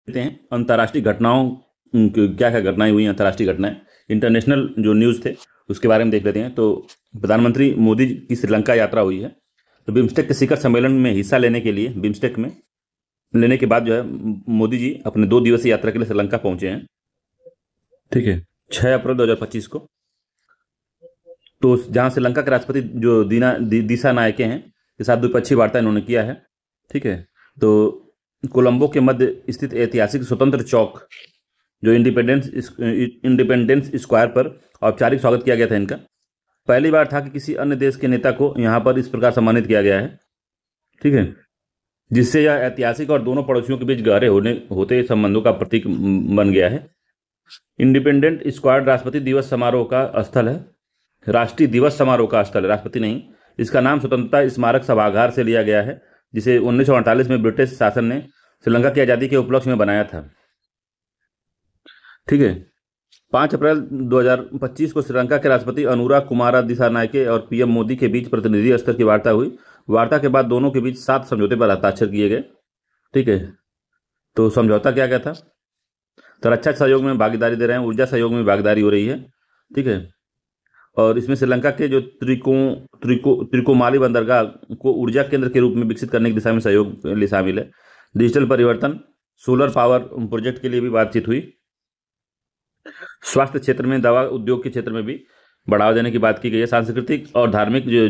लेते हैं अंतर्राष्ट्रीय घटनाओं, क्या क्या घटनाएं हुई, अंतर्राष्ट्रीय घटनाएं, इंटरनेशनल जो न्यूज़ थे उसके बारे में देख लेते हैं। तो प्रधानमंत्री मोदी की श्रीलंका यात्रा हुई है। तो बिम्स्टेक के शिखर सम्मेलन में हिस्सा लेने के लिए, बिम्स्टेक में लेने के बाद जो है मोदी जी अपने 2 दिवसीय यात्रा के लिए श्रीलंका पहुंचे हैं। ठीक है, 6 अप्रैल 2025 को। तो जहां श्रीलंका के राष्ट्रपति जो दिशा नायके हैं के साथ द्विपक्षीय वार्ता इन्होंने किया है। ठीक है, तो कोलंबो के मध्य स्थित ऐतिहासिक स्वतंत्र चौक जो इंडिपेंडेंस स्क्वायर पर औपचारिक स्वागत किया गया था इनका। पहली बार था कि किसी अन्य देश के नेता को यहाँ पर इस प्रकार सम्मानित किया गया है। ठीक है, जिससे यह ऐतिहासिक और दोनों पड़ोसियों के बीच गहरे होते संबंधों का प्रतीक बन गया है। इंडिपेंडेंट स्क्वायर राष्ट्रपति दिवस समारोह का स्थल है, राष्ट्रीय दिवस समारोह का स्थल है, राष्ट्रपति नहीं। इसका नाम स्वतंत्रता स्मारक सभागार से लिया गया है, जिसे 1948 में ब्रिटिश शासन ने श्रीलंका की आज़ादी के उपलक्ष्य में बनाया था। ठीक है, 5 अप्रैल 2025 को श्रीलंका के राष्ट्रपति अनुरा कुमारा दिसानायके और पीएम मोदी के बीच प्रतिनिधि स्तर की वार्ता हुई। वार्ता के बाद दोनों के बीच 7 समझौते पर हस्ताक्षर किए गए। ठीक है, तो समझौता क्या क्या था? तो रक्षा सहयोग में भागीदारी दे रहे हैं, ऊर्जा सहयोग में भागीदारी हो रही है। ठीक है, और इसमें श्रीलंका के जो त्रिकोमाली बंदरगाह को ऊर्जा केंद्र के रूप में विकसित करने की दिशा में सहयोग लिए शामिल है। डिजिटल परिवर्तन, सोलर पावर प्रोजेक्ट के लिए भी बातचीत हुई। स्वास्थ्य क्षेत्र में, दवा उद्योग के क्षेत्र में भी बढ़ावा देने की बात की गई है। सांस्कृतिक और धार्मिक जो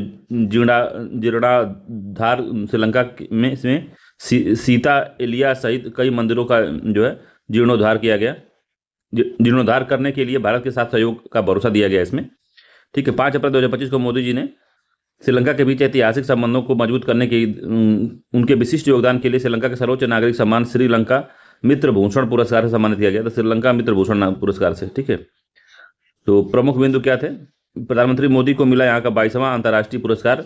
जीर्णोद्धार श्रीलंका में, इसमें सीता एलिया सहित कई मंदिरों का जो है जीर्णोद्धार किया गया। जीर्णोद्धार करने के लिए भारत के साथ सहयोग का भरोसा दिया गया इसमें। ठीक है, 5 अप्रैल 2025 को मोदी जी ने श्रीलंका के बीच ऐतिहासिक संबंधों को मजबूत करने के उनके विशिष्ट योगदान के लिए श्रीलंका के सर्वोच्च नागरिक सम्मान श्रीलंका मित्र भूषण पुरस्कार से सम्मानित किया गया था, श्रीलंका मित्र भूषण पुरस्कार से। ठीक है, तो प्रमुख बिंदु क्या थे? प्रधानमंत्री मोदी को मिला यहाँ का 22वां अंतर्राष्ट्रीय पुरस्कार।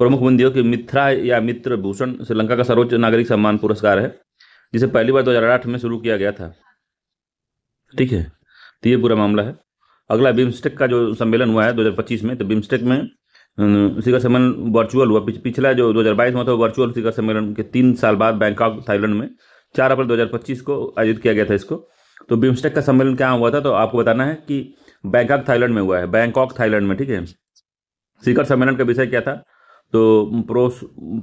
प्रमुख बिंदु की मित्रा या मित्र भूषण श्रीलंका का सर्वोच्च नागरिक सम्मान पुरस्कार है, जिसे पहली बार 2008 में शुरू किया गया था। ठीक है, तो ये पूरा मामला है। अगला बिम्स्टेक का जो सम्मेलन हुआ है 2025 में, तो बिम्स्टेक में शिखर सम्मेलन वर्चुअल हुआ। पिछला जो 2022 में था वर्चुअल शिखर सम्मेलन के 3 साल बाद बैंकॉक थाईलैंड में 4 अप्रैल 2025 को आयोजित किया गया था इसको। तो बिम्स्टेक का सम्मेलन क्या हुआ था, तो आपको बताना है कि बैंकॉक थाईलैंड में हुआ है, बैंकॉक थाईलैंड में। ठीक है, शिखर सम्मेलन का विषय क्या था? तो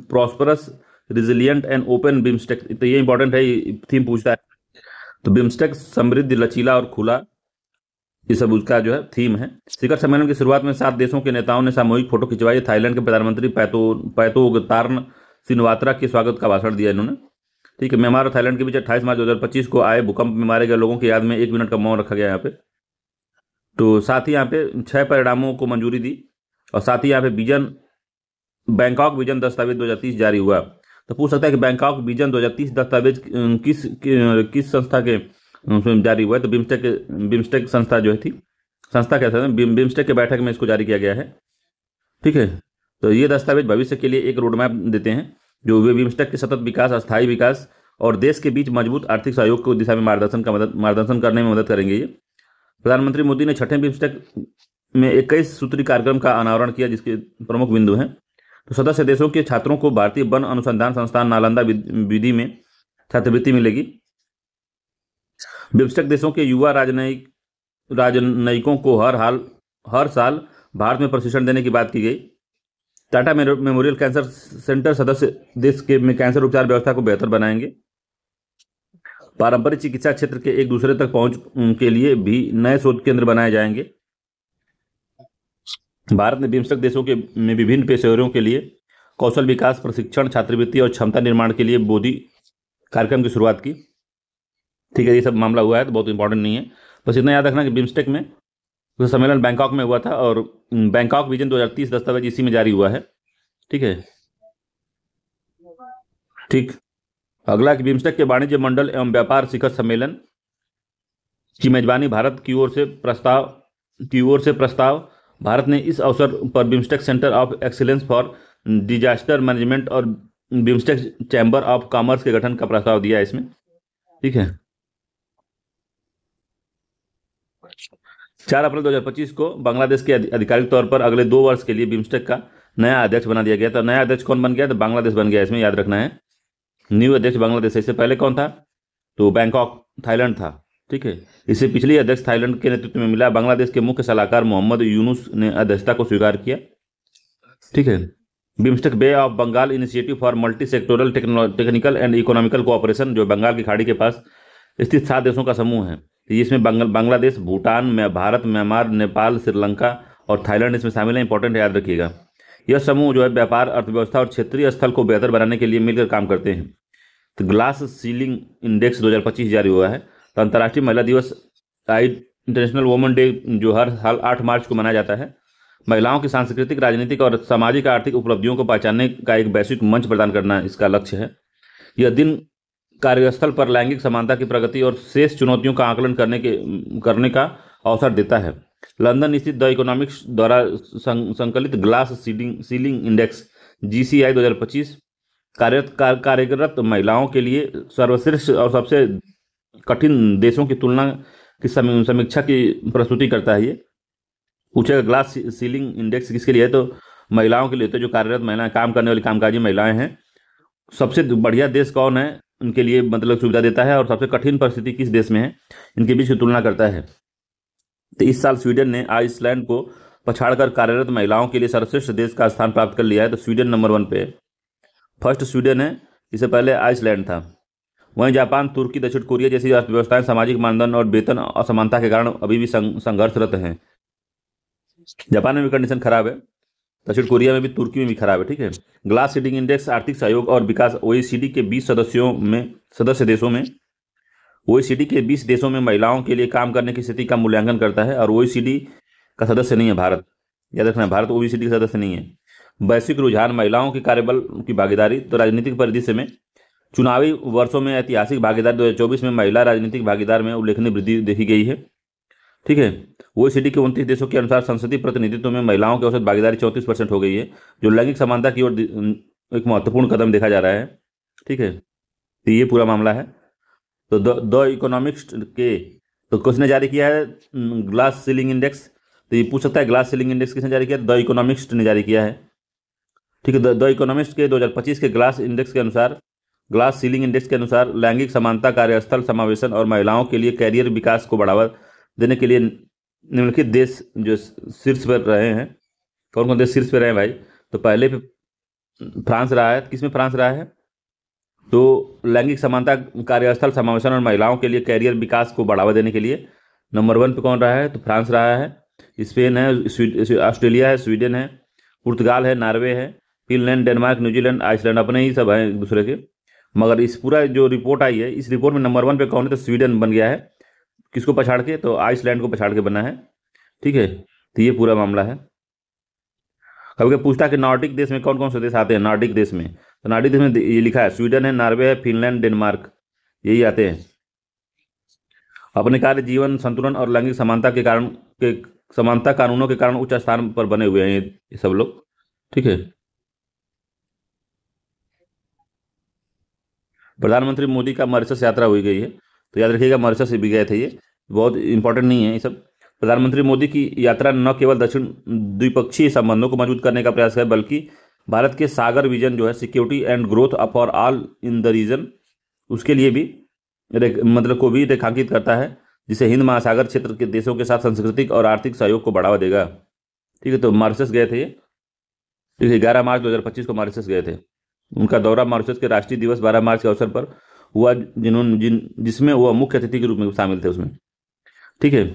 prosperous, resilient and open BIMSTEC. तो ये इंपॉर्टेंट है, थीम पूछता है। तो बिम्स्टेक समृद्ध, लचीला और खुला, ये सब उसका जो है थीम है। शिखर सम्मेलन की शुरुआत में 7 देशों के नेताओं ने सामूहिक फोटो खिंचवाई। थाईलैंड के प्रधानमंत्री पैतोंगतार्न सिनवात्रा के स्वागत का भाषण दिया इन्होंने। ठीक है, म्यांमार और थाईलैंड के बीच 28 मार्च 2025 को आए भूकंप में मारे गए लोगों की याद में 1 मिनट का मौन रखा गया यहाँ पे। तो साथ ही यहाँ पे 6 परिणामों को मंजूरी दी, और साथ ही यहाँ पे बैंकॉक विजन दस्तावेज 2030 जारी हुआ। तो पूछ सकता है कि बैंकॉक विजन 2030 दस्तावेज किस संस्था के उसमें जारी हुआ है? तो बिम्स्टेक संस्था जो है थी, संस्था क्या था, बिम्स्टेक के बैठक में इसको जारी किया गया है। ठीक है, तो ये दस्तावेज भविष्य के लिए एक रोड मैप देते हैं, जो वे बिम्स्टेक के सतत विकास, अस्थायी विकास और देश के बीच मजबूत आर्थिक सहयोग को दिशा में मार्गदर्शन करने में मदद करेंगे। ये प्रधानमंत्री मोदी ने 6ठे बिम्स्टेक में 21 सूत्री कार्यक्रम का अनावरण किया, जिसके प्रमुख बिंदु हैं। तो सदस्य देशों के छात्रों को भारतीय वन अनुसंधान संस्थान नालंदा विधि में छात्रवृत्ति मिलेगी। बिम्स्टेक देशों के युवा राजनयिकों को हर साल भारत में प्रशिक्षण देने की बात की गई। टाटा मेमोरियल कैंसर सेंटर सदस्य देश के में कैंसर उपचार व्यवस्था को बेहतर बनाएंगे। पारंपरिक चिकित्सा क्षेत्र के एक दूसरे तक पहुंच के लिए भी नए शोध केंद्र बनाए जाएंगे। भारत ने बिम्स्टेक देशों में विभिन्न पेशेवरों के लिए कौशल विकास, प्रशिक्षण, छात्रवृत्ति और क्षमता निर्माण के लिए बोधि कार्यक्रम की शुरुआत की। ठीक है, ये सब मामला हुआ है, तो बहुत इंपॉर्टेंट नहीं है, बस इतना याद रखना कि बिम्स्टेक में सम्मेलन बैंकॉक में हुआ था, और बैंकॉक विजन 2030 दस्तावेज इसी में जारी हुआ है। ठीक है, ठीक। अगला कि बिम्स्टेक के वाणिज्य मंडल एवं व्यापार शिखर सम्मेलन की मेजबानी भारत की ओर से प्रस्ताव। भारत ने इस अवसर पर BIMSTEC centre of excellence for disaster management और बिम्स्टेक चैम्बर ऑफ कॉमर्स के गठन का प्रस्ताव दिया है इसमें। ठीक है, 4 अप्रैल 2025 को बांग्लादेश के आधिकारिक तौर पर अगले 2 वर्ष के लिए बिम्स्टेक का नया अध्यक्ष बना दिया गया। तो नया अध्यक्ष कौन बन गया? तो बांग्लादेश बन गया, इसमें याद रखना है। न्यू अध्यक्ष बांग्लादेश। इससे पहले कौन था? तो बैंकॉक थाईलैंड था। ठीक है, इससे पिछली अध्यक्ष थाईलैंड के नेतृत्व में मिला। बांग्लादेश के मुख्य सलाहकार मोहम्मद यूनुस ने अध्यक्षता को स्वीकार किया। ठीक है, BIMSTEC bay of Bengal initiative for multi sectoral technical and economical cooperation, जो बंगाल की खाड़ी के पास स्थित 7 देशों का समूह है। इसमें बांग्लादेश, भूटान में भारत, म्यांमार, नेपाल, श्रीलंका और थाईलैंड इसमें शामिल है। इंपॉर्टेंट है, याद रखिएगा। यह समूह जो है व्यापार, अर्थव्यवस्था और क्षेत्रीय स्थल को बेहतर बनाने के लिए मिलकर काम करते हैं। तो ग्लास सीलिंग इंडेक्स 2025 जारी हुआ है। तो अंतर्राष्ट्रीय महिला दिवस, इंटरनेशनल वुमेन डे, जो हर साल 8 मार्च को मनाया जाता है, महिलाओं की सांस्कृतिक, राजनीतिक और सामाजिक आर्थिक उपलब्धियों को पहचानने का एक वैश्विक मंच प्रदान करना इसका लक्ष्य है। यह दिन कार्यस्थल पर लैंगिक समानता की प्रगति और शेष चुनौतियों का आकलन करने का अवसर देता है। लंदन स्थित द इकोनॉमिक्स द्वारा संकलित ग्लास सीलिंग इंडेक्स GCI 2025 कार्यरत महिलाओं के लिए सर्वश्रेष्ठ और सबसे कठिन देशों की तुलना की समीक्षा की प्रस्तुति करता है। ये पूछेगा ग्लास सीलिंग इंडेक्स किसके लिए है, तो महिलाओं के लिए। तो जो कार्यरत महिलाएं, काम करने वाली कामकाजी महिलाएं हैं, सबसे बढ़िया देश कौन है उनके लिए मतलब सुविधा देता है, और सबसे कठिन परिस्थिति किस देश में है, इनके बीच की तुलना करता है। तो इस साल स्वीडन ने आइसलैंड को पछाड़कर कार्यरत महिलाओं के लिए सर्वश्रेष्ठ देश का स्थान प्राप्त कर लिया है। तो स्वीडन नंबर 1 पे, फर्स्ट स्वीडन है, इससे पहले आइसलैंड था। वहीं जापान, तुर्की, दक्षिण कोरिया जैसी अर्थव्यवस्थाएं सामाजिक मानदंड और वेतन असमानता के कारण अभी भी संघर्षरत हैं। जापान में भी कंडीशन खराब है, दक्षिण कोरिया में भी, तुर्की में भी खराब है। ठीक है, ग्लास सीलिंग इंडेक्स आर्थिक सहयोग और विकास OECD के 20 सदस्य देशों में OECD के 20 देशों में महिलाओं के लिए काम करने की स्थिति का मूल्यांकन करता है। और OECD का सदस्य नहीं है भारत, याद रखना, भारत OECD का सदस्य नहीं है। वैश्विक रुझान, महिलाओं के कार्यबल की भागीदारी। तो राजनीतिक परिदृश्य में चुनावी वर्षों में ऐतिहासिक भागीदारी 2024 में महिला राजनीतिक भागीदार में उल्लेखनीय वृद्धि देखी गई है। ठीक है, OECD के 29 देशों के अनुसार संसदीय प्रतिनिधित्व में महिलाओं की औसत भागीदारी 34% हो गई है, जो लैंगिक समानता की ओर एक महत्वपूर्ण कदम देखा जा रहा है। ठीक है, तो ये पूरा मामला है। तो द इकोनॉमिक्स के तो किसने जारी किया है ग्लास सीलिंग इंडेक्स, तो ये पूछ सकता है ग्लास सीलिंग इंडेक्स किसने जारी किया, द इकोनॉमिक्स ने जारी किया है। ठीक है, द इकोनॉमिक्स के 2025 के ग्लास सीलिंग इंडेक्स के अनुसार लैंगिक समानता, कार्यस्थल समावेशन और महिलाओं के लिए कैरियर विकास को बढ़ावा देने के लिए निम्नलिखित देश जो शीर्ष पर रहे हैं। कौन कौन देश शीर्ष पर रहे हैं भाई, तो पहले पे फ्रांस रहा है। किसमें फ्रांस रहा है, तो लैंगिक समानता, कार्यस्थल समावेशन और महिलाओं के लिए कैरियर विकास को बढ़ावा देने के लिए नंबर 1 पे कौन रहा है, तो फ्रांस रहा है। स्पेन है, ऑस्ट्रेलिया है, स्वीडन है, पुर्तगाल है, नॉर्वे है, फिनलैंड, डेनमार्क, न्यूजीलैंड, आइसलैंड, अपने ही सब हैं एक दूसरे के। मगर इस पूरा जो रिपोर्ट आई है, इस रिपोर्ट में नंबर 1 पे कौन है, तो स्वीडन बन गया है। किसको पछाड़ के, तो आइसलैंड को पछाड़ के बना है। ठीक है, तो ये पूरा मामला है। कभी पूछता कि नॉर्डिक देश में कौन कौन से देश आते हैं, नॉर्डिक देश में, तो नॉर्डिक देश में ये लिखा है स्वीडन है, नॉर्वे है, फिनलैंड, डेनमार्क, यही आते हैं। अपने कार्य जीवन संतुलन और लैंगिक समानता कानूनों के कारण उच्च स्थान पर बने हुए हैं ये सब लोग। ठीक है, प्रधानमंत्री मोदी का मॉरिशस यात्रा हुई गई है, तो याद रखिएगा मॉरिशस भी गए थे, ये बहुत इंपॉर्टेंट नहीं है ये सब। प्रधानमंत्री मोदी की यात्रा न केवल दक्षिण द्विपक्षीय संबंधों को मजबूत करने का प्रयास है, बल्कि भारत के सागर विजन जो है, security and growth for all in the region, उसके लिए भी मतलब को भी रेखांकित करता है, जिसे हिंद महासागर क्षेत्र के देशों के साथ सांस्कृतिक और आर्थिक सहयोग को बढ़ावा देगा। ठीक है, तो मॉरिशस गए थे ये। ठीक है, 11 मार्च 2025 को मॉरिशस गए थे। उनका दौरा मॉरिशस के राष्ट्रीय दिवस 12 मार्च के अवसर पर हुआ, जिसमें वह मुख्य अतिथि के रूप में शामिल थे उसमें। ठीक है,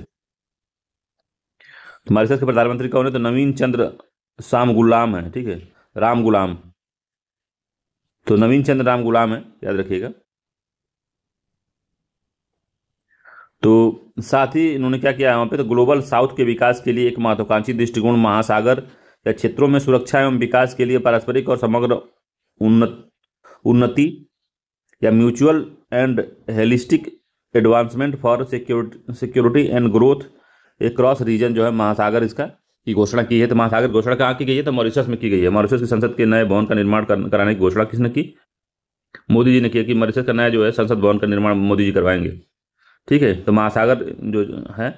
तो मॉरिशस के प्रधानमंत्री कौन है, तो नवीन चंद्र शाम गुलाम है। ठीक है, राम गुलाम, तो नवीन चंद्र राम गुलाम है, याद रखिएगा। तो साथ ही इन्होंने क्या किया वहाँ पे, तो ग्लोबल साउथ के विकास के लिए एक महत्वाकांक्षी दृष्टिकोण, महासागर या क्षेत्रों में सुरक्षा एवं विकास के लिए पारस्परिक और समग्र उन्नति या mutual and holistic advancement for security and growth across region जो है महासागर, इसका की घोषणा की है। तो महासागर घोषणा कहाँ की गई है, तो मॉरिशस में की गई है। मॉरिशस की संसद के नए भवन का निर्माण कराने की घोषणा किसने की, मोदी जी ने किया कि मॉरिशस का नया जो है संसद भवन का निर्माण मोदी जी करवाएंगे। ठीक है, तो महासागर जो है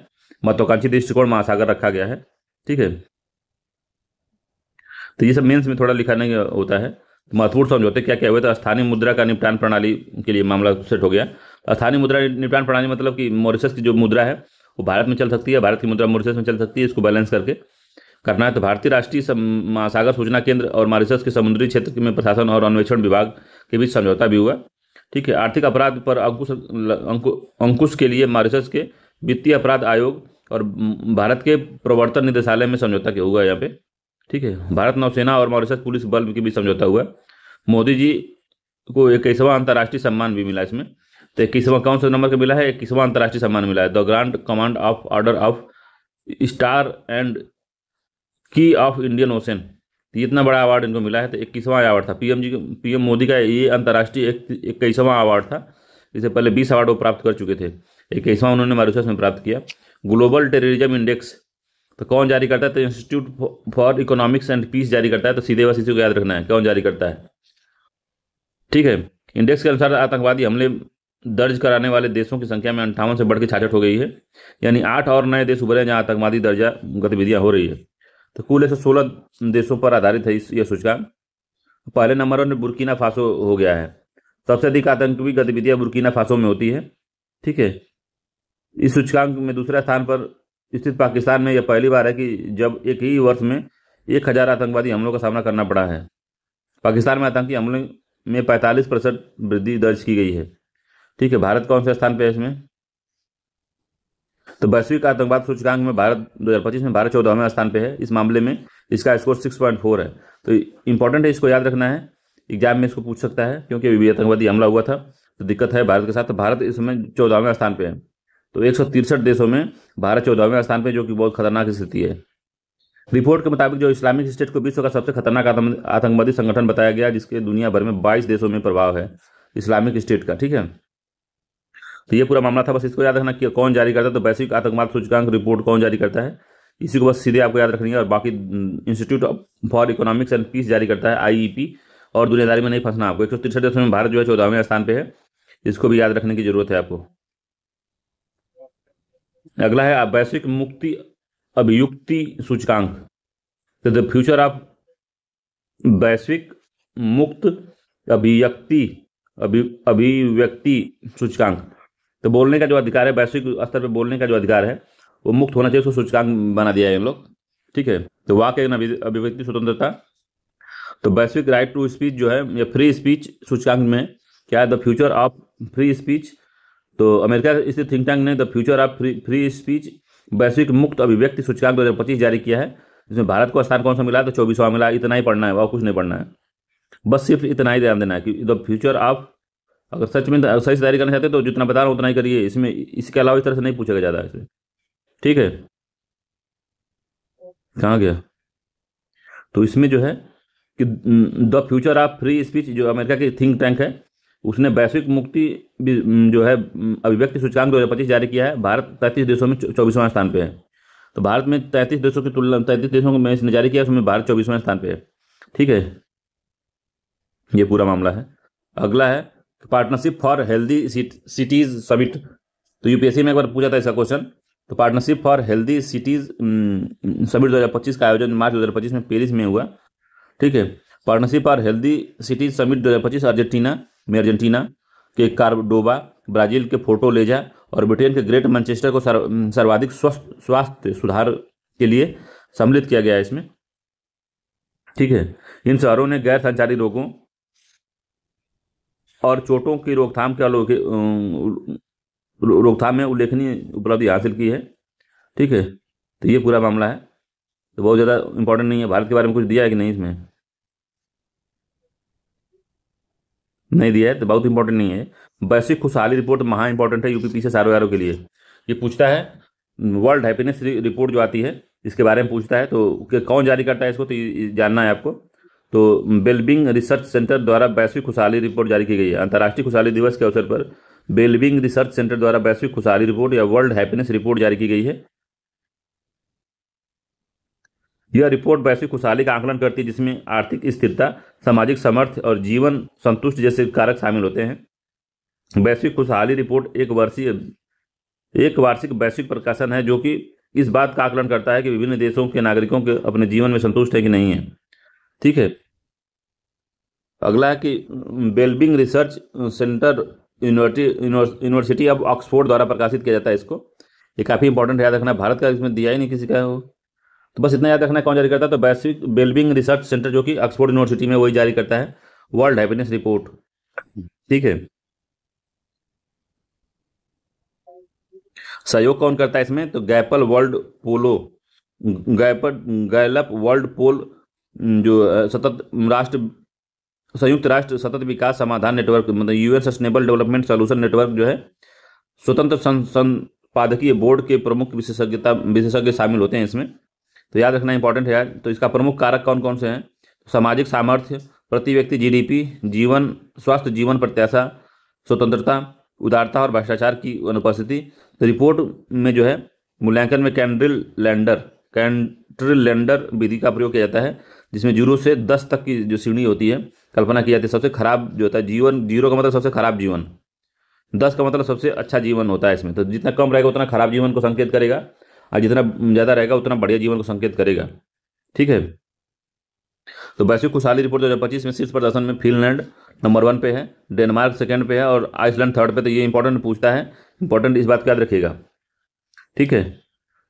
महत्वाकांक्षी दृष्टिकोण महासागर रखा गया है। ठीक है, तो ये सब मेंस में थोड़ा लिखाने होता है। महत्वपूर्ण समझौते क्या क्या हुए, तो स्थानीय मुद्रा का निपटान प्रणाली के लिए मामला सेट हो गया। स्थानीय मुद्रा निर्माण प्रणाली मतलब कि मॉरिशस की जो मुद्रा है वो भारत में चल सकती है, भारत की मुद्रा मॉरिशस में चल सकती है, इसको बैलेंस करके करना है। तो भारतीय राष्ट्रीय महासागर सूचना केंद्र और मॉरिशस के समुद्री क्षेत्र में प्रशासन और अन्वेषण विभाग के बीच समझौता भी हुआ। ठीक है। आर्थिक अपराध पर अंकुश के लिए मॉरिशस के वित्तीय अपराध आयोग और भारत के प्रवर्तन निदेशालय में समझौता हुआ यहाँ पे। ठीक है। भारत नौसेना और मॉरिशस पुलिस बल के बीच समझौता हुआ। मोदी जी को 21वां अंतर्राष्ट्रीय सम्मान भी मिला इसमें। तो 21वां कौन सा नंबर का मिला है? 21वां अंतर्राष्ट्रीय सम्मान मिला है, the grand command of order of star and की ऑफ इंडियन ओशन। ये इतना बड़ा अवार्ड इनको मिला है। तो 21वां अवार्ड था पीएम मोदी का, ये अंतर्राष्ट्रीय 21वां अवार्ड था। इससे पहले 20 अवार्ड वो प्राप्त कर चुके थे, 21वां उन्होंने मॉरिशस में प्राप्त किया। ग्लोबल टेररिज्म इंडेक्स तो कौन जारी करता है? तो institute for economics and peace जारी करता है। तो सीधे बस इसी को याद रखना है, कौन जारी करता है। ठीक है। इंडेक्स के अनुसार आतंकवादी हमले दर्ज कराने वाले देशों की संख्या में 58 से बढ़ के 66 हो गई है, यानी 8 और नए देश उभरे हैं जहां आतंकवादी दर्जा गतिविधियां हो रही है। तो कुल 116 देशों पर आधारित है यह सूचकांक। पहले नंबर पर बुर्किना फासो हो गया है। सबसे अधिक आतंकी गतिविधियां बुर्किना फासो में होती है। ठीक है। इस सूचकांक में दूसरे स्थान पर स्थित पाकिस्तान में यह पहली बार है कि जब एक ही वर्ष में 1000 आतंकवादी हमलों का सामना करना पड़ा है। पाकिस्तान में आतंकी हमले में 45% वृद्धि दर्ज की गई है। ठीक है। भारत कौन से स्थान पे है इसमें? तो वैश्विक आतंकवाद सूचकांक में भारत 2025 में भारत 14वें स्थान पे है। इस मामले में इसका स्कोर 6.4 है। तो इंपॉर्टेंट है, इसको याद रखना है, एग्जाम में इसको पूछ सकता है, क्योंकि अभी आतंकवादी हमला हुआ था तो दिक्कत है भारत के साथ। तो भारत इस समय 14वें स्थान पे है। तो 163 देशों में भारत 14वें स्थान पे, जो कि बहुत खतरनाक स्थिति है। रिपोर्ट के मुताबिक जो इस्लामिक स्टेट को विश्व का सबसे खतरनाक आतंकवादी संगठन बताया गया, जिसके दुनिया भर में 22 देशों में प्रभाव है इस्लामिक स्टेट का। ठीक है। तो ये पूरा मामला था, बस इसको याद रखना कि कौन जारी करता है। तो वैश्विक आतंकवाद सूचकांक रिपोर्ट कौन जारी करता है, इसी को बस सीधे आपको याद रखनी है। और बाकी institute for economics and peace जारी करता है, IEP। और दुनियादारी में नहीं फंसना आपको। 163 देशों में भारत जो है 14वें स्थान पे है, इसको भी याद रखने की जरूरत है आपको। अगला है वैश्विक मुक्ति अभियुक्ति सूचकांक। तो द फ्यूचर ऑफ वैश्विक मुक्त अभिव्यक्ति सूचकांक। तो बोलने का जो अधिकार है, वैश्विक स्तर पर बोलने का जो अधिकार है वो मुक्त होना चाहिए, उसको सूचकांक बना दिया है इन लोग। ठीक है। तो वाक अभिव्यक्ति स्वतंत्रता। तो वैश्विक राइट टू स्पीच जो है, या फ्री स्पीच सूचकांक में क्या है? The future of free speech. तो अमेरिका स्थित थिंक टैंक ने the future of free speech वैश्विक मुक्त अभिव्यक्ति सूचकांक 2025 जारी किया है। इसमें भारत को स्थान कौन सा मिला है? तो 24वां मिला। इतना ही पढ़ना है, और कुछ नहीं पढ़ना है, बस सिर्फ इतना ही ध्यान देना है कि द फ्यूचर ऑफ। अगर सच में सही से तैयारी करना चाहते हैं तो जितना बता रहा हूँ उतना ही करिए। इसमें इसके अलावा इस तरह से नहीं पूछेगा ज़्यादा इसमें। ठीक है। कहाँ गया? तो इसमें जो है कि the future of free speech, जो अमेरिका की थिंक टैंक है, उसने वैश्विक मुक्ति जो है अभिव्यक्ति सूचकांक 2025 जारी किया है। भारत 33 देशों में 24वां स्थान पे है। तो भारत में 33 देशों की तुलना 33 देशों में इसने जारी किया, उसमें भारत 24वें स्थान पे है। ठीक है। ये पूरा मामला है। अगला है partnership for healthy cities summit. तो यूपीएससी में एक बार पूछा था इसका क्वेश्चन। तो partnership for healthy cities summit 2025 का आयोजन मार्च 2025 में पेरिस में हुआ। ठीक है। Partnership for healthy cities summit 2025 Argentina के कार्डोबा, ब्राजील के फोर्टोलेजा और ब्रिटेन के ग्रेट मैनचेस्टर को सर्वाधिक स्वास्थ्य सुधार के लिए सम्मिलित किया गया है इसमें। ठीक है। इन शहरों ने गैर संचारी रोगों और चोटों की रोकथाम में उल्लेखनीय उपलब्धि हासिल की है। ठीक है। तो ये पूरा मामला है। तो बहुत ज़्यादा इंपॉर्टेंट नहीं है। भारत के बारे में कुछ दिया है कि नहीं? इसमें नहीं दिया है, तो बहुत इंपॉर्टेंट नहीं है। वैश्विक खुशहाली रिपोर्ट महा इंपॉर्टेंट है यूपी से सारों के लिए। ये पूछता है वर्ल्ड हैप्पीनेस रिपोर्ट जो आती है, इसके बारे में पूछता है। तो कौन जारी करता है इसको, तो जानना है आपको। तो वेलबींग रिसर्च सेंटर द्वारा वैश्विक खुशहाली रिपोर्ट जारी की गई है। अंतर्राष्ट्रीय खुशहाली दिवस के अवसर पर वेलबींग रिसर्च सेंटर द्वारा वैश्विक खुशहाली रिपोर्ट या वर्ल्ड हैप्पीनेस रिपोर्ट जारी की गई है। यह रिपोर्ट वैश्विक खुशहाली का आकलन करती है, जिसमें आर्थिक स्थिरता, सामाजिक सामर्थ्य और जीवन संतुष्टि जैसे कारक शामिल होते हैं। वैश्विक खुशहाली रिपोर्ट एक वार्षिक वैश्विक प्रकाशन है, जो कि इस बात का आकलन करता है कि विभिन्न देशों के नागरिकों के अपने जीवन में संतुष्ट है कि नहीं है। ठीक है। अगला है कि wellbeing research centre university of Oxford द्वारा प्रकाशित किया जाता है इसको। ये काफ़ी इंपॉर्टेंट याद रखना। भारत का इसमें दिया ही नहीं किसी का हो, तो बस इतना याद रखना कौन जारी करता है। तो वैश्विक वेलबींग रिसर्च सेंटर जो कि ऑक्सफोर्ड यूनिवर्सिटी में, वही जारी करता है वर्ल्ड हैप्पीनेस रिपोर्ट। ठीक है। सहयोग कौन करता है इसमें? तो गैलप वर्ल्ड पोल, जो सतत राष्ट्र संयुक्त राष्ट्र सतत विकास समाधान नेटवर्क, मतलब UN sustainable development solution network जो है, स्वतंत्र संपादकीय बोर्ड के प्रमुख विशेषज्ञ शामिल होते हैं इसमें। तो याद रखना इंपॉर्टेंट है यार। तो इसका प्रमुख कारक कौन कौन से हैं? सामाजिक सामर्थ्य, प्रति व्यक्ति जीडीपी, जीवन स्वास्थ्य, जीवन प्रत्याशा, स्वतंत्रता, उदारता और भ्रष्टाचार की अनुपस्थिति। तो रिपोर्ट में जो है मूल्यांकन में कैंट्रिल लैंडर विधि का प्रयोग किया जाता है, जिसमें 0 से 10 तक की जो श्रेणी होती है कल्पना की जाती है। सबसे खराब जो होता है जीवन, 0 का मतलब सबसे खराब जीवन, 10 का मतलब सबसे अच्छा जीवन होता है इसमें। तो जितना कम रहेगा उतना खराब जीवन को संकेत करेगा, और जितना ज़्यादा रहेगा उतना बढ़िया जीवन को संकेत करेगा। ठीक है। तो वैश्विक खुशहाली रिपोर्ट 2025 में शीर्ष प्रदर्शन में फिनलैंड नंबर 1 पे है, डेनमार्क सेकंड पे है और आइसलैंड थर्ड पे। तो ये इंपॉर्टेंट पूछता है, इंपॉर्टेंट इस बात को याद रखिएगा। ठीक है।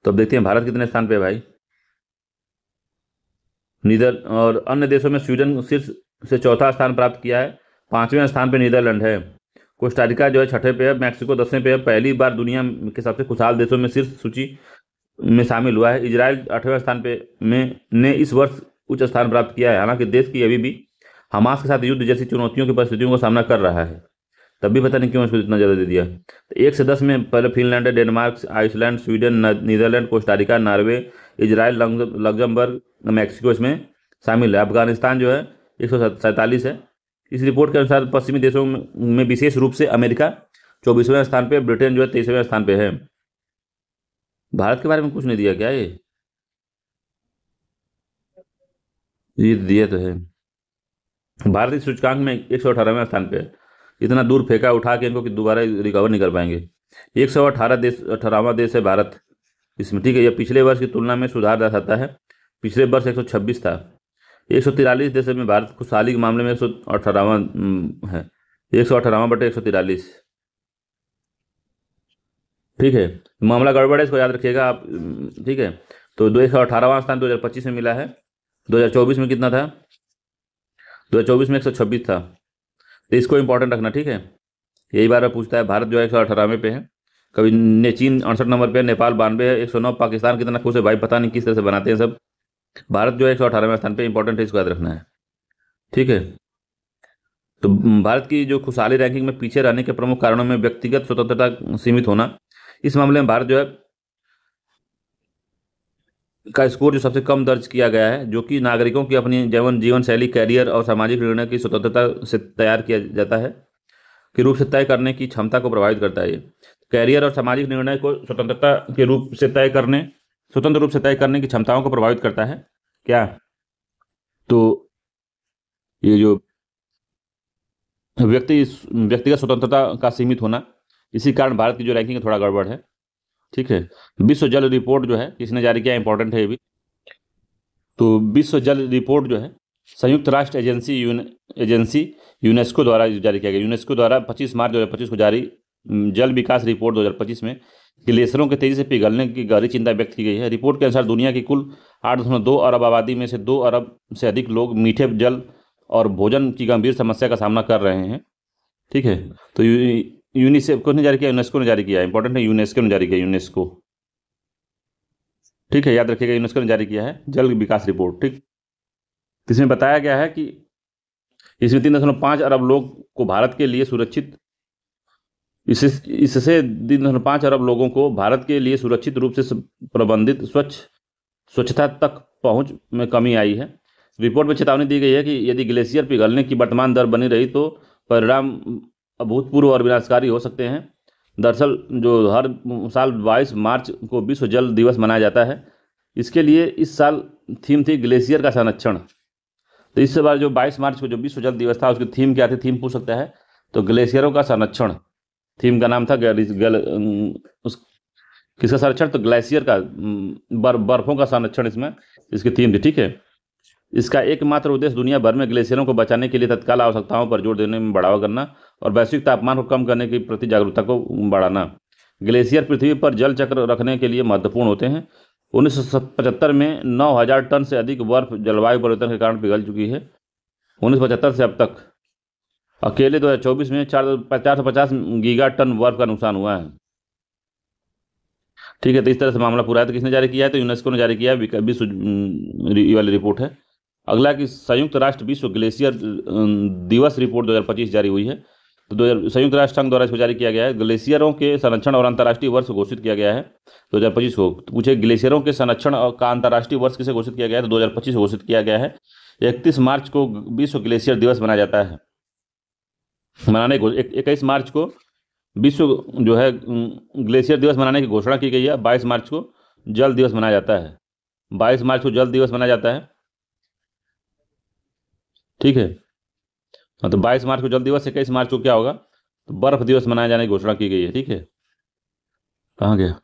तो अब देखते हैं भारत कितने स्थान पे है भाई। और अन्य देशों में स्वीडन शीर्ष से चौथा स्थान प्राप्त किया है, 5वें स्थान पे नीदरलैंड है। कोस्टारिका जो है 6ठे पे है, मैक्सिको 10वें पे है। पहली बार दुनिया के सबसे खुशहाल देशों में शीर्ष सूची में शामिल हुआ है। इजराइल 8वें स्थान पे ने इस वर्ष उच्च स्थान प्राप्त किया है। हालांकि देश की अभी भी हमास के साथ युद्ध जैसी चुनौतियों की परिस्थितियों का सामना कर रहा है, तब भी पता नहीं क्यों इसको इतना ज़्यादा दे दिया। तो 1 से 10 में पहले फिनलैंड है, Denmark, Iceland, Sweden, Netherland, Costa Rica, Norway, Israel, Luxembourg, Mexico इसमें शामिल है। अफगानिस्तान जो है 147 है। इस रिपोर्ट के अनुसार पश्चिमी देशों में विशेष रूप से अमेरिका 24वें स्थान पे, ब्रिटेन जो है 23वें स्थान पे है। भारत के बारे में कुछ नहीं दिया क्या? ये दिया तो है। भारत इस सूचकांक में 118वें स्थान पे है। इतना दूर फेंका उठा के इनको कि दोबारा रिकवर नहीं कर पाएंगे। 118वां देश है भारत इसमें। ठीक है। यह पिछले वर्ष की तुलना में सुधार दर्शाता है। पिछले वर्ष 126 था। 143 देश में भारत खुशहाली के मामले में 118वां है। 118/143। ठीक है। मामला गड़बड़ है, इसको याद रखिएगा आप। ठीक है। तो 118वां स्थान 2025 में मिला है। 2024 में कितना था? 2024 में 126 था। तो इसको इंपॉर्टेंट रखना। ठीक है। यही बार पूछता है। भारत जो है 118वें पे है। कभी चीन 68 नंबर पे है, नेपाल 92 है, 109। पाकिस्तान कितना खुश है भाई, पता नहीं किस तरह से बनाते हैं सब। भारत जो है 118वें स्थान पे, इंपॉर्टेंट है, इसको याद रखना है। ठीक है। तो भारत की जो खुशहाली रैंकिंग में पीछे रहने के प्रमुख कारणों में व्यक्तिगत स्वतंत्रता सीमित होना। इस मामले में भारत जो है का स्कोर जो सबसे कम दर्ज किया गया है, जो कि नागरिकों की अपनी जीवन शैली, कैरियर और सामाजिक निर्णय की स्वतंत्रता से तैयार किया जाता है के रूप से तय करने की क्षमता को प्रभावित करता है। ये कैरियर और सामाजिक निर्णय को स्वतंत्र रूप से तय करने की क्षमताओं को प्रभावित करता है क्या? तो ये जो व्यक्तिगत स्वतंत्रता का सीमित होना, इसी कारण भारत की जो रैंकिंग है थोड़ा गड़बड़ है। ठीक है। विश्व जल रिपोर्ट जो है किसने जारी किया, इंपॉर्टेंट है ये भी। तो विश्व जल रिपोर्ट जो है संयुक्त राष्ट्र एजेंसी यूनेस्को द्वारा जारी किया गया। यूनेस्को द्वारा 25 मार्च 2025 को जारी जल विकास रिपोर्ट 2025 में ग्लेशियरों के तेजी से पिघलने की गहरी चिंता व्यक्त की गई है। रिपोर्ट के अनुसार दुनिया की कुल 8.2 अरब आबादी में से 2 अरब से अधिक लोग मीठे जल और भोजन की गंभीर समस्या का सामना कर रहे हैं। ठीक है। तो यूनिसेफ को ने जारी किया, यूनेस्को ने जारी किया। इंपॉर्टेंट है, यूनेस्को ने जारी किया, यूनेस्को। ठीक है। याद रखिएगा, यूनेस्को ने जारी किया है जल विकास रिपोर्ट। ठीक। इसमें बताया गया है कि इसमें 3.5 अरब लोग को भारत के लिए सुरक्षित इससे 3.5 अरब लोगों को भारत के लिए सुरक्षित रूप से प्रबंधित स्वच्छता तक पहुंच में कमी आई है। रिपोर्ट में चेतावनी दी गई है कि यदि ग्लेशियर पिघलने की वर्तमान दर बनी रही तो परिणाम अभूतपूर्व और विनाशकारी हो सकते हैं। दरअसल जो हर साल 22 मार्च को विश्व जल दिवस मनाया जाता है, इसके लिए इस साल थीम थी ग्लेशियर का संरक्षण। तो इस बार जो 22 मार्च को जो विश्व जल दिवस था, उसकी थीम क्या थी? थीम पूछ सकता है। तो ग्लेशियरों का संरक्षण थीम का नाम था। किसका संरक्षण? तो ग्लेशियर का, बर्फों का संरक्षण इसमें इसकी थीम थी। ठीक है। इसका एकमात्र उद्देश्य दुनिया भर में ग्लेशियरों को बचाने के लिए तत्काल आवश्यकताओं पर जोर देने में बढ़ावा करना और वैश्विक तापमान को कम करने के प्रति जागरूकता को बढ़ाना। ग्लेशियर पृथ्वी पर जल चक्र रखने के लिए महत्वपूर्ण होते हैं। 1975 में 9,000 टन से अधिक बर्फ जलवायु परिवर्तन के कारण पिघल चुकी है। 1975 से अब तक अकेले 2024 में 450 गीगा टन बर्फ का नुकसान हुआ है। ठीक है, तो इस तरह से मामला पूरा है। तो किसने जारी किया है? तो यूनेस्को ने जारी किया है। विश्व ये वाली रिपोर्ट है। अगला कि संयुक्त राष्ट्र विश्व ग्लेशियर दिवस रिपोर्ट 2025 जारी हुई है। तो संयुक्त राष्ट्र संघ द्वारा इसको जारी किया गया है। ग्लेशियरों के संरक्षण और अंतर्राष्ट्रीय वर्ष घोषित किया गया है 2025 को। तो पूछे ग्लेशियरों के संरक्षण का अंतर्राष्ट्रीय वर्ष किसे घोषित किया गया है? तो 2025 घोषित किया गया है। 31 मार्च को विश्व ग्लेशियर दिवस मनाया जाता है। 21 मार्च को विश्व जो है ग्लेशियर दिवस मनाने की घोषणा की गई है। 22 मार्च को जल दिवस मनाया जाता है। 22 मार्च को जल दिवस मनाया जाता है। ठीक है, तो 22 मार्च को जल दिवस, 21 मार्च को क्या होगा? तो बर्फ दिवस मनाए जाने की घोषणा की गई है। ठीक है, कहाँ गया?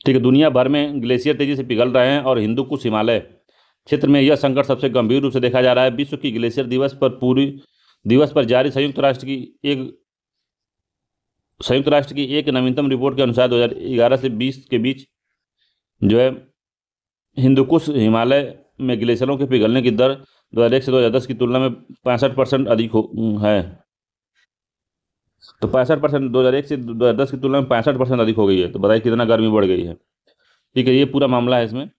ठीक है, दुनिया भर में ग्लेशियर तेजी से पिघल रहे हैं और हिंदू कुश हिमालय क्षेत्र में यह संकट सबसे गंभीर रूप से देखा जा रहा है। विश्व की ग्लेशियर दिवस पर जारी संयुक्त राष्ट्र की एक नवीनतम रिपोर्ट के अनुसार 2011 से 20 के बीच जो है हिंदू कुश हिमालय में ग्लेशियरों के पिघलने की दर 2001 से 2010 की तुलना में 65% अधिक है। तो 65% 2001 से 2010 की तुलना में 65% अधिक हो गई है। तो बताइए कितना गर्मी बढ़ गई है। ठीक है, ये पूरा मामला है इसमें।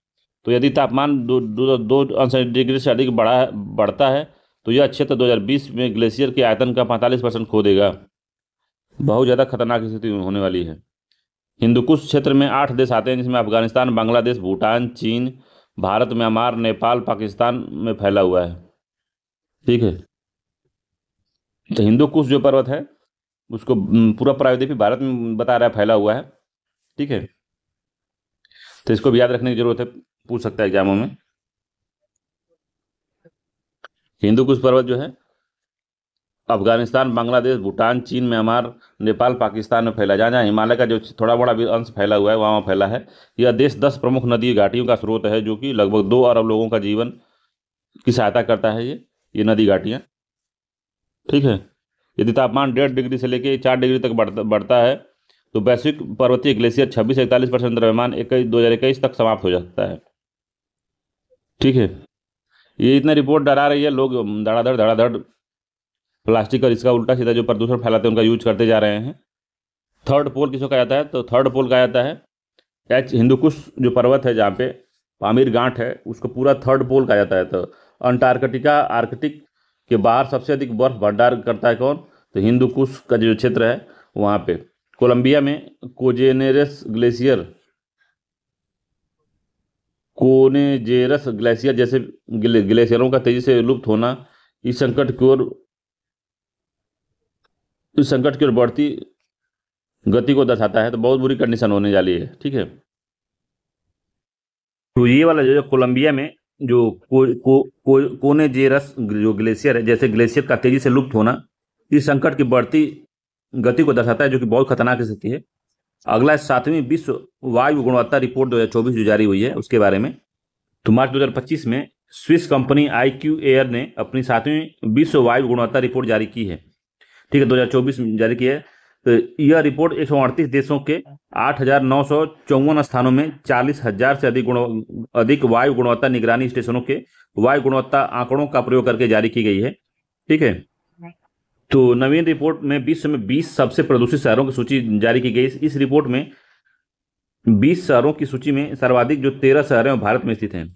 तो यदि तापमान 2 अंश से अधिक बढ़ता है तो यह क्षेत्र 2020 में ग्लेशियर के आयतन का 45% खो देगा। बहुत ज़्यादा खतरनाक स्थिति होने वाली है। हिंदुकुश क्षेत्र में 8 देश आते हैं, जिसमें अफगानिस्तान, बांग्लादेश, भूटान, चीन, भारत, म्यांमार, नेपाल, पाकिस्तान में फैला हुआ है। ठीक है, तो हिंदुकुश जो पर्वत है उसको पूरा प्रायद्वीपीय भारत में बता रहा है फैला हुआ है। ठीक है, तो इसको भी याद रखने की जरूरत है, पूछ सकता है एग्जामों में। हिंदुकुश पर्वत जो है अफगानिस्तान, बांग्लादेश, भूटान, चीन, म्यांमार, नेपाल, पाकिस्तान में फैला। जहाँ जहाँ हिमालय का जो थोड़ा बड़ा भी अंश फैला हुआ है वहाँ फैला है। यह देश 10 प्रमुख नदी घाटियों का स्रोत है, जो कि लगभग 2 अरब लोगों का जीवन की सहायता करता है ये नदी घाटियाँ। ठीक है, यदि तापमान 1.5 डिग्री से लेकर 4 डिग्री तक बढ़ता है तो वैश्विक पर्वतीय ग्लेशियर 26 से 41% द्रव्यमान 2021 तक समाप्त हो जाता है। ठीक है, ये इतना रिपोर्ट डरा रही है, लोग धड़ाधड़ प्लास्टिक और इसका उल्टा सीधा जो प्रदूषण फैलाते हैं उनका यूज करते जा रहे हैं। थर्ड पोल किसको कहा जाता है? तो थर्ड पोल कहा जाता है हिंदुकुश जो पर्वत है जहाँ पे पामीर गांठ है उसको पूरा थर्ड पोल कहा जाता है। तो अंटार्कटिका, आर्कटिक के बाहर सबसे अधिक बर्फ भंडार करता है कौन? तो हिंदुकुश का जो क्षेत्र है वहाँ पे। कोलंबिया में कोजेनेरस ग्लेशियर जैसे ग्लेशियरों का तेजी से लुप्त होना इस संकट की ओर बढ़ती गति को दर्शाता है। तो बहुत बुरी कंडीशन होने वाली है। ठीक है, तो ये वाला जो कोलंबिया में जो कोनेजेरस जो ग्लेशियर है, जैसे ग्लेशियर का तेजी से लुप्त होना इस संकट की बढ़ती गति को दर्शाता है, जो कि बहुत खतरनाक स्थिति है। अगला 7वीं विश्व वायु गुणवत्ता रिपोर्ट 2024 जो जारी हुई है उसके बारे में। तो मार्च 2025 में स्विस कंपनी IQ एयर ने अपनी 7वीं विश्व वायु गुणवत्ता रिपोर्ट जारी की है। ठीक है, 2024 में जारी की है। तो यह रिपोर्ट 138 देशों के 8,954 स्थानों में 40,000 से अधिक वायु गुणवत्ता निगरानी स्टेशनों के वायु गुणवत्ता आंकड़ों का प्रयोग करके जारी की गई है। ठीक है, तो नवीन रिपोर्ट में विश्व में 20 सबसे प्रदूषित शहरों की सूची जारी की गई। इस रिपोर्ट में 20 शहरों की सूची में सर्वाधिक जो 13 शहर हैं भारत में स्थित हैं।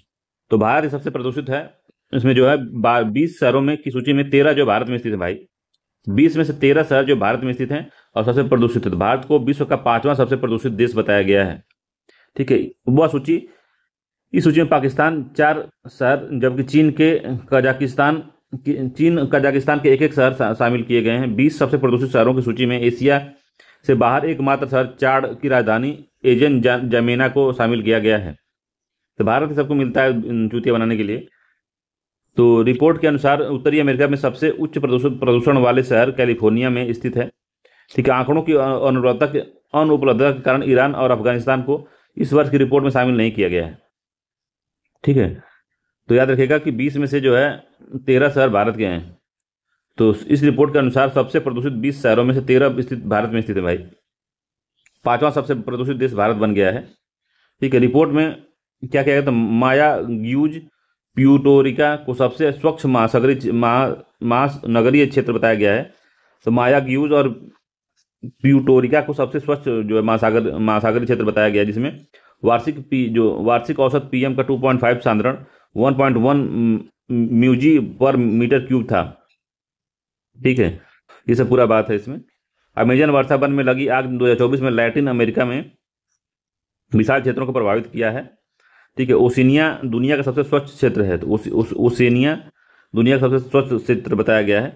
तो भारत सबसे प्रदूषित है। इसमें जो है 20 शहरों में की सूची में 13 जो भारत में स्थित है भाई। 20 में से 13 शहर जो भारत में स्थित हैं और सबसे प्रदूषित है। तो भारत को विश्व का 5वां सबसे प्रदूषित देश बताया गया है। ठीक है, वह सूची, इस सूची में पाकिस्तान 4 शहर, जबकि चीन कजाकिस्तान के एक शहर शामिल किए गए हैं। 20 सबसे प्रदूषित शहरों की सूची में एशिया से बाहर एकमात्र शहर चाड की राजधानी एजन जमेना को शामिल किया गया है। तो भारत सबको मिलता है चूतिया बनाने के लिए। तो रिपोर्ट के अनुसार उत्तरी अमेरिका में सबसे उच्च प्रदूषण वाले शहर कैलिफोर्निया में स्थित है। ठीक है, आंकड़ों की अनुपलब्धता के कारण ईरान और अफगानिस्तान को इस वर्ष की रिपोर्ट में शामिल नहीं किया गया है। ठीक है, तो याद रखिएगा कि 20 में से जो है 13 शहर भारत के हैं। तो इस रिपोर्ट के अनुसार सबसे प्रदूषित 20 शहरों में से 13 स्थित भारत में स्थित है भाई। पांचवा सबसे प्रदूषित देश भारत बन गया है। ठीक है, रिपोर्ट में क्या क्या है, तो माया ग्यूज प्यूटोरिका को सबसे स्वच्छ महानगरीय क्षेत्र बताया गया है। तो माया ग्यूज और प्यूटोरिका को सबसे स्वच्छ जो है महासागरीय क्षेत्र बताया गया है, जिसमें वार्षिक औसत पीएम का 2.5 सांद्रण 1.1 म्यूजी पर मीटर क्यूब था। ठीक है, ये सब पूरा बात है इसमें। अमेजन वर्षा वन में लगी आग 2024 में लैटिन अमेरिका में विशाल क्षेत्रों को प्रभावित किया है। ठीक है, ओशिनिया दुनिया का सबसे स्वच्छ क्षेत्र है, तो ओशिनिया दुनिया का सबसे स्वच्छ क्षेत्र बताया गया है।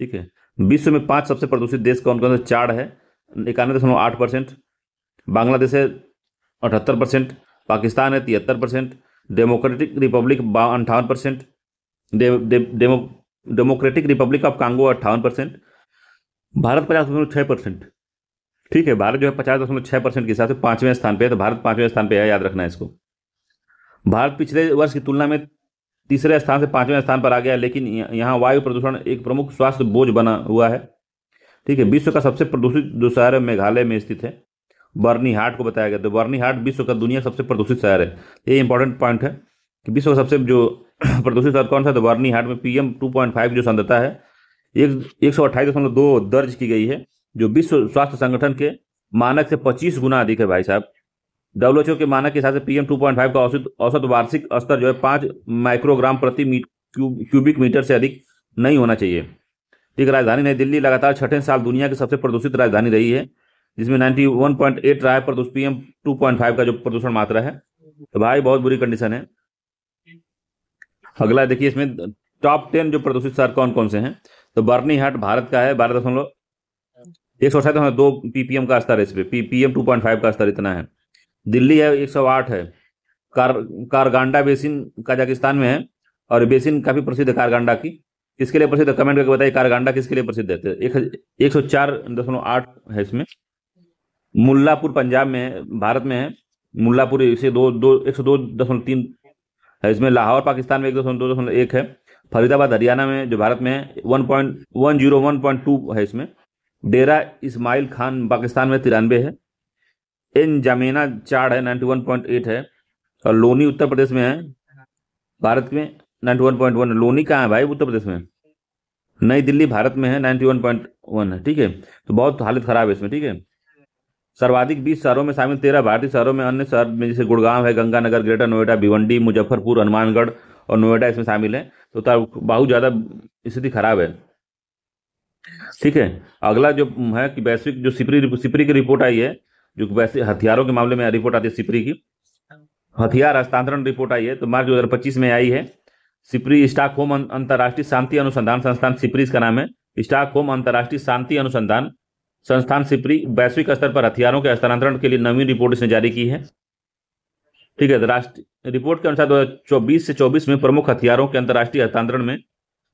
ठीक है, विश्व में 5 सबसे प्रदूषित देश कौन कौन से? चार है, 91.8%, बांग्लादेश है 78%, पाकिस्तान है 73%, democratic Republic 58%, democratic Republic of Congo 58%, Bharat 50.6%। ठीक है, भारत जो है 50.6% के हिसाब से 5वें स्थान पे है, तो भारत 5वें स्थान पे है, याद रखना है इसको। भारत पिछले वर्ष की तुलना में तीसरे स्थान से 5वें स्थान पर आ गया है, लेकिन यहाँ वायु प्रदूषण एक प्रमुख स्वास्थ्य बोझ बना हुआ है। ठीक है, विश्व का सबसे प्रदूषित जो शहर है मेघालय में स्थित है, बर्नीहाट को बताया गया। तो बर्नीहाट विश्व का दुनिया का सबसे प्रदूषित शहर है। ये इंपॉर्टेंट पॉइंट है कि विश्व का सबसे जो प्रदूषित शहर कौन सा? तो बर्नीहाट में PM 2.5 जो सांद्रता है 128.2 दर्ज की गई है, जो विश्व स्वास्थ्य संगठन के मानक से 25 गुना अधिक है भाई साहब। WHO के मानक के हिसाब से PM 2.5 का औसत वार्षिक स्तर जो है 5 माइक्रोग्राम प्रति क्यूबिक मीटर से अधिक नहीं होना चाहिए। ठीक है, राजधानी नई दिल्ली लगातार 6ठे साल दुनिया की सबसे प्रदूषित राजधानी रही है, जिसमें 91.8 रहा है PM 2.5 का जो प्रदूषण मात्रा है। तो भाई बहुत बुरी कंडीशन है। अगला देखिए, इसमें टॉप 10 जो प्रदूषित शहर कौन कौन से हैं। तो बर्नीहाट भारत का है, 12.168.2 ppm का स्तर है इस पे, PM 2.5 का स्तर इतना है। दिल्ली है 108 है। कारगांडा बेसिन कजाकिस्तान में है, और बेसिन काफी प्रसिद्ध है कारगांडा की। किसके लिए प्रसिद्ध है? कमेंट करके बताइए, कारगांडा किसके लिए प्रसिद्ध है? 104.8 है इसमें। मुल्लापुर पंजाब में है, भारत में है। मुल्लापुर इसे 102.3 है इसमें। लाहौर पाकिस्तान में 102.1 है। फरीदाबाद हरियाणा में जो भारत में है 101.2 है इसमें। डेरा इस्माइल खान पाकिस्तान में 93 है। एनजामेना चाड़ है 91.8 है। और लोनी उत्तर प्रदेश में है, भारत में 91.1। लोनी कहाँ है भाई? उत्तर प्रदेश में। नई दिल्ली भारत में है, 91.1 है। ठीक है, तो बहुत हालत खराब है इसमें। ठीक है, सर्वाधिक 20 शहरों में शामिल 13 भारतीय शहरों में अन्य शहर में जैसे गुड़गांव है, गंगानगर, ग्रेटर नोएडा, भिवंडी, मुजफ्फरपुर, हनुमानगढ़ और नोएडा इसमें शामिल है। तो बहुत ज़्यादा स्थिति खराब है। ठीक है, अगला जो है कि वैश्विक जो सिपरी की रिपोर्ट आई है, जो वैसे हथियारों के मामले में रिपोर्ट आती है सिपरी की, हथियार हस्तांतरण रिपोर्ट आई है, तो मार्च 2025 में आई है। सिपरी स्टॉकहोम अंतर्राष्ट्रीय शांति अनुसंधान संस्थान, सिपरी इसका नाम है, स्टॉकहोम अंतर्राष्ट्रीय शांति अनुसंधान संस्थान सिपरी वैश्विक स्तर पर हथियारों के हस्तांतरण के लिए नवीन रिपोर्ट इसने जारी की है। ठीक है, राष्ट्रीय रिपोर्ट के अनुसार 2024 से 24 में प्रमुख हथियारों के अंतर्राष्ट्रीय हस्तांतरण में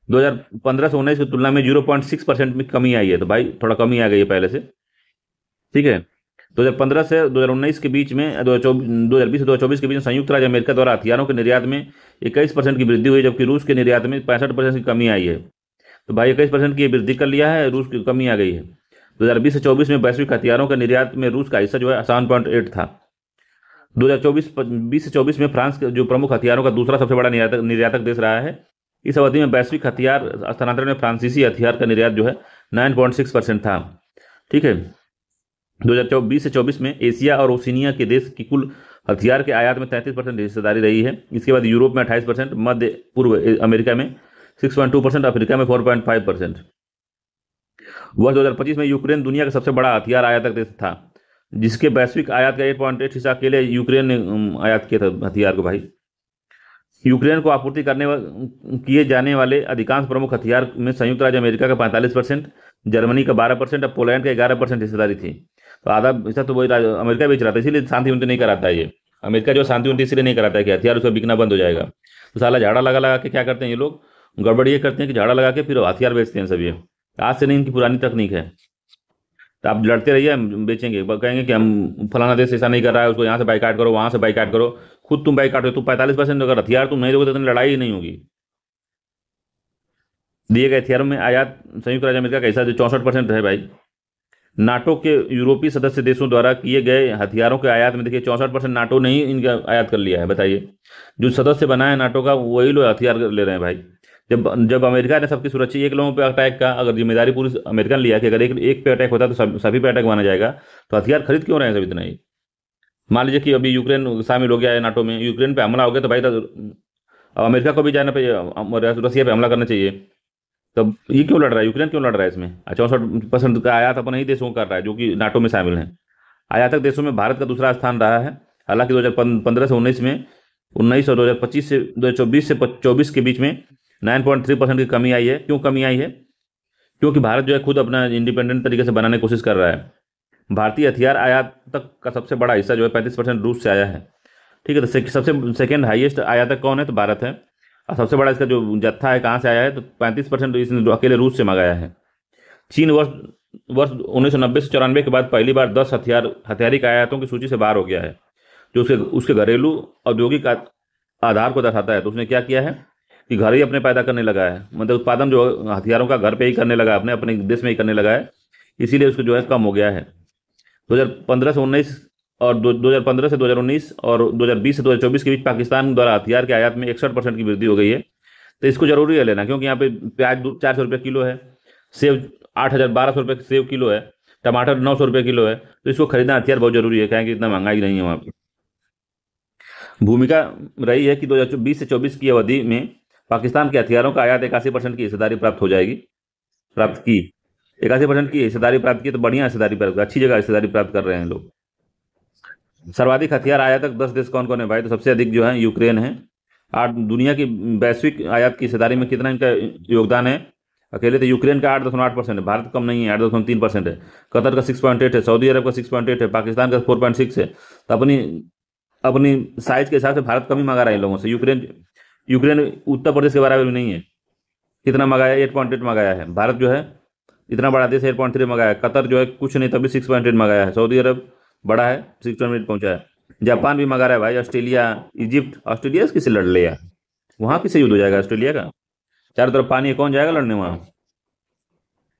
2015 से 19 की तुलना में 0.6% में कमी आई है। तो भाई थोड़ा कमी आ गई है पहले से। ठीक है, 2015 से 2019 के बीच में 2020 से 2024 के बीच में संयुक्त राज्य अमेरिका द्वारा हथियारों के निर्यात में 21% की वृद्धि हुई, जबकि रूस के निर्यात में 65% की कमी आई है। तो भाई 21% की वृद्धि कर लिया है, रूस की कमी आ गई है। 2020 से 24 में वैश्विक हथियारों के निर्यात में रूस का हिस्सा जो है 7.8 था। 2020 से 24 में फ्रांस जो प्रमुख हथियारों का दूसरा सबसे बड़ा निर्यातक देश रहा है। इस अवधि में वैश्विक हथियार हस्तांतरण में फ्रांसीसी हथियार का निर्यात जो है 9.6% था। ठीक है, 2020 से 24 में एशिया और ओशिनिया के देश की कुल हथियार के आयात में 33% हिस्सेदारी रही है। इसके बाद यूरोप में 28%, मध्य पूर्व अमेरिका में 6.2%, अफ्रीका में 4.5%। वर्ष 2025 में यूक्रेन दुनिया का सबसे बड़ा हथियार आयातक देश था, जिसके वैश्विक आयात का 8.8 हिस्सा अकेले यूक्रेन ने आयात किया था हथियार को। भाई यूक्रेन को आपूर्ति किए जाने वाले अधिकांश प्रमुख हथियार में संयुक्त राज्य अमेरिका का 45%, जर्मनी का 12% और पोलैंड का 11% हिस्सेदारी थी। तो आधा हिस्सा तो वही अमेरिका बेच रहा था, इसीलिए शांति उन्नति नहीं कराता है ये अमेरिका, जो शांति उन्नति इसलिए नहीं कराता है कि हथियार उसका बिकना बंद हो जाएगा। तो साला झाड़ा लगा लगा के क्या करते हैं ये लोग, गड़बड़ ये करते हैं कि झाड़ा लगा के फिर हथियार बेचते हैं सब। ये आज से नहीं, इनकी पुरानी तकनीक है। तो आप लड़ते रहिए, हम बेचेंगे, कहेंगे कि हम फलाना देश ऐसा नहीं कर रहा है, उसको यहाँ से बाइकाट करो, वहाँ से बाइकाट करो, खुद तुम बाइकाट हो। तुम 45% अगर हथियार तुम नहीं दोगे तो लड़ाई ही नहीं होगी। दिए गए हथियारों में आयात संयुक्त राज्य अमेरिका का हिस्सा जो 64% है भाई। नाटो के यूरोपीय सदस्य देशों द्वारा किए गए हथियारों के आयात में देखिए 64% नाटो ने ही इनका आयात कर लिया है। बताइए, जो सदस्य बना है नाटो का वही लोग हथियार ले रहे हैं भाई। जब जब अमेरिका ने सबकी सुरक्षा एक लोगों पे अटैक का अगर जिम्मेदारी पूरी अमेरिका ने लिया कि अगर एक पे अटैक होता तो सभी पे अटैक माना जाएगा, तो हथियार खरीद क्यों रहे हैं सब इतना ही। मान लीजिए कि अभी यूक्रेन शामिल हो गया है नाटो में, यूक्रेन पे हमला हो गया तो भाई अमेरिका को भी जाना पे रसिया पे हमला करना चाहिए। तब ये क्यों लड़ रहा है, यूक्रेन क्यों लड़ रहा है इसमें? 64% का आयात अपने ही देशों को कर रहा है जो कि नाटो में शामिल हैं। आयातक देशों में भारत का दूसरा स्थान रहा है। हालांकि 2015 से 19 में 19 और 2025 से 2024 से 24 के बीच में 9.3% की कमी आई है। क्यों कमी आई है? क्योंकि भारत जो है खुद अपना इंडिपेंडेंट तरीके से बनाने की कोशिश कर रहा है। भारतीय हथियार आयात तक का सबसे बड़ा हिस्सा जो है 35% रूस से आया है। ठीक है, तो सबसे सेकेंड हाईएस्ट आयातक कौन है? तो भारत है। और सबसे बड़ा इसका जो जत्था है कहाँ से आया है? तो 35% इसने जो अकेले रूस से मंगाया है। चीन वर्ष वर्ष 1990 से 94 के बाद पहली बार 10 हथियारिक आयातों की सूची से बाहर हो गया है, जो उसके घरेलू औद्योगिक आधार को दर्शाता है। तो उसने क्या किया है कि घर ही अपने पैदा करने लगा है, मतलब उत्पादन जो हथियारों का घर पे ही करने लगा है, अपने अपने देश में ही करने लगा है। इसीलिए उसको जो है कम हो गया है। 2015 से 19 और 2015 से 2019 और 2020 से 2024 के बीच पाकिस्तान द्वारा हथियार के आयात में 61% की वृद्धि हो गई है। तो इसको जरूरी है लेना, क्योंकि यहाँ पे प्याज 400 रुपये किलो है, सेब 8,1200 रुपये सेब किलो है, टमाटर 900 रुपये किलो है। तो इसको खरीदना हथियार बहुत जरूरी है, कि इतना महंगाई नहीं है वहाँ पे। भूमिका रही है कि 2020 से 24 की अवधि में पाकिस्तान के हथियारों का आयात 81% की हिस्सेदारी प्राप्त हो जाएगी, प्राप्त की 81% की हिस्सेदारी प्राप्त की। तो बढ़िया हिस्सेदारी प्राप्त, अच्छी जगह हिस्सेदारी प्राप्त कर रहे हैं लोग। सर्वाधिक हथियार आयातक 10 देश कौन कौन है भाई? तो सबसे अधिक जो है यूक्रेन है। आठ दुनिया की वैश्विक आयात की हिस्सेदारी में कितना इनका योगदान है? अकेले तो यूक्रेन का 8.8% है, भारत कम नहीं है, 8.3% है। कतर का 6.8 है, सऊदी अरब का 6.8 है, पाकिस्तान का 4.6 है। तो अपनी अपनी साइज के हिसाब से भारत कम ही मंगा रहा है इन लोगों से। यूक्रेन यूक्रेन उत्तर प्रदेश के बराबर भी नहीं है। कितना मंगाया? 8.8 मंगाया है। भारत जो है इतना बड़ा देश 8.3 मंगाया है। कतर जो है कुछ नहीं तभी 6.8 मंगाया है। सऊदी अरब बड़ा है, 6.8 पहुंचा है। जापान भी मंगा रहा है भाई। ऑस्ट्रेलिया, इजिप्ट, ऑस्ट्रेलिया किससे लड़ ले यार? वहां किससे युद्ध हो जाएगा ऑस्ट्रेलिया का? चारों तरफ पानी है, कौन जाएगा लड़ने वहां?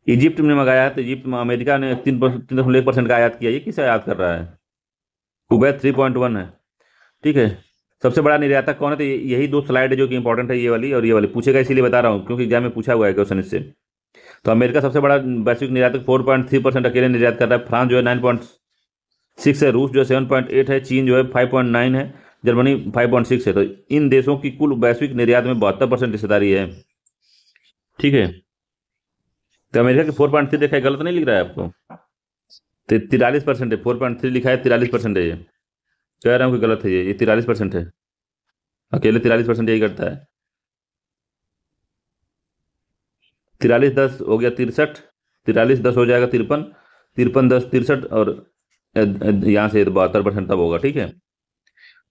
इजिप्ट ने मंगाया है, तो इजिप्ट में अमेरिका ने 3.1% का आयात किया। ये किसे आयात कर रहा है? कुवैत 3.1 है। ठीक है, सबसे बड़ा निर्यातक कौन है? तो यही दो स्लाइड है जो कि इंपॉर्टेंट है, ये वाली और ये वाली। पूछेगा इसीलिए बता रहा हूँ, क्योंकि एग्जाम में पूछा हुआ है क्वेश्चन इससे। तो अमेरिका सबसे बड़ा वैश्विक निर्यातक 4.3% अकेले निर्यात कर रहा है। फ्रांस जो है 9.6 है, रूस जो है 7.8 है, चीन जो है 5.9 है, जर्मनी 5.6 है। तो इन देशों की कुल वैश्विक निर्यात में 72% हिस्सेदारी है। ठीक है, तो अमेरिका की 4.3 देखा है, गलत नहीं लिख रहा है आपको? तो 43% है, 4.3 लिखा है, 43% है। ये कह रहा हूँ कि गलत है, ये 43% है। अकेले 43% यही करता है। 43 10 हो गया 63, 43 10 हो जाएगा 53, 53 10 63, और यहाँ से 72% तब होगा। ठीक है,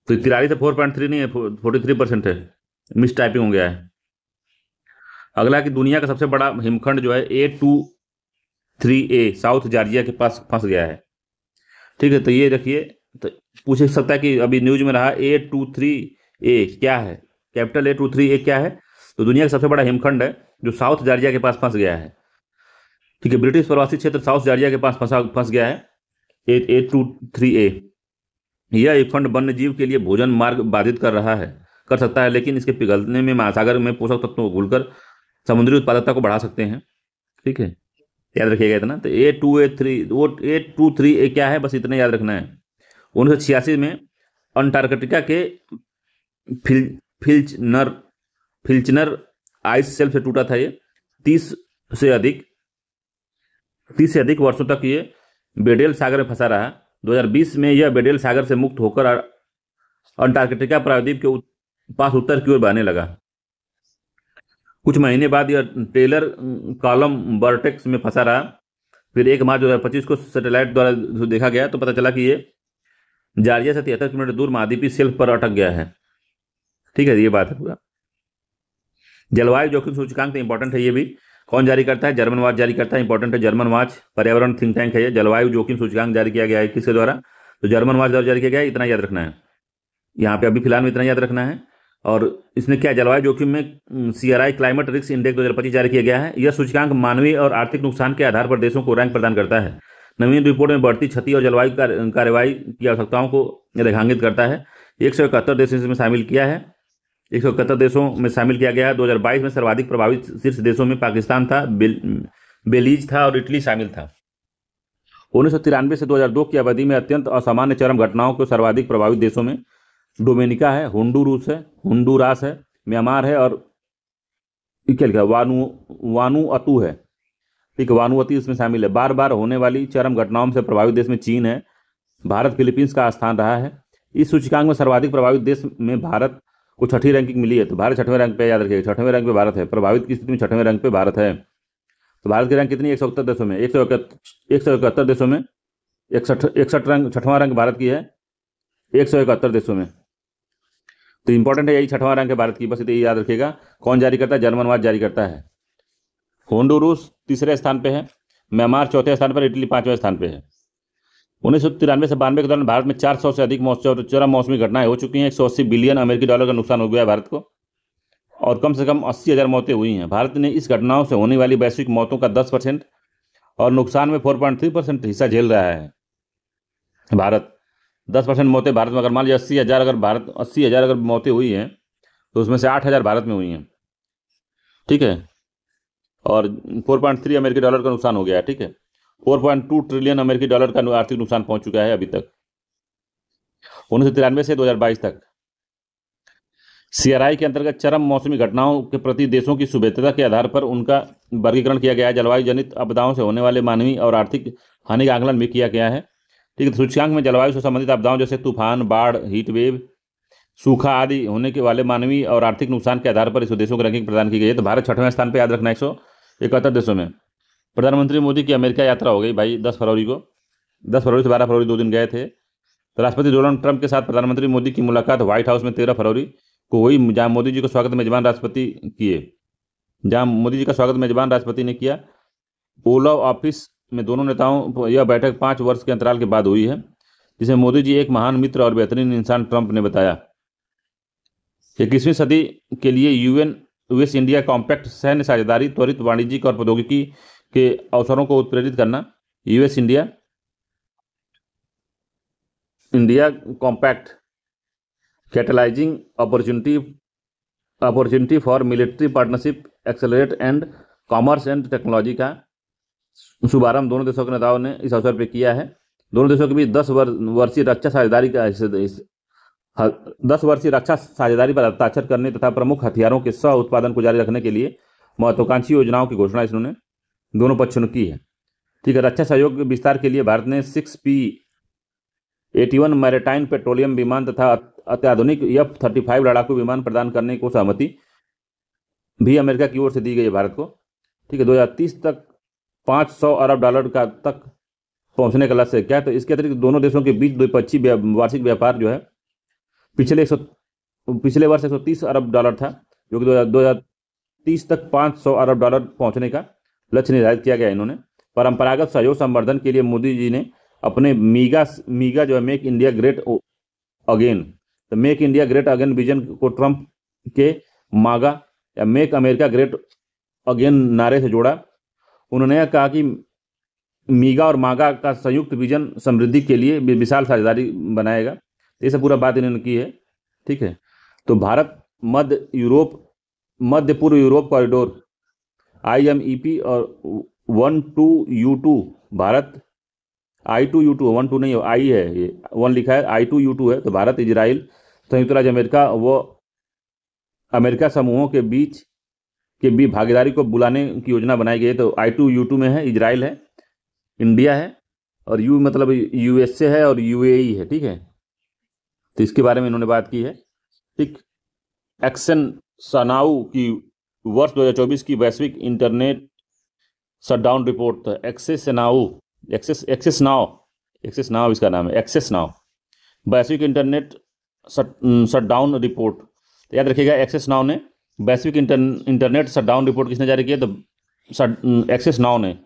तो 43 से 4.3 नहीं है, 43% है। मिस टाइपिंग हो गया है। अगला कि दुनिया का सबसे बड़ा हिमखंड जो है A23A साउथ जॉर्जिया के पास फंस गया है। ठीक है, तो ये देखिए, तो पूछ सकता है कि अभी न्यूज में रहा A23A क्या है, कैपिटल A23A क्या है? तो दुनिया का सबसे बड़ा हिमखंड है जो साउथ जॉर्जिया के पास फंस गया है। ठीक है, ब्रिटिश प्रवासी क्षेत्र साउथ जॉर्जिया के पास फंस गया है A23A। यह हिमखंड वन्य जीव के लिए भोजन मार्ग बाधित कर सकता है, लेकिन इसके पिघलने में महासागर में पोषक तत्वों को घुलकर समुद्री उत्पादकता को बढ़ा सकते हैं। ठीक है, याद रखिएगा इतना। तो A23A क्या है, बस इतना याद रखना है। 1986 में अंटार्कटिका के फिल फिल्चनर फिल्चनर आइस शेल्फ से टूटा था ये। 30 से अधिक वर्षों तक ये बेडेल सागर में फंसा रहा। 2020 में यह बेडेल सागर से मुक्त होकर अंटार्कटिका प्रायद्वीप के पास उत्तर की ओर बहने लगा। कुछ महीने बाद यह टेलर कॉलम वर्टेक्स में फंसा रहा। फिर 1 मार्च 2025 को सैटेलाइट द्वारा देखा गया तो पता चला कि ये जॉर्जिया से 73 किलोमीटर दूर महाद्वीपीय शेल्फ पर अटक गया है। ठीक है, ये बात है पूरा। जलवायु जोखिम सूचकांक इंपॉर्टेंट है, ये भी कौन जारी करता है? जर्मन वॉच जारी करता है, इंपॉर्टेंट है। जर्मन वॉच पर्यावरण थिंक टैंक है ये। जलवायु जोखिम सूचकांक जारी किया गया है किसके द्वारा? तो जर्मन वॉच द्वारा जारी किया गया है, इतना याद रखना है। यहाँ पे अभी फिलहाल में इतना याद रखना है। और इसने क्या जलवायु जोखिम में CRI क्लाइमेट रिस्क इंडेक्स 2025 जारी किया गया है। यह सूचकांक मानवीय और आर्थिक नुकसान के आधार पर देशों को रैंक प्रदान करता है। नवीन रिपोर्ट में बढ़ती क्षति और जलवायु कार्रवाई की आवश्यकताओं को रेखांकित करता है। 171 देशों इसमें शामिल किया है 171 देशों में शामिल किया गया है। 2022 में सर्वाधिक प्रभावित शीर्ष देशों में पाकिस्तान था, बेलीज था और इटली शामिल था। 1993 से 2002 की अवधि में अत्यंत असामान्य चरम घटनाओं को सर्वाधिक प्रभावित देशों में डोमिनिका है, होंडुरास है, म्यांमार है और क्या लिखा है, वानुअतु है। ठीक है, वानुअतु इसमें शामिल है। बार बार होने वाली चरम घटनाओं से प्रभावित देश में चीन है। भारत फिलीपींस का स्थान रहा है। इस सूचकांक में सर्वाधिक प्रभावित देश में भारत को छठी रैंकिंग मिली है। तो भारत 6वें रैंक पे, याद रखिएगा 6वें रैंक पे भारत है। प्रभावित की स्थिति में 6वें रैंक पे भारत है। तो भारत की रैंक कितनी, 171 देशों में 171 देशों में 61 रैंक, 6वां रैंक भारत की है 171 देशों में। तो इंपॉर्टेंट है, यही 6वां रैंक है भारत की, बस इतना याद रखिएगा। कौन जारी करता है, जर्मनवाद जारी करता है। होंडुरास तीसरे स्थान पे है, म्यांमार चौथे स्थान पर, इटली 5वें स्थान पे है। 1993 से 92 के दौरान भारत में 400 से अधिक चरम मौसमी घटनाएं हो चुकी हैं। 180 बिलियन अमेरिकी डॉलर का नुकसान हो गया है भारत को और कम से कम 80,000 मौतें हुई हैं। भारत ने इस घटनाओं से होने वाली वैश्विक मौतों का 10% और नुकसान में 4.3% हिस्सा झेल रहा है। भारत 10% मौतें भारत में, अगर मान लीजिए 80,000 अगर मौतें हुई हैं तो उसमें से 8,000 भारत में हुई हैं। ठीक है, और 4.3 अमेरिकी डॉलर का नुकसान हो गया है। ठीक है, 4.2 ट्रिलियन अमेरिकी डॉलर का आर्थिक नुकसान पहुंच चुका है अभी तक 1993 से 2022 तक। CRI के अंतर्गत चरम मौसमी घटनाओं के प्रति देशों की सुभेद्यता के आधार पर उनका वर्गीकरण किया गया है। जलवायु जनित आपदाओं से होने वाले मानवीय और आर्थिक हानि का आकलन भी किया गया है। ठीक है, सूचकांक में जलवायु से संबंधित आपदाओं जैसे तूफान, बाढ़, हीट वेव, सूखा आदि होने के वाले मानवीय और आर्थिक नुकसान के आधार पर इस देशों को रैंकिंग प्रदान की गई है। तो भारत 6वें स्थान पर, याद रखना, 171 देशों में। प्रधानमंत्री मोदी की अमेरिका यात्रा हो गई भाई 10 फरवरी को, 10 फरवरी से 12 फरवरी 2 दिन गए थे। तो राष्ट्रपति डोनाल्ड ट्रंप के साथ प्रधानमंत्री मोदी की मुलाकात व्हाइट हाउस में 13 फरवरी को हुई, जहां मोदी जी का स्वागत मेजबान राष्ट्रपति ने किया। ओवल ऑफिस में दोनों नेताओं यह बैठक 5 वर्ष के अंतराल के बाद हुई है, जिसे मोदी जी एक महान मित्र और बेहतरीन इंसान ट्रंप ने बताया। 21वीं सदी के लिए यूएस इंडिया कॉम्पैक्ट, सैन्य साझेदारी, त्वरित वाणिज्यिक और प्रौद्योगिकी के अवसरों को उत्प्रेरित करना। US India compact, catalysing opportunity for military partnership, accelerate and commerce and technology का शुभारंभ दोनों देशों के नेताओं ने इस अवसर पर किया है। दोनों देशों के बीच 10 वर्षीय रक्षा साझेदारी पर हस्ताक्षर करने तथा प्रमुख हथियारों के सह उत्पादन को जारी रखने के लिए महत्वाकांक्षी योजनाओं की घोषणा इन्होंने दोनों पक्षों ने की है। ठीक है, रक्षा सहयोग के विस्तार के लिए भारत ने 6P-81 मैरीटाइम पेट्रोलियम विमान तथा अत्याधुनिक F-35 लड़ाकू विमान प्रदान करने को सहमति भी अमेरिका की ओर से दी गई है भारत को। ठीक है, 2030 तक $500 अरब का तक पहुंचने का लक्ष्य क्या है। तो इसके अतिरिक्त दोनों देशों के बीच द्विपक्षीय वार्षिक व्यापार जो है पिछले वर्ष $130 अरब था, जो कि 2030 तक $500 अरब पहुंचने का लक्ष्य निर्धारित किया गया। इन्होंने परंपरागत सहयोग संवर्धन के लिए मोदी जी ने अपने मीगा जो है make India great again vision को ट्रंप के मागा या मेक अमेरिका ग्रेट अगेन नारे से जोड़ा। उन्होंने कहा कि मीगा और मागा का संयुक्त विजन समृद्धि के लिए विशाल साझेदारी बनाएगा। ये सब पूरा बात इन्होंने की है। ठीक है, तो भारत मध्य पूर्व यूरोप कॉरिडोर IMEP और 12U2, भारत I2U2, 12 नहीं है, I है, ये 1 लिखा है, I2U2 है। तो भारत, इजराइल, संयुक्त राज्य अमेरिका व अमेरिका समूहों के बीच भागीदारी को बुलाने की योजना बनाई गई है। तो I2U2 में है, इजराइल है, इंडिया है और U मतलब USA है और UAE है। ठीक है, तो इसके बारे में इन्होंने बात की है। ठीक, एक्शन सनाऊ की वर्ष 2024 की वैश्विक इंटरनेट शटडाउन रिपोर्ट। तो एक्सेस नाउ इसका नाम है, एक्सेस नाउ वैश्विक इंटरनेट शटडाउन रिपोर्ट। तो याद रखिएगा, एक्सेस नाउ ने वैश्विक इंटरनेट शटडाउन रिपोर्ट किसने जारी किया, तो एक्सेस नाउ ने।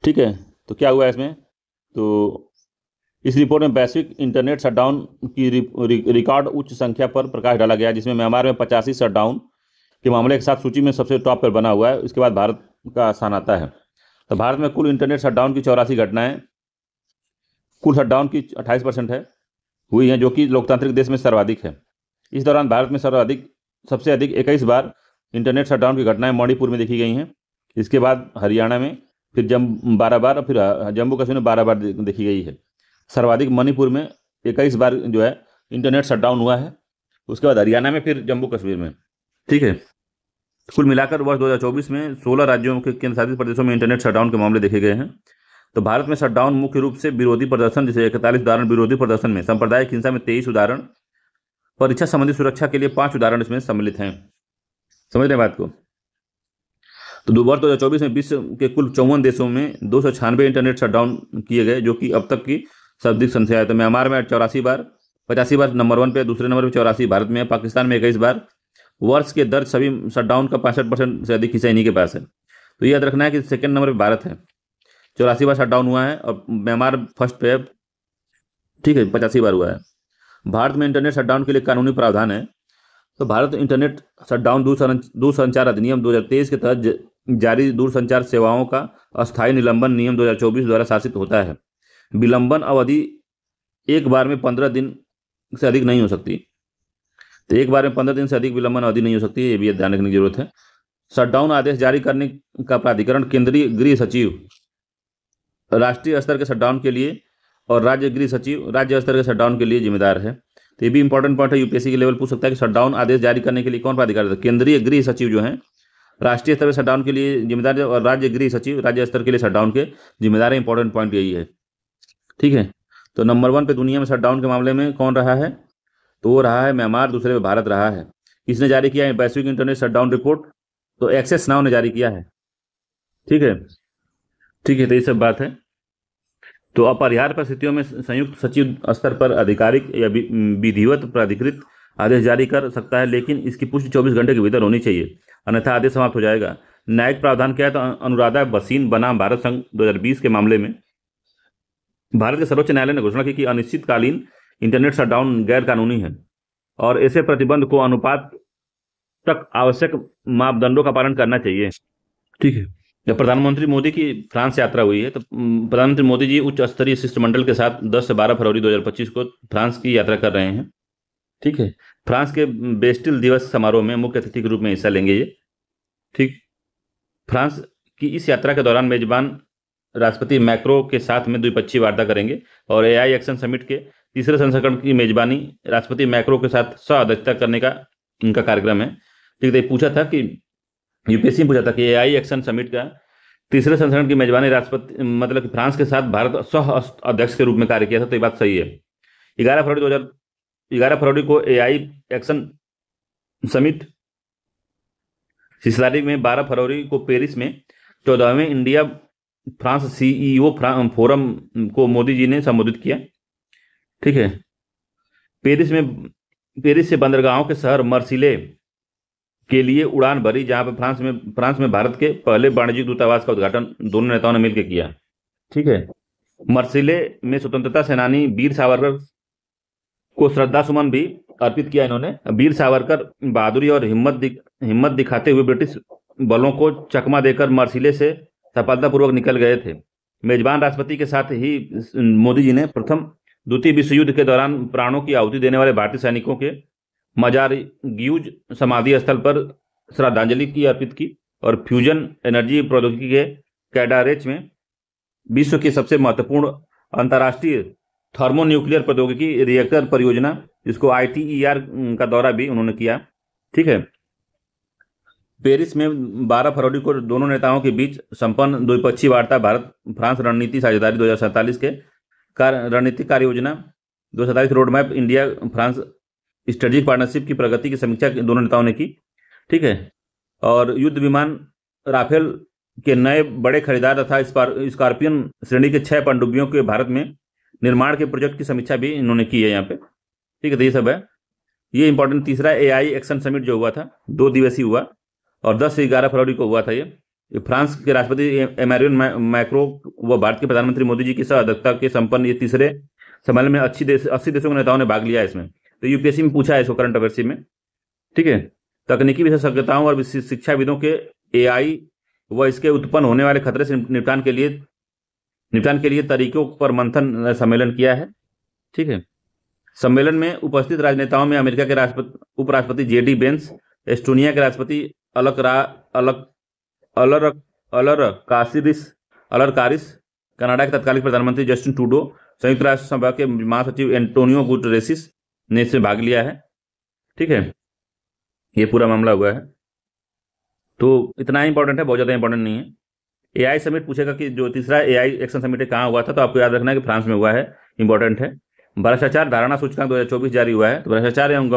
ठीक है, तो क्या हुआ इसमें, तो इस रिपोर्ट में वैश्विक इंटरनेट शटडाउन की रिकॉर्ड उच्च संख्या पर प्रकाश डाला गया, जिसमें म्यांमार में 85 शटडाउन के मामले के साथ सूची में सबसे टॉप पर बना हुआ है। इसके बाद भारत का स्थान आता है। तो भारत में कुल इंटरनेट शटडाउन की 84 घटनाएं कुल शटडाउन की 28% है हुई हैं, जो कि लोकतांत्रिक देश में सर्वाधिक है। इस दौरान भारत में सबसे अधिक 21 बार इंटरनेट शटडाउन की घटनाएं मणिपुर में देखी गई हैं। इसके बाद हरियाणा में, फिर 12 बार, फिर जम्मू कश्मीर में 12 बार देखी गई है। सर्वाधिक मणिपुर में 21 बार जो है इंटरनेट शटडाउन हुआ है। उसके बाद हरियाणा में, फिर जम्मू कश्मीर में। ठीक है, कुल मिलाकर वर्ष 2024 में 16 राज्यों के केंद्र शासित प्रदेशों में इंटरनेट शटडाउन के मामले देखे गए हैं। तो भारत में शटडाउन मुख्य रूप से विरोधी प्रदर्शन, जैसे 41 उदाहरण विरोधी प्रदर्शन में, सांप्रदायिक हिंसा में 23 उदाहरण, परीक्षा संबंधी सुरक्षा के लिए 5 उदाहरण इसमें सम्मिलित हैं। समझ रहे बात को? तो वर्ष 2024 में विश्व के कुल 54 देशों में 296 इंटरनेट शटडाउन किए गए, जो कि अब तक की सर्वाधिक संख्या है। तो म्यांमार में 84 बार, 85 बार नंबर 1 पे, दूसरे नंबर पे 84 भारत में है, पाकिस्तान में 21 बार। वर्ष के दर्ज सभी शटडाउन का 65% से अधिक हिस्सा इन्हीं के पास है। तो याद रखना है कि सेकंड नंबर पे भारत है, 84 बार शटडाउन हुआ है, और म्यांमार फर्स्ट पे है। ठीक है, 85 बार हुआ है। भारत में इंटरनेट शटडाउन के लिए कानूनी प्रावधान है। तो भारत इंटरनेट शटडाउन दूरसंचार अधिनियम 2023 के तहत जारी दूरसंचार सेवाओं का अस्थायी निलंबन नियम 2024 द्वारा शासित होता है। विलंबन अवधि एक बार में 15 दिन से अधिक नहीं हो सकती। तो एक बार में 15 दिन से अधिक विलंबन अवधि नहीं हो सकती, ये भी ध्यान रखने की जरूरत है। शटडाउन आदेश जारी करने का प्राधिकरण केंद्रीय गृह सचिव राष्ट्रीय स्तर के शटडाउन के लिए और राज्य गृह सचिव राज्य स्तर के शटडाउन के लिए जिम्मेदार है। तो ये भी इंपॉर्टेंट पॉइंट है, यूपीएससी के लेवल पूछ सकता है कि शटडाउन आदेश जारी करने के लिए कौन प्राधिकार है? केंद्रीय गृह सचिव जो है राष्ट्रीय स्तर पर शटडाउन के लिए जिम्मेदार है, और राज्य गृह सचिव राज्य स्तर के लिए शटडाउन के जिम्मेदार है। इंपॉर्टेंट पॉइंट यही है। ठीक है, तो नंबर 1 पे दुनिया में शटडाउन के मामले में कौन रहा है? तो वो रहा है म्यांमार, दूसरे पे भारत रहा है। किसने जारी किया है वैश्विक इंटरनेट शटडाउन रिपोर्ट? तो एक्सेस नाउ ने जारी किया है। ठीक है, ठीक है, तो ये सब बात है। तो अपरिहार्य परिस्थितियों में संयुक्त सचिव स्तर पर आधिकारिक या विधिवत प्राधिकृत आदेश जारी कर सकता है, लेकिन इसकी पुष्टि 24 घंटे के भीतर होनी चाहिए, अन्यथा आदेश समाप्त हो जाएगा। न्यायिक प्रावधान क्या है? तो अनुराधा भसीन बनाम भारत संघ 2020 के मामले में भारत के सर्वोच्च न्यायालय ने घोषणा की कि अनिश्चितकालीन इंटरनेट शटडाउन गैर कानूनी है और ऐसे प्रतिबंध को अनुपात तक आवश्यक मापदंडों का पालन करना चाहिए। ठीक है, जब प्रधानमंत्री मोदी की फ्रांस यात्रा हुई है, तो प्रधानमंत्री मोदी जी उच्च स्तरीय शिष्टमंडल के साथ 10 से 12 फरवरी 2025 को फ्रांस की यात्रा कर रहे हैं। ठीक है, फ्रांस के बेस्टिल दिवस समारोह में मुख्य अतिथि के रूप में हिस्सा लेंगे ये। ठीक, फ्रांस की इस यात्रा के दौरान मेजबान राष्ट्रपति मैक्रो के साथ में द्विपक्षीय वार्ता करेंगे, और एआई एक्शन समिट के तीसरे संस्करण की मेजबानी राष्ट्रपति मैक्रो के साथ सह अध्यक्षता करने का इनका कार्यक्रम है। ठीक है, पूछा था कि यूपीएससी में पूछा था कि एआई एक्शन समिट का तीसरे संस्करण की मेजबानी राष्ट्रपति मतलब कि फ्रांस के साथ भारत सह अध्यक्ष के रूप में कार्य किया था। तो ये बात सही है। 11 फरवरी को एआई एक्शन समिट सिसलारी में, 12 फरवरी को पेरिस में 14वें इंडिया फ्रांस सीईओ फोरम को मोदी जी ने संबोधित किया। ठीक है, पेरिस से बंदरगाहों के शहर मर्सिले के लिए उड़ान भरी, जहां पर फ्रांस में भारत के पहले वाणिज्यिक दूतावास का उद्घाटन दोनों नेताओं ने मिलकर किया। ठीक है, मर्सिले में स्वतंत्रता सेनानी वीर सावरकर को श्रद्धा सुमन भी अर्पित किया इन्होंने। वीर सावरकर बहादुरी और हिम्मत दिखाते हुए ब्रिटिश बलों को चकमा देकर मर्सिले से सफलतापूर्वक निकल गए थे। मेजबान राष्ट्रपति के साथ ही मोदी जी ने द्वितीय विश्व युद्ध के दौरान प्राणों की आहुति देने वाले भारतीय सैनिकों के मजार ग्यूज समाधि स्थल पर श्रद्धांजलि की अर्पित की, और फ्यूजन एनर्जी प्रौद्योगिकी के कैडारेच में विश्व की सबसे महत्वपूर्ण अंतर्राष्ट्रीय थर्मोन्यूक्लियर प्रौद्योगिकी रिएक्टर परियोजना, जिसको ITER का दौरा भी उन्होंने किया। ठीक है, पेरिस में 12 फरवरी को दोनों नेताओं के बीच संपन्न द्विपक्षीय वार्ता भारत फ्रांस रणनीति साझेदारी 2047 के रणनीतिक कार्य योजना 2047 road map India France strategic partnership की प्रगति की समीक्षा दोनों नेताओं ने की। ठीक है, और युद्ध विमान राफेल के नए बड़े खरीदार तथा स्कॉर्पियन श्रेणी के 6 पनडुब्बियों के भारत में निर्माण के प्रोजेक्ट की समीक्षा भी इन्होंने की है यहाँ पे। ठीक है, तो ये सब है। ये इंपॉर्टेंट तीसरा एआई एक्शन समिट जो हुआ था 2 दिवसीय हुआ, और 10 से 11 फरवरी को हुआ था। ये फ्रांस के राष्ट्रपति एमैनुएल मैक्रो व भारत के प्रधानमंत्री मोदी जी की सह अध्यक्षता के संपन्न ये तीसरे सम्मेलन में 80 देशों के नेताओं ने भाग लिया है इसमें। तो यूपीएससी में पूछा है इसको, करंट अफेयर्स में। ठीक है। तकनीकी विशेषज्ञताओं और शिक्षाविदों के एआई व इसके उत्पन्न होने वाले खतरे से निपटान के लिए तरीकों पर मंथन सम्मेलन किया है। ठीक है। सम्मेलन में उपस्थित राजनेताओं में अमेरिका के उपराष्ट्रपति जेडी बेंस, एस्टोनिया के राष्ट्रपति अलरकारिस, कनाडा के तत्कालीन प्रधानमंत्री जस्टिन ट्रूडो, संयुक्त राष्ट्र सभा के महासचिव एंटोनियो गुटेरेसिस ने इसमें भाग लिया है। ठीक है। ये पूरा मामला हुआ है। तो इतना इंपॉर्टेंट है, बहुत ज़्यादा इंपॉर्टेंट नहीं है। एआई समिट पूछेगा कि जो तीसरा एआई एक्शन समिट कहाँ हुआ था, तो आपको याद रखना है कि फ्रांस में हुआ है, इंपॉर्टेंट है। भ्रष्टाचार धारणा सूचकांक 2024 जारी हुआ है। तो भ्रष्टाचार एवं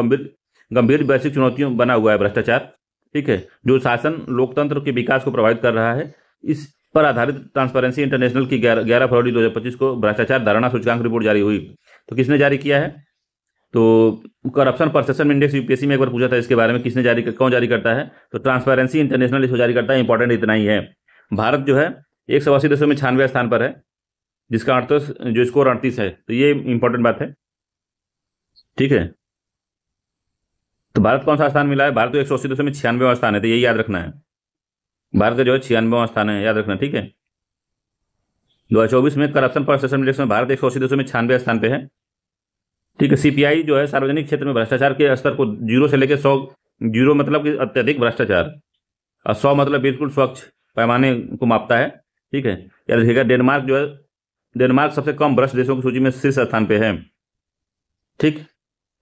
गंभीर वैश्विक चुनौतियों बना हुआ है भ्रष्टाचार। ठीक है। जो शासन लोकतंत्र के विकास को प्रभावित कर रहा है, इस पर आधारित ट्रांसपेरेंसी इंटरनेशनल की 11 फरवरी 2025 को भ्रष्टाचार धारणा सूचकांक रिपोर्ट जारी हुई। तो किसने जारी किया है? तो करप्शन परसेप्शन इंडेक्स यूपीएससी में एक बार पूछा था इसके बारे में, कौन जारी करता है? तो ट्रांसपेरेंसी इंटरनेशनल इसको जारी करता है। इंपॉर्टेंट इतना ही है। भारत जो है 180 देशों में 96वें स्थान पर है, जिसका 38 जो स्कोर 38 है। तो ये इंपॉर्टेंट बात है। ठीक है। तो भारत कौन सा स्थान मिला है? भारत को 180 देशों में 96वां स्थान है। तो यही याद रखना है, भारत का जो है 96वां स्थान है, याद रखना। ठीक है। 2024 में करप्शन परसेप्शन इंडेक्स में भारत 180 देशों में 96वें स्थान पे है। ठीक है। सीपीआई जो है सार्वजनिक क्षेत्र में भ्रष्टाचार के स्तर को 0 से लेकर 100, 0 मतलब कि अत्यधिक भ्रष्टाचार और 100 मतलब बिल्कुल स्वच्छ पैमाने को मापता है। ठीक है। याद रखिएगा। डेनमार्क सबसे कम भ्रष्ट देशों की सूची में शीर्ष स्थान पे है। ठीक।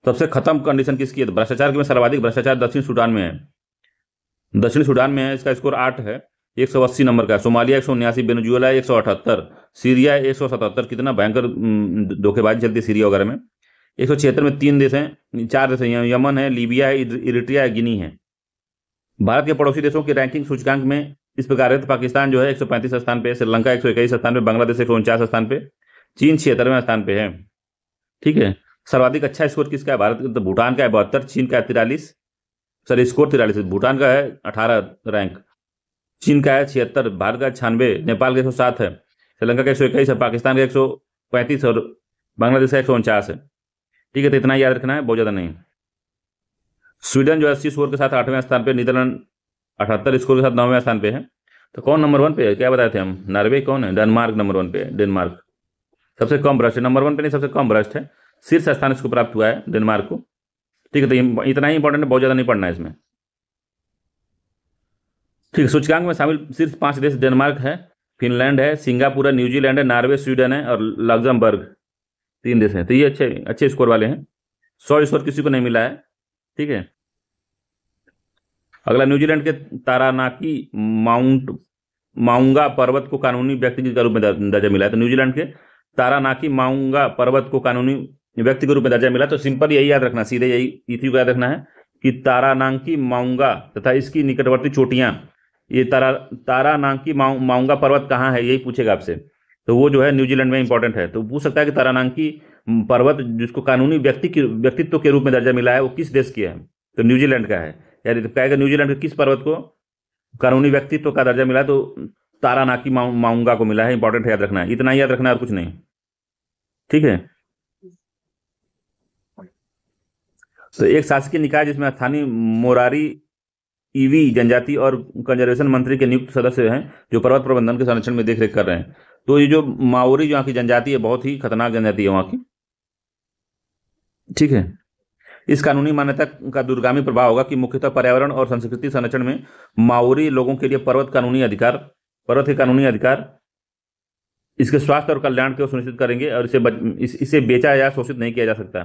सबसे खत्म कंडीशन किसकी है? तो भ्रष्टाचार में सर्वाधिक भ्रष्टाचार दक्षिण सूडान में है। दक्षिण सूडान में है, इसका स्कोर 8 है, 180 नंबर का। Somalia 179, Venezuela 178, Syria 177। कितना भयंकर धोखेबाजी चलती है सीरिया वगैरह में। 176 में 4 देश हैं, यमन है, लीबिया है, इरिट्रिया है, गिनी है। भारत के पड़ोसी देशों की रैंकिंग सूचकांक में इस प्रकार है। तो पाकिस्तान जो है 135 स्थान पे, श्रीलंका 121 स्थान पे, बांग्लादेश 149 स्थान पे, चीन 76वें स्थान पे है। ठीक है। सर्वाधिक अच्छा स्कोर किसका है? भारत तो भूटान का है 72, चीन का है 43, सर स्कोर 43, भूटान का है 18 रैंक, चीन का है 76, भारत का 96, नेपाल का 107 है, श्रीलंका का 121 है, पाकिस्तान का 135 और बांग्लादेश का 149 है। ठीक है। तो इतना याद रखना है, बहुत ज़्यादा नहीं। स्वीडन जो 80 स्कोर के साथ 8वें स्थान पे, नीदरलैंड 78 स्कोर के साथ 9वें स्थान पे है। तो कौन नंबर 1 पे है? क्या बताए थे हम? नॉर्वे कौन है? डेनमार्क नंबर 1 पे है। डेनमार्क सबसे कम भ्रष्ट है, नंबर 1 पे नहीं, सबसे कम भ्रष्ट है। शीर्ष स्थान इसको प्राप्त हुआ है डेनमार्क को। ठीक है। तो इतना ही इंपॉर्टेंट है, बहुत ज़्यादा नहीं पढ़ना है इसमें। ठीक है। सूचकांक में शामिल शीर्ष 5 देश डेनमार्क है, फिनलैंड है, सिंगापुर है, न्यूजीलैंड है, नॉर्वे, स्वीडन है और लग्जमबर्ग, 3 देश हैं। तो ये अच्छे स्कोर वाले हैं। 100 स्कोर किसी को नहीं मिला है। ठीक है। अगला, न्यूजीलैंड के तारानाकी माउंगा पर्वत को कानूनी व्यक्ति के रूप में दर्जा मिला है। तो न्यूजीलैंड के तारानाकी माउंगा पर्वत को कानूनी व्यक्ति के रूप में दर्जा मिला। तो सिंपल यही याद रखना, सीधे यही इसी को याद रखना है कि तारानाकी माउंगा तथा इसकी निकटवर्ती चोटियां, ये तारानाकी माउंगा पर्वत कहाँ है, यही पूछेगा आपसे। तो वो जो है न्यूजीलैंड में इंपॉर्टेंट है। तो पूछ सकता है कि तारानाकी पर्वत जिसको कानूनी व्यक्तित्व के रूप में दर्जा मिला है, वो किस देश की है? तो न्यूजीलैंड का है। यानी तो कहेगा न्यूजीलैंड के किस पर्वत को कानूनी व्यक्तित्व का दर्जा मिला? तो तारानाकी माउंगा को मिला है। इंपॉर्टेंट है, याद रखना है, इतना ही याद रखना है और कुछ नहीं। ठीक है। तो एक शासकीय निकाय जिसमें स्थानीय मोरारी ईवी जनजाति और कंजर्वेशन मंत्री के नियुक्त सदस्य हैं, जो पर्वत प्रबंधन के संरक्षण में देखरेख कर रहे हैं। तो ये जो माओरी जो यहाँ की जनजाति है, बहुत ही खतरनाक जनजाति है वहाँ की। ठीक है। इस कानूनी मान्यता का दूरगामी प्रभाव होगा कि मुख्यतः पर्यावरण और संस्कृति संरक्षण में माओरी लोगों के लिए पर्वत के कानूनी अधिकार इसके स्वास्थ्य और कल्याण को सुनिश्चित करेंगे और इसे बेचा या शोषित नहीं किया जा सकता।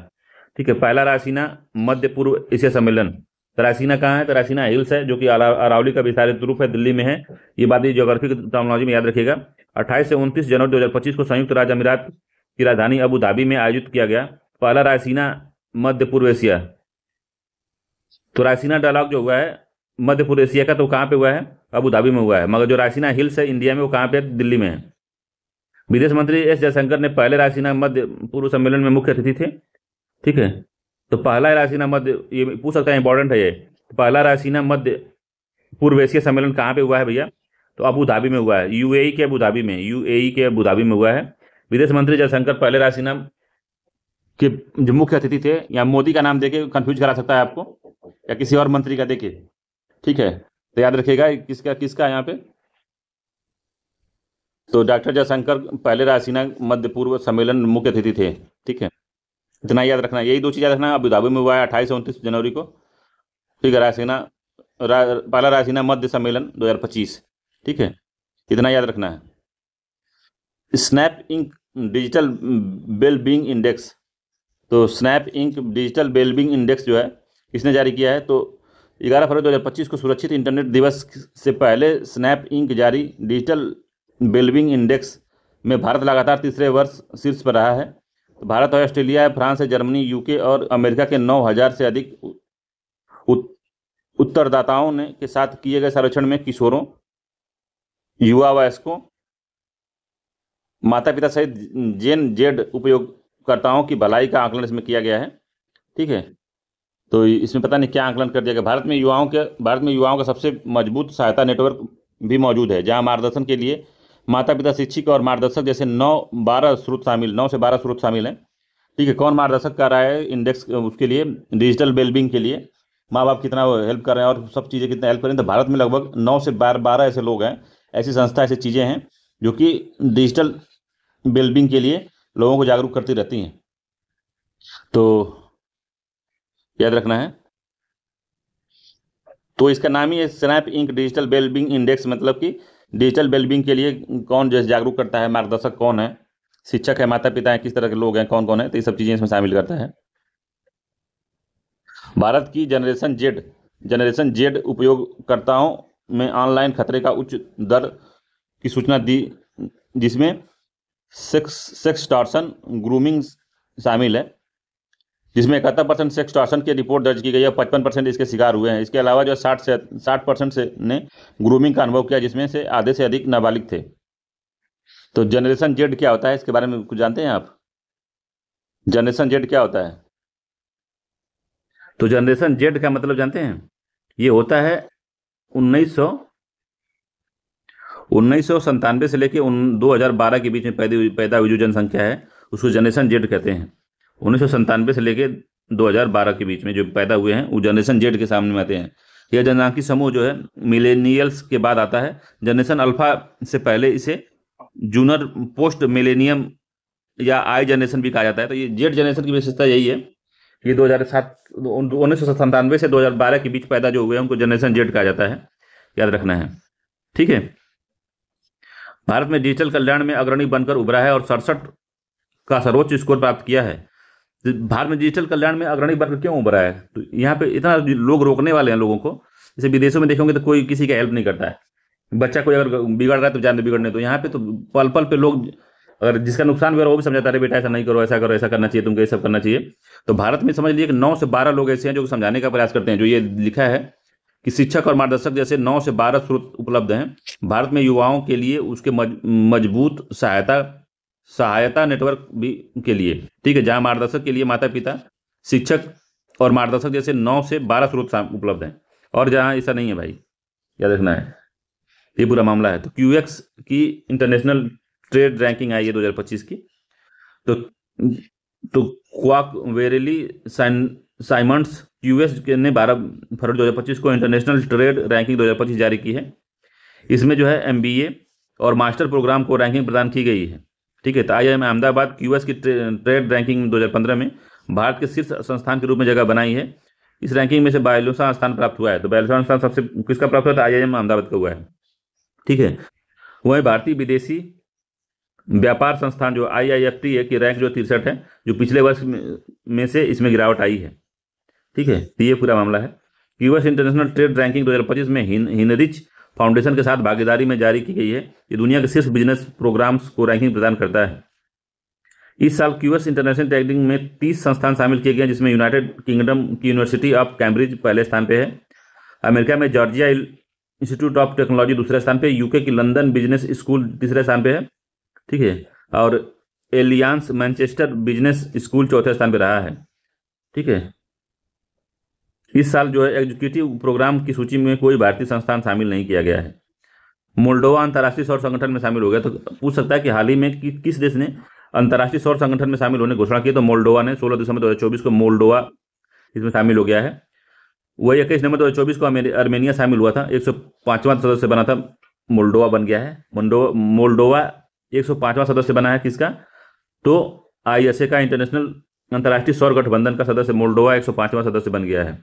ठीक है। पहला रायसीना मध्य पूर्व एशिया सम्मेलन। तो रायसीना कहाँ है? तो रायसीना हिल्स है, जो कि अरावली का विस्तारित रूप है, दिल्ली में है। ये बात ज्योग्राफी की टर्मिनोलॉजी में याद रखिएगा। 28 से 29 जनवरी 2025 को संयुक्त राज्य अमीरात की राजधानी अबू धाबी में आयोजित किया गया पहला रायसीना मध्य पूर्व एशिया। तो रायसीना डायलॉग जो हुआ है मध्य पूर्व एशिया का, तो कहाँ पे हुआ है? अबू धाबी में हुआ है। मगर जो रायसीना हिल्स है इंडिया में, वो कहाँ पे? दिल्ली में है। विदेश मंत्री एस जयशंकर ने पहले रायसीना मध्य पूर्व सम्मेलन में मुख्य अतिथि थे। ठीक है। तो पहला रायसीना मध्य, ये पूछ सकता है, इंपॉर्टेंट है ये। तो पहला रायसीना मध्य पूर्व एशिया सम्मेलन कहाँ पे हुआ है भैया? तो अबू धाबी में हुआ है, यूएई के अबू धाबी में हुआ है। विदेश मंत्री जयशंकर पहले रायसीना के जो मुख्य अतिथि थे, या मोदी का नाम देके कंफ्यूज करा सकता है आपको, या किसी और मंत्री का देके। ठीक है, तो याद रखिएगा किसका किसका यहाँ पे। तो डॉक्टर जयशंकर पहले रायसीना मध्य पूर्व सम्मेलन मुख्य अतिथि थे। ठीक है, इतना याद रखना, यही दो चीज़ याद रखना। अबू धाबी में हुआ है 28 और 29 जनवरी को। ठीक है, पहला रायसीना मध्य सम्मेलन 2025। ठीक है, इतना याद रखना है। Snap Inc digital wellbeing index, तो Snap Inc digital wellbeing index जो है किसने जारी किया है? तो 11 फरवरी 2025 को सुरक्षित इंटरनेट दिवस से पहले स्नैप इंक जारी डिजिटल वेलबींग इंडेक्स में भारत लगातार तीसरे वर्ष शीर्ष पर रहा है। तो भारत और ऑस्ट्रेलिया, फ्रांस, जर्मनी, यूके और अमेरिका के 9,000 से अधिक उत्तरदाताओं ने के साथ किए गए सर्वेक्षण में किशोरों, युवा वयस्कों, माता पिता सहित जेन जेड उपयोगकर्ताओं की भलाई का आकलन इसमें किया गया है। ठीक है, तो इसमें पता नहीं क्या आकलन कर दिया गया। भारत में युवाओं का सबसे मजबूत सहायता नेटवर्क भी मौजूद है, जहां मार्गदर्शन के लिए माता पिता, शिक्षक और मार्गदर्शक जैसे 9 से 12 स्रोत शामिल हैं। ठीक है, कौन मार्गदर्शक कर रहा है इंडेक्स उसके लिए, डिजिटल वेलबींग के लिए? माँ बाप कितना हेल्प कर रहे हैं और सब चीज़ें कितना हेल्प कर रही हैं। तो भारत में लगभग 9 से 12 ऐसे लोग हैं, ऐसी संस्था, ऐसी चीज़ें हैं जो कि डिजिटल वेलबींग के लिए लोगों को जागरूक करती रहती हैं। तो याद रखना है। तो इसका नाम ही है Snap Inc digital wellbeing index, मतलब कि डिजिटल वेलबींग के लिए कौन जो जागरूक करता है, मार्गदर्शक कौन है, शिक्षक है, माता पिता है, किस तरह के लोग हैं, कौन कौन है, तो ये सब चीज़ें इसमें शामिल करता है। भारत की जनरेशन जेड उपयोगकर्ताओं में ऑनलाइन खतरे का उच्च दर की सूचना दी, जिसमें सेक्सटॉर्शन, ग्रूमिंग शामिल है, जिसमें 71% सेक्सटॉर्शन की रिपोर्ट दर्ज की गई है, 55% इसके शिकार हुए हैं। इसके अलावा जो 60% से ने ग्रूमिंग का अनुभव किया, जिसमें से आधे से अधिक नाबालिग थे। तो जनरेशन जेड क्या होता है, इसके बारे में कुछ जानते हैं आप? जनरेशन जेड क्या होता है? तो जनरेशन जेड का मतलब जानते हैं? ये होता है 1997 से लेके 2012 के बीच में पैदा हुई जो जनसंख्या है, उसको जनरेशन जेड कहते हैं। 1997 से लेके 2012 के बीच में जो पैदा हुए हैं वो जनरेशन जेड के सामने में आते हैं। यह जनसांख्यिकी समूह जो है मिलेनियल्स के बाद आता है। जनरेशन अल्फा से पहले इसे जूनर पोस्ट मिलेनियम या आई जनरेशन भी कहा जाता है। तो ये जेड जनरेशन की विशेषता यही है, ये 1997 से 2012 के बीच पैदा जो हुए हैं उनको जनरेशन जेड कहा जाता है, याद रखना है। ठीक है, भारत में डिजिटल कल्याण में अग्रणी बनकर उभरा है और 67 का सर्वोच्च स्कोर प्राप्त किया है। भारत में डिजिटल कल्याण में अग्रणी बनकर क्यों उभरा है? तो यहाँ पे इतना लोग रोकने वाले हैं लोगों को। जैसे विदेशों में देखोगे तो कोई किसी का हेल्प नहीं करता है, बच्चा कोई अगर बिगड़ रहा है तो जान दे बिगड़ने। तो यहाँ पे तो पल पल पे लोग, अगर जिसका नुकसान हुआ वो भी समझाता है, बेटा ऐसा नहीं करो, ऐसा करो, ऐसा करना चाहिए, तुमको ये सब करना चाहिए। तो भारत में समझ लीजिए कि 9 से 12 लोग ऐसे हैं जो समझाने का प्रयास करते हैं। जो ये लिखा है कि शिक्षक और मार्गदर्शक जैसे 9 से 12 स्रोत उपलब्ध हैं भारत में युवाओं के लिए, उसके मजबूत सहायता नेटवर्क भी के लिए। ठीक है, जहां मार्गदर्शक के लिए माता पिता, शिक्षक और मार्गदर्शक जैसे 9 से 12 स्रोत उपलब्ध हैं, और जहां ऐसा नहीं है भाई, याद रखना है, ये पूरा मामला है। तो क्यूएक्स की इंटरनेशनल ट्रेड रैंकिंग आई है 2025 की। तो क्वाक वेरेली साइमंड्स क्यूएस ने 12 फरवरी 2025 को इंटरनेशनल ट्रेड रैंकिंग 2025 जारी की है। इसमें जो है एमबीए और मास्टर प्रोग्राम को रैंकिंग प्रदान की गई है। ठीक है, तो आईआईएम अहमदाबाद क्यूएस की ट्रेड रैंकिंग 2015 में भारत के शीर्ष संस्थान के रूप में जगह बनाई है। इस रैंकिंग में से 42वां स्थान प्राप्त हुआ है। तो 42वां स्थान सबसे किसका प्राप्त हुआ था? आईआईएम अहमदाबाद का हुआ है। ठीक है, वहीं भारतीय विदेशी व्यापार संस्थान जो IIFT है की रैंक जो 63 है, जो पिछले वर्ष में से इसमें गिरावट आई है। ठीक है, तो ये पूरा मामला है। यूएस इंटरनेशनल ट्रेड रैंकिंग 2025 में हिनरिच फाउंडेशन के साथ भागीदारी में जारी की गई है। ये दुनिया के शीर्ष बिजनेस प्रोग्राम्स को रैंकिंग प्रदान करता है। इस साल क्यूएस इंटरनेशनल रैंकिंग में 30 संस्थान शामिल किए गए, जिसमें यूनाइटेड किंगडम की यूनिवर्सिटी ऑफ कैम्ब्रिज पहले स्थान पे है, अमेरिका में जॉर्जिया इंस्टीट्यूट ऑफ टेक्नोलॉजी दूसरे स्थान पे, यूके की लंदन बिजनेस स्कूल तीसरे स्थान पे है। ठीक है, और एलियांस मैनचेस्टर बिजनेस स्कूल चौथे स्थान पे रहा है। ठीक है, इस साल जो है एग्जीक्यूटिव प्रोग्राम की सूची में कोई भारतीय संस्थान शामिल नहीं किया गया है। मोल्डोवा अंतर्राष्ट्रीय सौर संगठन में शामिल हो गया। तो पूछ सकता है कि हाल ही में किस देश ने अंतर्राष्ट्रीय सौर संगठन में शामिल होने की घोषणा की। तो मोल्डोवा ने 16 दिसंबर 2024 को मोल्डोवा इसमें शामिल हो गया है। वही 21 नवंबर 2024 को अर्मेनिया शामिल हुआ था, 105वां सदस्य बना था, मोल्डोवा बन गया है। मोल्डोवा 105वां सदस्य बना है किसका? तो ISA का, इंटरनेशनल अंतर्राष्ट्रीय सौर गठबंधन का सदस्य मोल्डोवा 105वां सदस्य बन गया है।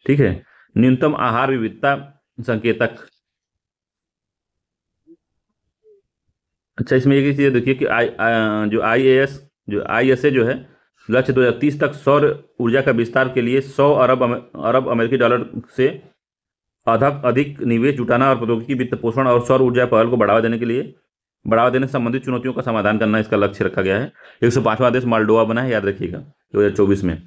ठीक है। न्यूनतम आहार विविधता संकेतक, अच्छा इसमें एक चीज देखिए कि जो ISA जो है लक्ष्य 2030 तक सौर ऊर्जा का विस्तार के लिए 100 अरब अमेरिकी डॉलर से अधिक निवेश जुटाना और प्रौद्योगिकी वित्त पोषण और सौर ऊर्जा पहल को बढ़ावा देने से संबंधित चुनौतियों का समाधान करना इसका लक्ष्य रखा गया है। 105वां देश मोल्डोवा बना है, याद रखिएगा 2024 में।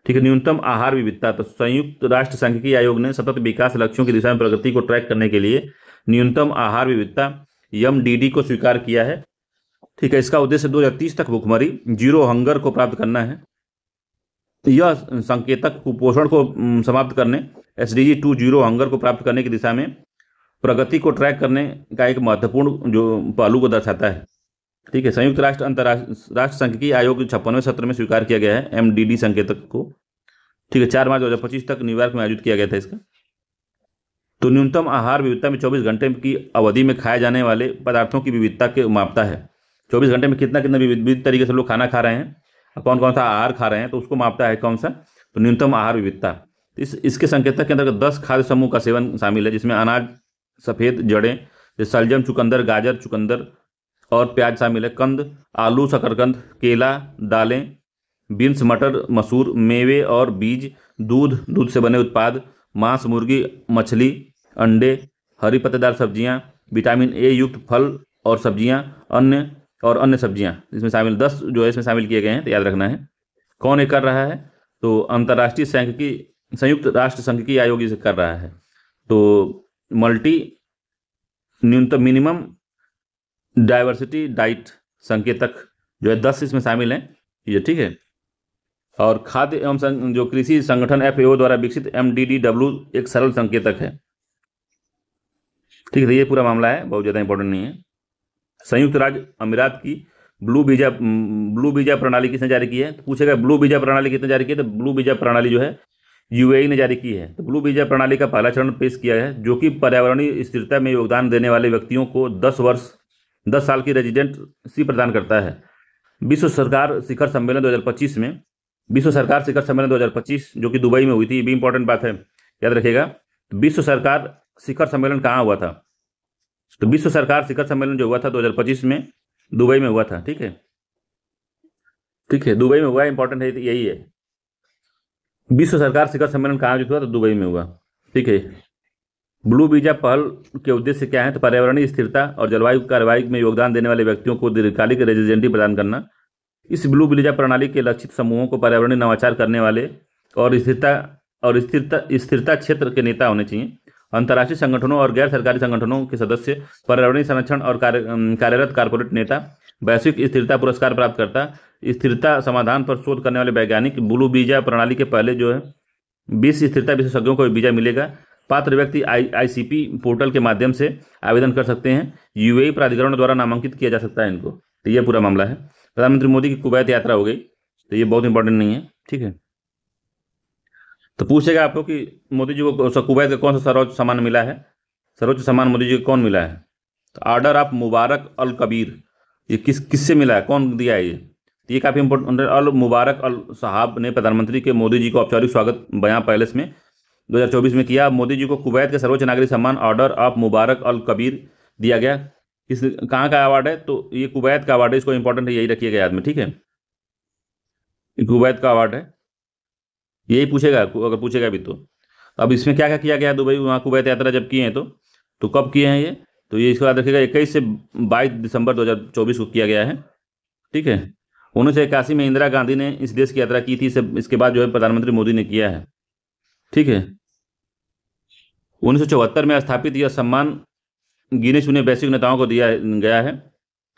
ठीक है। न्यूनतम आहार विविधता, तो संयुक्त राष्ट्र सांख्यिकी आयोग ने सतत विकास लक्ष्यों की दिशा में प्रगति को ट्रैक करने के लिए न्यूनतम आहार विविधता MDD को स्वीकार किया है। ठीक है। इसका उद्देश्य 2030 तक भूखमरी, जीरो हंगर को प्राप्त करना है। यह संकेतक कुपोषण को समाप्त करने, SDG 2 जीरो हंगर को प्राप्त करने की दिशा में प्रगति को ट्रैक करने का एक महत्वपूर्ण जो पहलू को दर्शाता है। ठीक है। संयुक्त राष्ट्र अंतर्राष्ट्रीय सांख्यिकी आयोग के 56वें सत्र में स्वीकार किया गया है MDD संकेतक को। ठीक है। 4 मार्च 2025 तक न्यूयॉर्क में आयोजित किया गया था इसका। तो न्यूनतम आहार विविधता में 24 घंटे की अवधि में खाए जाने वाले पदार्थों की विविधता के मापता है। 24 घंटे में कितना विविध तरीके से लोग खाना खा रहे हैं, कौन कौन सा आहार खा रहे हैं, तो उसको मापता है कौन सा? तो न्यूनतम आहार विविधता। इसके संकेतक के अंतर्गत 10 खाद्य समूह का सेवन शामिल है, जिसमें अनाज, सफ़ेद जड़ें जैसे सलजम, चुकंदर, गाजर, चुकंदर और प्याज शामिल है। कंद, आलू, शकरकंद, केला, दालें, बीन्स, मटर, मसूर, मेवे और बीज, दूध से बने उत्पाद, मांस, मुर्गी, मछली, अंडे, हरी पत्तेदार सब्जियां, विटामिन A युक्त फल और सब्जियां, अन्य सब्जियां इसमें शामिल 10 जो है इसमें शामिल किए गए हैं। तो याद रखना है कौन ये कर रहा है? तो संयुक्त राष्ट्र सांख्यिकी आयोग इसे कर रहा है। तो न्यूनतम मिनिमम डाइवर्सिटी डाइट संकेतक जो है 10 इसमें शामिल हैं ये। ठीक है। और खाद्य एवं जो कृषि संगठन FAO द्वारा विकसित MDDW एक सरल संकेतक है। ठीक है। ये पूरा मामला है, बहुत ज़्यादा इंपॉर्टेंट नहीं है। संयुक्त राज्य अमीरात की ब्लू वीजा प्रणाली किसने जारी की है? तो पूछेगा ब्लू वीजा प्रणाली किसने जारी की है? तो ब्लू वीजा प्रणाली जो है UAE ने जारी की है। तो ब्लू वीजा प्रणाली का पहला चरण पेश किया है, जो कि पर्यावरणीय स्थिरता में योगदान देने वाले व्यक्तियों को 10 साल की रेजिडेंसी प्रदान करता है। विश्व सरकार शिखर सम्मेलन 2025 जो कि दुबई में हुई थी, ये भी इंपॉर्टेंट बात है, याद रखिएगा। विश्व सरकार शिखर सम्मेलन कहाँ हुआ था? तो विश्व सरकार शिखर सम्मेलन जो हुआ था 2025 में दुबई में हुआ था। ठीक है। दुबई में हुआ, इंपॉर्टेंट है, यही है। विश्व सरकार शिखर सम्मेलन कहाँ आयोजित हुआ? तो दुबई में हुआ। ठीक है। ब्लू वीजा पहल के उद्देश्य क्या है? तो पर्यावरणीय स्थिरता और जलवायु कार्रवाई में योगदान देने वाले व्यक्तियों को दीर्घकालिक रेजिडेंसी प्रदान करना। इस ब्लू वीजा प्रणाली के लक्षित समूहों को पर्यावरणीय नवाचार करने वाले और स्थिरता क्षेत्र के नेता होने चाहिए। अंतर्राष्ट्रीय संगठनों और गैर सरकारी संगठनों के सदस्य, पर्यावरणीय संरक्षण और कार्यरत कारपोरेट नेता, वैश्विक स्थिरता पुरस्कार प्राप्त करता, स्थिरता समाधान पर शोध करने वाले वैज्ञानिक। ब्लू वीजा प्रणाली के पहले जो है 20 स्थिरता विशेषज्ञों को वीजा मिलेगा। पात्र व्यक्ति ICP पोर्टल के माध्यम से आवेदन कर सकते हैं। UAE प्राधिकरण द्वारा नामांकित किया जा सकता है इनको। तो ये पूरा मामला है। प्रधानमंत्री मोदी की कुवैत यात्रा हो गई, तो ये बहुत इंपॉर्टेंट नहीं है। ठीक है। तो पूछेगा आपको कि मोदी जी को कुवैत का कौन सा सर्वोच्च सम्मान मिला है? सर्वोच्च सम्मान मोदी जी को कौन मिला है? तो ऑर्डर ऑफ मुबारक अल कबीर। ये किससे मिला है, कौन दिया है ये? तो ये काफ़ी इंपॉर्टेंट। अल मुबारक अल साहब ने प्रधानमंत्री के मोदी जी को औपचारिक स्वागत बयां पैलेस में 2024 में किया। मोदी जी को कुवैत के सर्वोच्च नागरिक सम्मान ऑर्डर ऑफ मुबारक अल कबीर दिया गया। कहाँ का अवार्ड है? तो ये कुवैत का अवार्ड है, इसको इंपॉर्टेंट है, यही रखिएगा याद में। ठीक है। कुवैत का अवार्ड है, यही पूछेगा अगर पूछेगा भी तो। अब इसमें क्या क्या किया गया दुबई, वहाँ कुवैत यात्रा जब किए हैं तो कब किए हैं ये? तो ये इसके बाद रखिएगा 21 से 22 दिसंबर 2024 को किया गया है। ठीक है। 1981 में इंदिरा गांधी ने इस देश की यात्रा की थी, इसके बाद जो है प्रधानमंत्री मोदी ने किया है। ठीक है। 1974 में स्थापित यह सम्मान गिने चुने वैश्विक नेताओं को दिया गया है।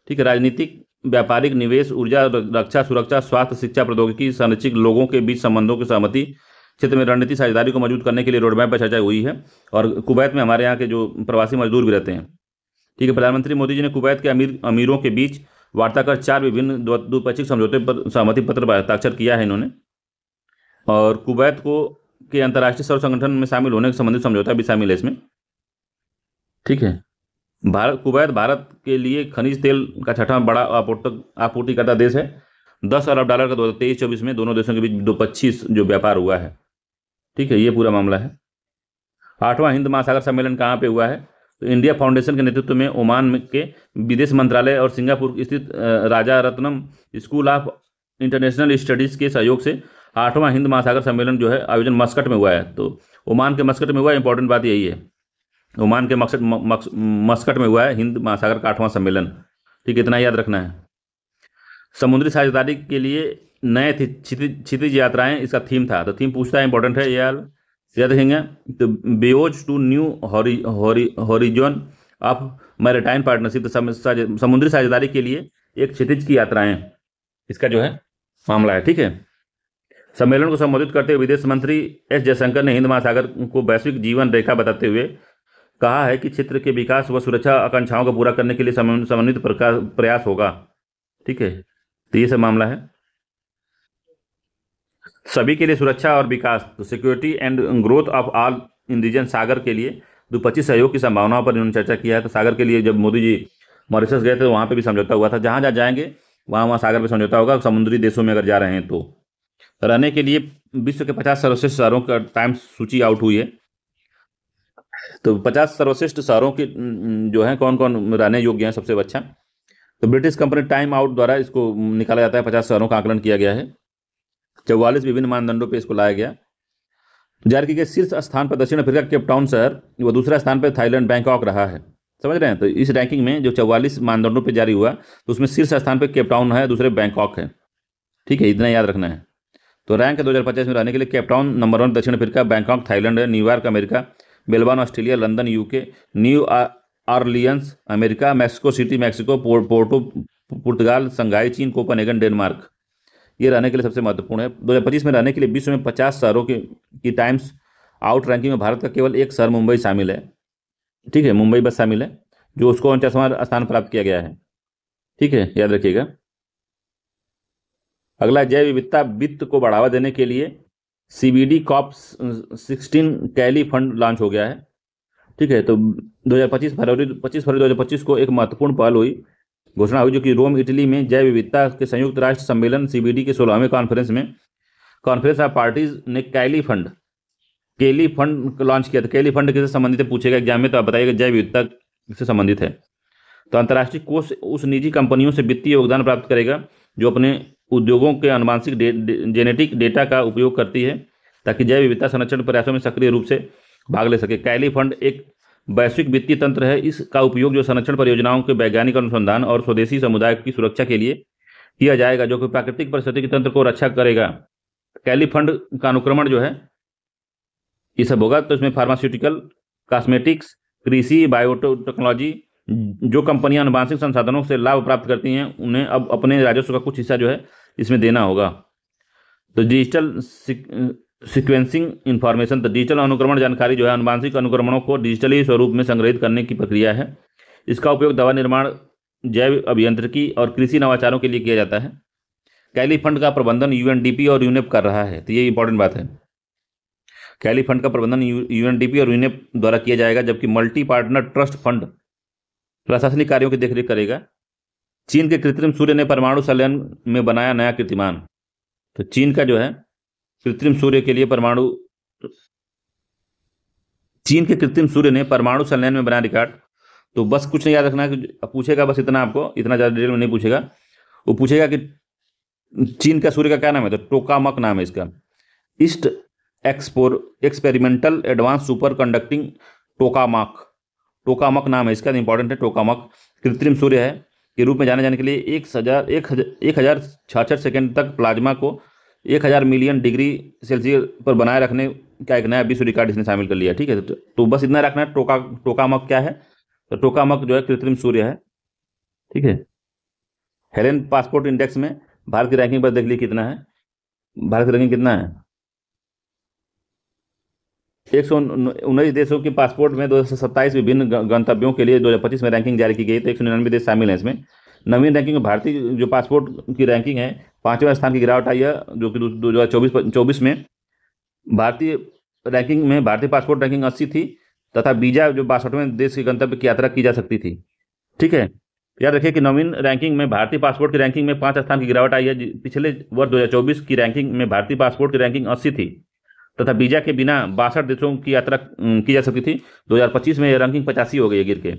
ठीक है। राजनीतिक, व्यापारिक, निवेश, ऊर्जा, रक्षा, सुरक्षा, स्वास्थ्य, शिक्षा, प्रौद्योगिकी, संरक्षित लोगों के बीच संबंधों की सहमति, क्षेत्र में रणनीति साझेदारी को मजबूत करने के लिए रोडमैप पर चर्चा हुई है। और कुवैत में हमारे यहाँ के जो प्रवासी मजदूर भी रहते हैं। ठीक है। प्रधानमंत्री मोदी जी ने कुवैत के अमीरों के बीच वार्ता कर 4 विभिन्न द्विपक्षीय समझौते पर सहमति पत्र पर हस्ताक्षर किया है इन्होंने। और कुवैत को के अंतर्राष्ट्रीय सौर संगठन में शामिल होने के संबंधित समझौता भी शामिल है इसमें। ठीक है। कुवैत भारत के लिए खनिज तेल का छठा बड़ा आपूर्तिकर्ता देश है। $10 अरब का 2023-24 में दोनों देशों के बीच द्विपक्षीय जो व्यापार हुआ है। ठीक है, ये पूरा मामला है। 8वां हिंद महासागर सम्मेलन कहाँ पे हुआ है? तो इंडिया फाउंडेशन के नेतृत्व में ओमान के विदेश मंत्रालय और सिंगापुर स्थित Rajaratnam school of international studies के सहयोग से 8वां हिंद महासागर सम्मेलन जो है आयोजन मस्कट में हुआ है। तो ओमान के मस्कट में हुआ है, इंपॉर्टेंट बात यही है। ओमान के मस्कट में हुआ है हिंद महासागर का 8वां सम्मेलन। ठीक है, इतना याद रखना है। समुद्री साझेदारी के लिए नए क्षितिज यात्राएं इसका थीम था। तो थीम पूछता है, इंपॉर्टेंट है, याद रखेंगे। तो बेओज to new horizon of maritime partnership, समुद्री साझेदारी के लिए एक क्षितिज की यात्राएं, इसका जो है मामला है। ठीक है। सम्मेलन को संबोधित करते हुए विदेश मंत्री एस जयशंकर ने हिंद महासागर को वैश्विक जीवन रेखा बताते हुए कहा है कि क्षेत्र के विकास व सुरक्षा आकांक्षाओं को पूरा करने के लिए समन्वित प्रयास होगा। ठीक है, तो ये सब मामला है। सभी के लिए सुरक्षा और विकास, तो security and growth of all in region, SAGAR के लिए द्विपक्षीय सहयोग की संभावनाओं पर इन्होंने चर्चा किया है। तो सागर के लिए जब मोदी जी मॉरिशस गए थे तो वहाँ पे भी समझौता हुआ था। जहाँ जहाँ जाएंगे वहाँ सागर पे समझौता होगा, समुद्री देशों में अगर जा रहे हैं तो। रहने के लिए विश्व के 50 सर्वश्रेष्ठ शहरों का टाइम्स सूची आउट हुई है। तो 50 सर्वश्रेष्ठ शहरों के जो है कौन कौन रहने योग्य हैं सबसे अच्छा, तो ब्रिटिश कंपनी टाइम आउट द्वारा इसको निकाला जाता है। 50 शहरों का आकलन किया गया है। 44 विभिन्न मानदंडों पे इसको लाया गया। जारी किए गए शीर्ष स्थान पर दक्षिण अफ्रीका केप टाउन शहर, वो दूसरा स्थान पर थाईलैंड बैंकॉक रहा है। समझ रहे हैं? तो इस रैंकिंग में जो 44 मानदंडों पे जारी हुआ तो उसमें शीर्ष स्थान पर केप टाउन है, दूसरे बैंकॉक है। ठीक है, इतना याद रखना है। तो रैंक 2025 में रहने के लिए केप टाउन नंबर 1 दक्षिण अफ्रीका, बैंकॉक थाईलैंड है, New York America, Melbourne Australia, London UK, new Orleans America, Mexico city Mexico, Porto पुर्तगाल, संघाई चीन, कोपेनहेगन डेनमार्क, ये रहने के लिए सबसे महत्वपूर्ण है। 2025 में रहने के लिए विश्व में 50 शहरों की टाइम्स आउट रैंकिंग में भारत का केवल एक शहर मुंबई शामिल है। ठीक है, मुंबई बस शामिल है, जो उसको 49वां स्थान प्राप्त किया गया है। ठीक है, याद रखिएगा। अगला, जैव विविधता वित्त को बढ़ावा देने के लिए CBD COP16 कैली फंड लॉन्च हो गया है। ठीक है, तो 25 फरवरी 2025 को एक महत्वपूर्ण पहल हुई, घोषणा हुई, जो कि रोम इटली में जैव विविधता के संयुक्त राष्ट्र सम्मेलन CBD के 16वें कॉन्फ्रेंस ऑफ पार्टीज ने कैली फंड लॉन्च किया था। कैली फंड किससे संबंधित है पूछेगा एग्जाम में, तो आप बताइएगा जैव विविधता से संबंधित है। तो अंतर्राष्ट्रीय कोष उस निजी कंपनियों से वित्तीय योगदान प्राप्त करेगा जो अपने उद्योगों के आनुवंशिक जेनेटिक डेटा का उपयोग करती है ताकि जैव विविधता संरक्षण प्रयासों में सक्रिय रूप से भाग ले सके। कैली फंड एक वैश्विक वित्तीय तंत्र है। इसका उपयोग जो संरक्षण परियोजनाओं के वैज्ञानिक अनुसंधान और स्वदेशी समुदाय की सुरक्षा के लिए किया जाएगा, जो कि प्राकृतिक परिस्थिति के तंत्र को रक्षा करेगा। कैली फंड का अनुक्रमण जो है ये सब होगा। तो इसमें फार्मास्यूटिकल, कॉस्मेटिक्स, कृषि, बायोटेक्नोलॉजी, जो कंपनियां आनुवंशिक संसाधनों से लाभ प्राप्त करती हैं उन्हें अब अपने राजस्व का कुछ हिस्सा जो है इसमें देना होगा। तो डिजिटल सीक्वेंसिंग इंफॉर्मेशन, तो डिजिटल अनुक्रमण जानकारी जो है आनुवंशिक अनुक्रमणों को डिजिटली स्वरूप में संग्रहित करने की प्रक्रिया है। इसका उपयोग दवा निर्माण, जैव अभियांत्रिकी और कृषि नवाचारों के लिए किया जाता है। कैली फंड का प्रबंधन UNDP और यूनेप कर रहा है। तो ये इंपॉर्टेंट बात है। कैली फंड का प्रबंधन UNDP और यूनेप द्वारा किया जाएगा, जबकि मल्टी पार्टनर ट्रस्ट फंड प्रशासनिक कार्यों की देखरेख करेगा। चीन के कृत्रिम सूर्य ने परमाणु संलयन में बनाया नया कीर्तिमान। तो चीन का जो है कृत्रिम सूर्य के लिए चीन के कृत्रिम सूर्य ने परमाणु संलयन में बनाया रिकॉर्ड। तो बस कुछ नहीं याद रखना है, पूछेगा बस इतना, आपको इतना ज़्यादा डिटेल में नहीं पूछेगा। वो पूछेगा कि चीन का सूर्य का क्या नाम है, तो टोकामक नाम है इसका। East experimental advance super conducting tokamak नाम है इसका, इंपॉर्टेंट है। टोकामक कृत्रिम सूर्य है के रूप में जाने के लिए 1066 सेकेंड तक प्लाज्मा को 1000 मिलियन डिग्री सेल्सियस पर बनाए रखने का एक नया विश्व रिकॉर्ड इसने शामिल कर लिया। ठीक है, तो बस इतना रखना है। टोकामक क्या है, तो टोकामक जो है कृत्रिम सूर्य है। ठीक है, हेलेन पासपोर्ट इंडेक्स में भारत की रैंकिंग पर देख लीजिए कितना है। भारत की रैंकिंग कितना है, 119 देशों के पासपोर्ट में 227 विभिन्न गंतव्यों के लिए 2025 में रैंकिंग जारी की गई। तो 199 देश शामिल हैं इसमें। नवीन रैंकिंग में भारतीय जो पासपोर्ट की रैंकिंग है 5वें स्थान की गिरावट आई है, जो कि 2024 में भारतीय रैंकिंग में भारतीय पासपोर्ट रैंकिंग 80 थी तथा वीजा जो 62वें देश के गंतव्य की यात्रा की जा सकती थी। ठीक है, याद रखिए कि नवीन रैंकिंग में भारतीय पासपोर्ट की रैंकिंग में 5 स्थान की गिरावट आई है। पिछले वर्ष 2024 की रैंकिंग में भारतीय पासपोर्ट की रैंकिंग 80 थी तथा वीजा के बिना 62 देशों की यात्रा की जा सकती थी। 2025 में यह रैंकिंग 85 हो गई है गिर के।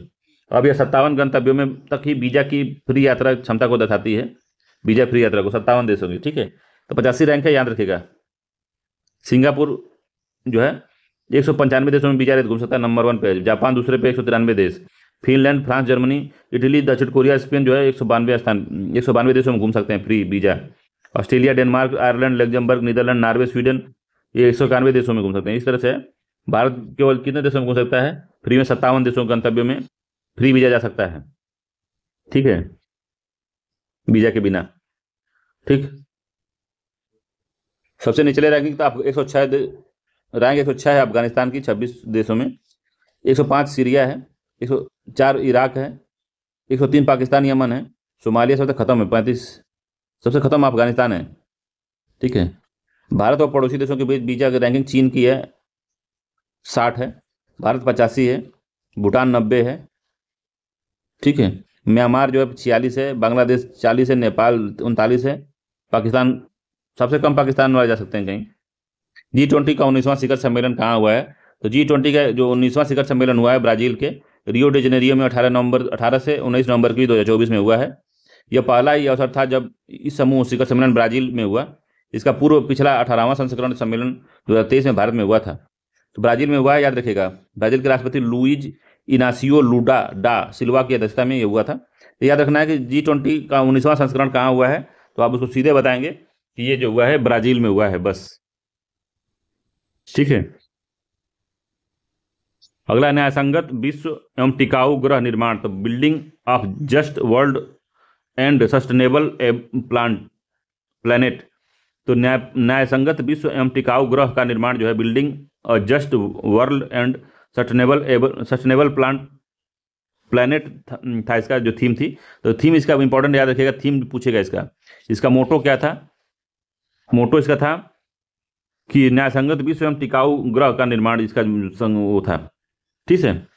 अब यह 57 गंतव्यों में तक ही वीजा की फ्री यात्रा क्षमता को दर्शाती है, वीजा फ्री यात्रा को 57 देशों की। ठीक है, तो 85 रैंक है, याद रखिएगा। सिंगापुर जो है 195 देशों में वीजा रहित घूम सकता है, नंबर 1 पे है। जापान दूसरे पे 193 देश। फिनलैंड, फ्रांस, जर्मनी, इटली, दक्षिण कोरिया, स्पेन जो है 192 स्थान, 192 देशों में घूम सकते हैं free visa. Australia, Denmark, Ireland, Luxembourg, Netherland, Norway, Sweden, ये 191 देशों में घूम सकते हैं। इस तरह से भारत केवल कितने देशों में घूम सकता है फ्री में? 57 देशों के गंतव्यों में फ्री वीजा जा सकता है। ठीक है, वीजा के बिना। ठीक, सबसे निचले रैंकिंग तो आप 106 रैंक 106 है अफगानिस्तान की 26 देशों में, 105 सीरिया है, 104 इराक है, 103 पाकिस्तान, यमन है, सोमालिया सबसे खत्म है 35, सबसे खत्म अफगानिस्तान है। ठीक है, भारत और पड़ोसी देशों के बीच वीजा की रैंकिंग चीन की है 60 है, भारत 85 है, भूटान 90 है। ठीक है, म्यांमार जो है 46 है, बांग्लादेश 40 है, नेपाल 39 है, पाकिस्तान सबसे कम पाकिस्तान वाले जा सकते हैं कहीं। G20 का 19वां शिखर सम्मेलन कहाँ हुआ है? तो G20 का जो 19वां शिखर सम्मेलन हुआ है ब्राजील के रियो डी जेनेरियो में 18 से 19 नवंबर की 2024 में हुआ है। यह पहला ही अवसर था जब इस समूह शिखर सम्मेलन ब्राजील में हुआ। इसका पूर्व पिछला 18वां संस्करण सम्मेलन 2023 में भारत में हुआ था। तो ब्राजील में हुआ है, याद रखिएगा। ब्राजील के राष्ट्रपति लुइज इनासियो लूडा डा सिल्वा की अध्यक्षता में ये हुआ था। तो याद रखना है कि G20 का 19वां संस्करण कहाँ हुआ है, तो आप उसको सीधे बताएंगे कि ये जो हुआ है ब्राजील में हुआ है, बस। ठीक है, अगला न्यायसंगत विश्व एवं टिकाऊ ग्रह निर्माण, तो building of just world and sustainable planet. तो न्यायसंगत विश्व एवं टिकाऊ ग्रह का निर्माण जो है, building just world and sustainable planet था इसका जो थीम थी। तो थीम इसका इंपॉर्टेंट याद रखिएगा, थीम पूछेगा इसका मोटो क्या था? मोटो इसका था कि न्यायसंगत विश्व एवं टिकाऊ ग्रह का निर्माण, इसका वो था। ठीक है,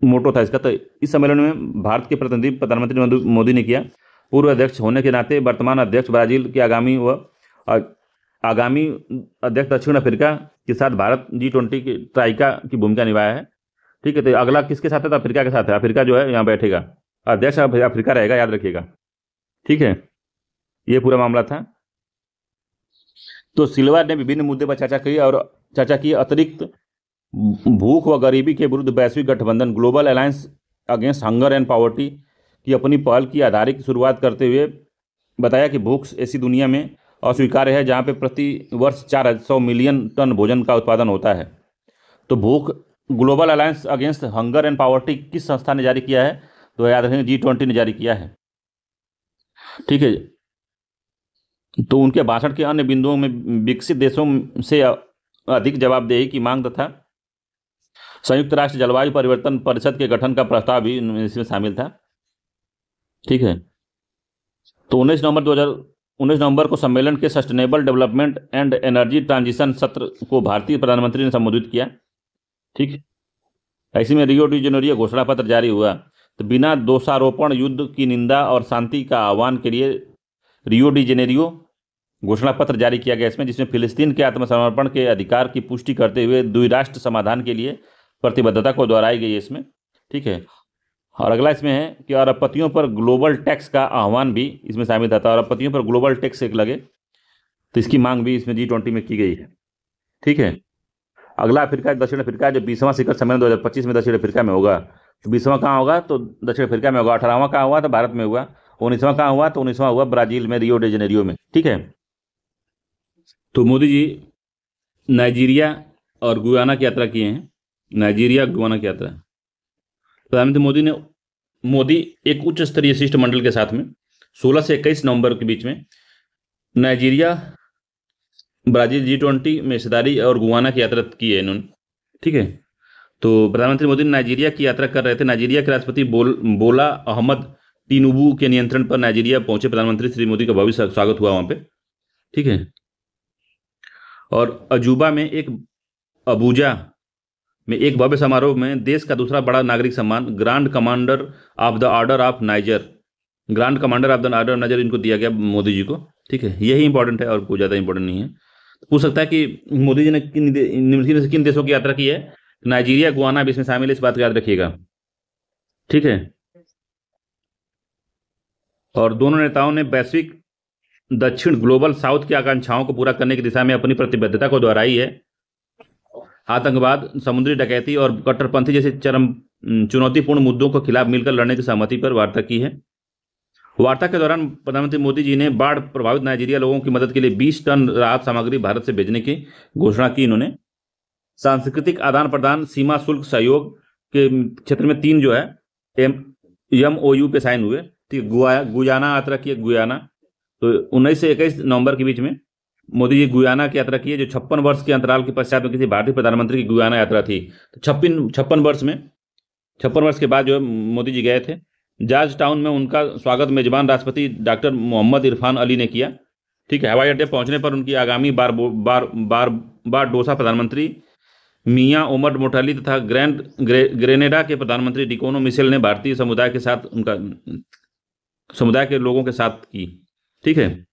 मोटो था इसका। तो इस सम्मेलन में भारत के प्रतिनिधि प्रधानमंत्री मोदी ने किया। पूर्व अध्यक्ष होने के नाते वर्तमान अध्यक्ष ब्राजील के आगामी अध्यक्ष दक्षिण अफ्रीका के साथ भारत G20 की ट्राइका की भूमिका निभाया है। ठीक है, तो अगला किसके साथ है? तो अफ्रीका के साथ है। अफ्रीका जो है यहाँ बैठेगा, अध्यक्ष अफ्रीका रहेगा, याद रखिएगा। ठीक है, ये पूरा मामला था। तो सिल्वा ने विभिन्न मुद्दे पर चर्चा की। अतिरिक्त भूख व गरीबी के विरुद्ध वैश्विक गठबंधन global alliance against hunger and poverty की अपनी पहल की आधारित शुरुआत करते हुए बताया कि भूख ऐसी दुनिया में अस्वीकार्य है जहां पे प्रति वर्ष 400 मिलियन टन भोजन का उत्पादन होता है। तो भूख global alliance against hunger and poverty किस संस्था ने जारी किया है? तो याद रखें G20 ने जारी किया है। ठीक है, तो उनके भाषण के अन्य बिंदुओं में विकसित देशों से अधिक जवाबदेही की मांग तथा संयुक्त राष्ट्र जलवायु परिवर्तन परिषद के गठन का प्रस्ताव भी इसमें शामिल था। ठीक है, तो 19 नवंबर को सम्मेलन के sustainable development and energy transition सत्र को भारतीय प्रधानमंत्री ने संबोधित किया। ठीक, ऐसे में रियो डी जेनेरियो घोषणा पत्र जारी हुआ। तो बिना दोषारोपण युद्ध की निंदा और शांति का आह्वान के लिए रियो डी जेनेरियो घोषणा पत्र जारी किया गया इसमें, जिसमें फिलिस्तीन के आत्मसमर्पण के अधिकार की पुष्टि करते हुए द्विराष्ट्र समाधान के लिए प्रतिबद्धता को दोहराई गई है इसमें। ठीक है, और अगला इसमें है कि अरबपतियों पर ग्लोबल टैक्स का आह्वान भी इसमें शामिल था। अरबपतियों पर ग्लोबल टैक्स एक लगे, तो इसकी मांग भी इसमें G20 में की गई है। ठीक है, अगला अफ्रीका दक्षिण अफ्रीका, जो 20वां शिखर सम्मेलन 2025 में दक्षिण अफ्रीका में होगा। तो 20वां कहाँ होगा? तो दक्षिण अफ्रीका में होगा। 18वां कहाँ हुआ? तो भारत में हुआ। 19वां कहाँ हुआ? तो 19वां हुआ ब्राजील में, रियो डी जेनेरियो में। ठीक है, तो मोदी जी नाइजीरिया और गुयाना की यात्रा किए हैं। नाइजीरिया गुयाना की यात्रा, प्रधानमंत्री मोदी एक उच्च स्तरीय शिष्टमंडल के साथ में 16 से 21 नवंबर के बीच में नाइजीरिया, ब्राजील, G20 में हिस्सेदारी और गुयाना की यात्रा की है इन्होंने। ठीक है, तो प्रधानमंत्री मोदी नाइजीरिया की यात्रा कर रहे थे। नाइजीरिया के राष्ट्रपति बोला अहमद टिनुबू के नियंत्रण पर नाइजीरिया पहुंचे प्रधानमंत्री श्री मोदी का भव्य स्वागत हुआ वहां पे। ठीक है। और अबूजा में एक भव्य समारोह में देश का दूसरा बड़ा नागरिक सम्मान grand commander of the order of niger, grand commander of the order of niger इनको दिया गया मोदी जी को। ठीक है, यही इंपॉर्टेंट है और कोई ज़्यादा इंपॉर्टेंट नहीं है। पूछ सकता है कि मोदी जी ने किन देशों की यात्रा की है। नाइजीरिया, गुआना भी इसमें शामिल है, इस बात को याद रखिएगा। ठीक है। और दोनों नेताओं ने वैश्विक दक्षिण ग्लोबल साउथ की आकांक्षाओं को पूरा करने की दिशा में अपनी प्रतिबद्धता को दोहराई है। आतंकवाद, समुद्री डकैती और कट्टरपंथी जैसे चरम चुनौतीपूर्ण मुद्दों के खिलाफ मिलकर लड़ने की सहमति पर वार्ता की है। वार्ता के दौरान प्रधानमंत्री मोदी जी ने बाढ़ प्रभावित नाइजीरिया लोगों की मदद के लिए 20 टन राहत सामग्री भारत से भेजने की घोषणा की। इन्होंने सांस्कृतिक आदान प्रदान, सीमा शुल्क सहयोग के क्षेत्र में 3 जो है MOU पे साइन हुए। ठीक, गुयाना यात्रा की, गुयाना तो 19 से 21 नवंबर के बीच में मोदी जी गुयाना की यात्रा की है, जो 56 वर्ष के अंतराल के पश्चात में किसी भारतीय प्रधानमंत्री की गुयाना यात्रा थी। तो 56 वर्ष के बाद जो है मोदी जी गए थे। जॉर्ज टाउन में उनका स्वागत मेजबान राष्ट्रपति डॉक्टर मोहम्मद इरफान अली ने किया। ठीक है। हवाई अड्डे पहुंचने पर उनकी आगामी बारडोसा प्रधानमंत्री मियां ओमर मोटाली तथा ग्रेनेडा के प्रधानमंत्री डिकोनो मिशेल ने भारतीय समुदाय के लोगों के साथ की। ठीक है।